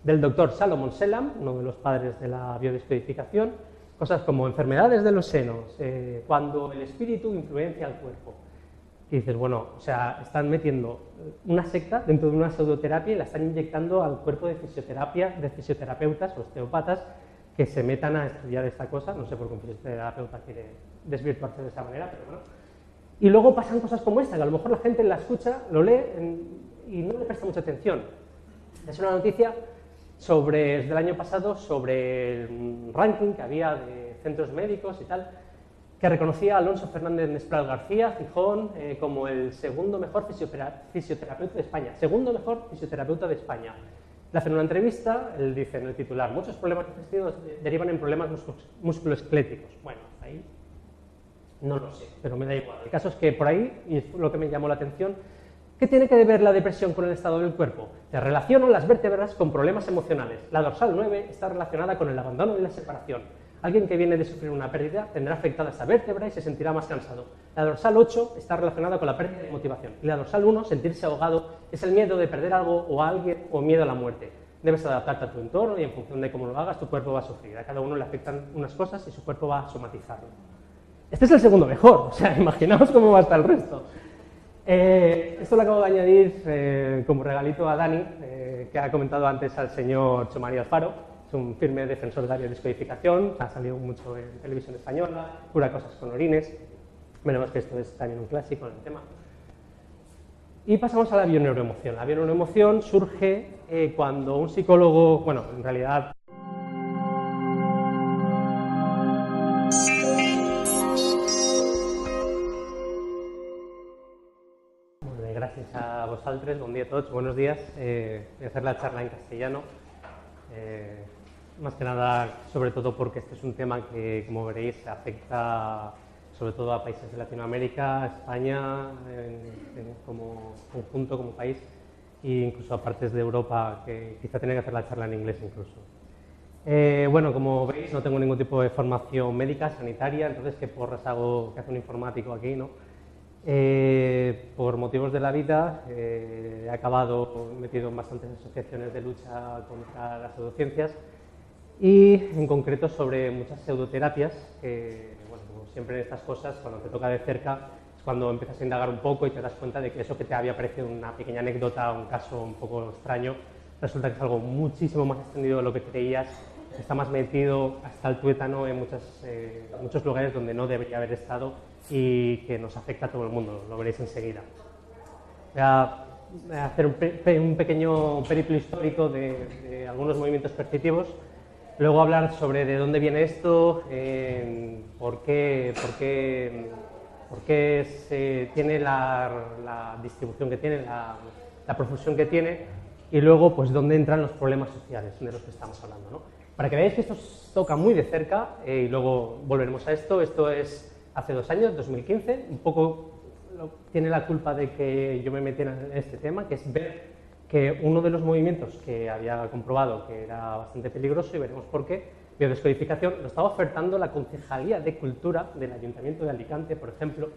del doctor Salomon Selam, uno de los padres de la biodescodificación, cosas como enfermedades de los senos, cuando el espíritu influencia al cuerpo. Y dices, bueno, o sea, están metiendo una secta dentro de una pseudoterapia y la están inyectando al cuerpo de fisioterapeutas, osteópatas, que se metan a estudiar esta cosa. No sé por qué un fisioterapeuta quiere desvirtuarse de esa manera, pero bueno. Y luego pasan cosas como esta, que a lo mejor la gente la escucha, lo lee y no le presta mucha atención. Es una noticia del año pasado sobre el ranking que había de centros médicos y tal, que reconocía a Alonso Fernández Nespral García, Gijón, como el segundo mejor fisioterapeuta de España. Segundo mejor fisioterapeuta de España. Le hacen una entrevista, él dice en el titular, muchos problemas intestinos derivan en problemas musculoesqueléticos. Bueno, ahí no lo sé, pero me da igual. El caso es que por ahí, y es lo que me llamó la atención, ¿qué tiene que ver la depresión con el estado del cuerpo? Se relacionan las vértebras con problemas emocionales. La dorsal 9 está relacionada con el abandono y la separación. Alguien que viene de sufrir una pérdida tendrá afectada esa vértebra y se sentirá más cansado. La dorsal 8 está relacionada con la pérdida de motivación. Y la dorsal 1, sentirse ahogado, es el miedo de perder algo o a alguien o miedo a la muerte. Debes adaptarte a tu entorno y en función de cómo lo hagas, tu cuerpo va a sufrir. A cada uno le afectan unas cosas y su cuerpo va a somatizarlo. Este es el segundo mejor, o sea, imaginaos cómo va a estar el resto. Esto lo acabo de añadir como regalito a Dani, que ha comentado antes al señor Chomarí Alfaro. Es un firme defensor de la biodescodificación, ha salido mucho en televisión española, cura cosas con orines. Veremos que esto es también un clásico en el tema. Y pasamos a la bioneuroemoción. La bioneuroemoción surge cuando un psicólogo, bueno, en realidad... Gracias a vosotros, buen día a todos, buenos días. Voy a hacer la charla en castellano. Más que nada, sobre todo porque este es un tema que, como veréis, afecta sobre todo a países de Latinoamérica, a España como conjunto, como país, e incluso a partes de Europa, que quizá tenga que hacer la charla en inglés incluso. Bueno, como veis, no tengo ningún tipo de formación médica, sanitaria, entonces ¿qué porras hago, qué hace un informático aquí, no? Por motivos de la vida he acabado metido en bastantes asociaciones de lucha contra las pseudociencias y en concreto sobre muchas pseudoterapias que, bueno, como siempre en estas cosas, cuando te toca de cerca es cuando empiezas a indagar un poco y te das cuenta de que eso que te había parecido una pequeña anécdota, un caso un poco extraño, resulta que es algo muchísimo más extendido de lo que creías, está más metido hasta el tuétano en muchos lugares donde no debería haber estado y que nos afecta a todo el mundo, lo veréis enseguida. Voy a hacer un pequeño periplo histórico de algunos movimientos perceptivos, luego hablar sobre de dónde viene esto, por qué tiene la distribución que tiene, la profusión que tiene, y luego pues dónde entran los problemas sociales de los que estamos hablando, ¿no? Para que veáis que esto os toca muy de cerca, y luego volveremos a esto. Esto es hace 2 años, 2015, un poco tiene la culpa de que yo me metiera en este tema, que es ver que uno de los movimientos que había comprobado que era bastante peligroso, y veremos por qué, biodescodificación, lo estaba ofertando la Concejalía de Cultura del Ayuntamiento de Alicante, por ejemplo,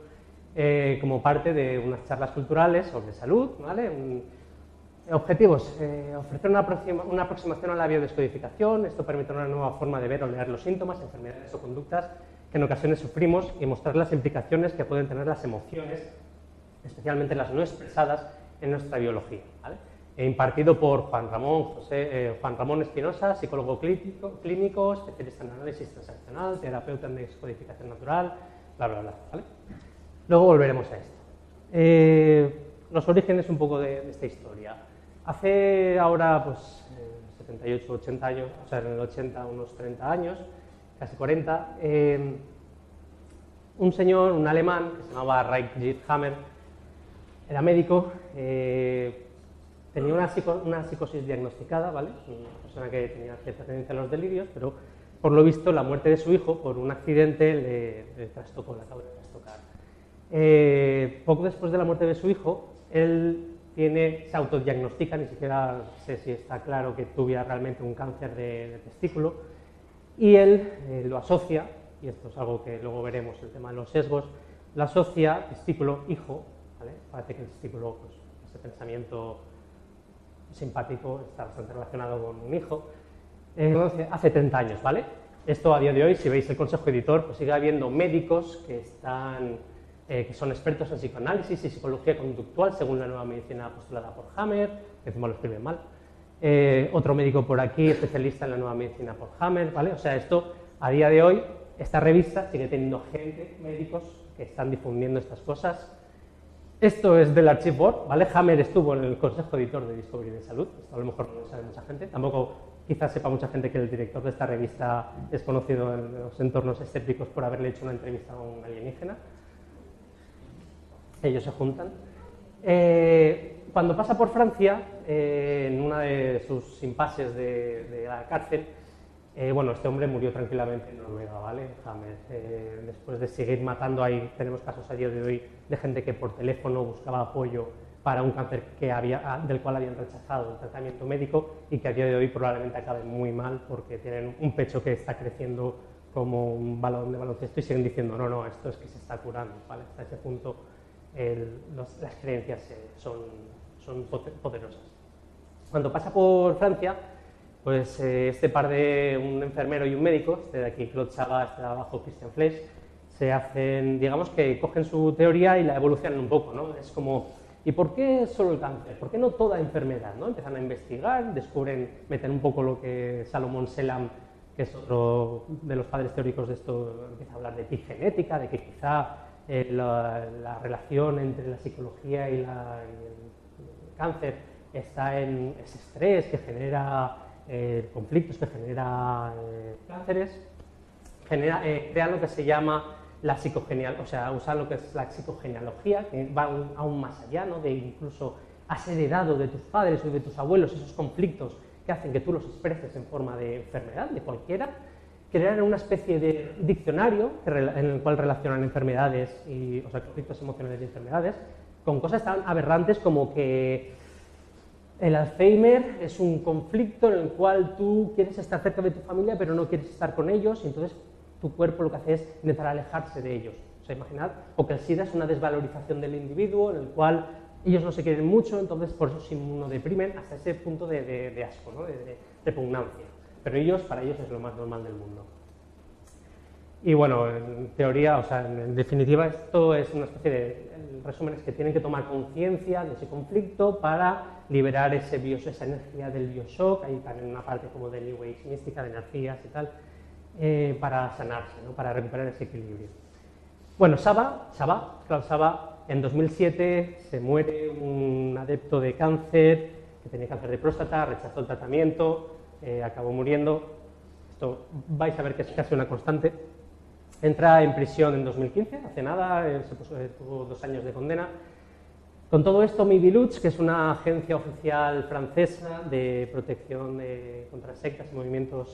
como parte de unas charlas culturales sobre salud, ¿vale? Objetivos, ofrecer una aproximación a la biodescodificación. Esto permite una nueva forma de ver o leer los síntomas, enfermedades o conductas que en ocasiones sufrimos y mostrar las implicaciones que pueden tener las emociones, especialmente las no expresadas, en nuestra biología, ¿vale? Impartido por Juan Ramón Espinosa, psicólogo clínico, especialista en análisis transaccional, terapeuta en descodificación natural, bla, bla, bla, ¿vale? Luego volveremos a esto. Los orígenes un poco de esta historia. Hace ahora, pues, 78, 80 años, o sea, en el 80, unos 30 años, casi 40, un señor, un alemán, que se llamaba Reichert Hammer, era médico, tenía una psicosis diagnosticada, ¿vale? Una persona que tenía cierta tendencia a los delirios, pero por lo visto la muerte de su hijo por un accidente le trastocó, le acabó de trastocar. Poco después de la muerte de su hijo, él se autodiagnostica, ni siquiera sé si está claro que tuviera realmente un cáncer de testículo, y él lo asocia, y esto es algo que luego veremos, el tema de los sesgos, lo asocia testículo-hijo, ¿vale? Parece que el testículo, pues, ese pensamiento simpático está bastante relacionado con un hijo. Hace 30 años, ¿vale? Esto a día de hoy, si veis el consejo editor, pues sigue habiendo médicos que son expertos en psicoanálisis y psicología conductual, según la nueva medicina postulada por Hammer, que encima lo escribe mal. Otro médico por aquí, especialista en la nueva medicina por Hammer, ¿vale? O sea, esto, a día de hoy, esta revista sigue teniendo gente, médicos, que están difundiendo estas cosas. Esto es del Archive Board, ¿vale? Hammer estuvo en el consejo editor de Discovery de Salud, esto a lo mejor no lo sabe mucha gente, tampoco quizás sepa mucha gente que el director de esta revista es conocido en los entornos escépticos por haberle hecho una entrevista a un alienígena. Ellos se juntan. Cuando pasa por Francia, en una de sus impases de la cárcel, bueno, este hombre murió tranquilamente en Noruega, ¿vale? James, después de seguir matando, ahí tenemos casos a día de hoy de gente que por teléfono buscaba apoyo para un cáncer del cual habían rechazado el tratamiento médico y que a día de hoy probablemente acabe muy mal porque tienen un pecho que está creciendo como un balón de baloncesto y siguen diciendo, no, no, esto es que se está curando, ¿vale? Hasta ese punto las creencias son poderosas. Cuando pasa por Francia, pues este par de un enfermero y un médico, este de aquí Claude Chabat, este de abajo Christian Flesch, se hacen, digamos que cogen su teoría y la evolucionan un poco, ¿no? Es como, ¿y por qué solo el cáncer? ¿Por qué no toda enfermedad? ¿No? Empiezan a investigar, descubren, meten un poco lo que Salomón Selam, que es otro de los padres teóricos de esto, empieza a hablar de epigenética, de que quizá la relación entre la psicología y el cáncer está en ese estrés que genera conflictos, que genera cánceres, crean lo que se llama la psicogenealogía, o sea, usan lo que es la psicogenealogía, que va aún más allá, ¿no? De incluso has heredado de tus padres o de tus abuelos esos conflictos que hacen que tú los expreses en forma de enfermedad, de cualquiera, crear una especie de diccionario en el cual relacionan enfermedades, o sea, conflictos emocionales y enfermedades, con cosas tan aberrantes como que el Alzheimer es un conflicto en el cual tú quieres estar cerca de tu familia pero no quieres estar con ellos y entonces tu cuerpo lo que hace es intentar alejarse de ellos. O sea, imaginad, o que el SIDA es una desvalorización del individuo en el cual ellos no se quieren mucho, entonces por eso se inmunodeprimen hasta ese punto de asco, ¿no? de repugnancia. Pero para ellos es lo más normal del mundo. Y bueno, en teoría, o sea, en definitiva, esto es una especie el resumen es que tienen que tomar conciencia de ese conflicto para liberar esa energía del bioshock, hay también una parte como de New Age mística, de energías y tal, para sanarse, ¿no? Para recuperar ese equilibrio. Bueno, Claude Chabat, en 2007 se muere un adepto de cáncer, que tenía cáncer de próstata, rechazó el tratamiento, acabó muriendo. Esto vais a ver que es casi una constante. Entra en prisión en 2015, hace nada, tuvo 2 años de condena. Con todo esto, Miviludes, que es una agencia oficial francesa de protección contra sectas y movimientos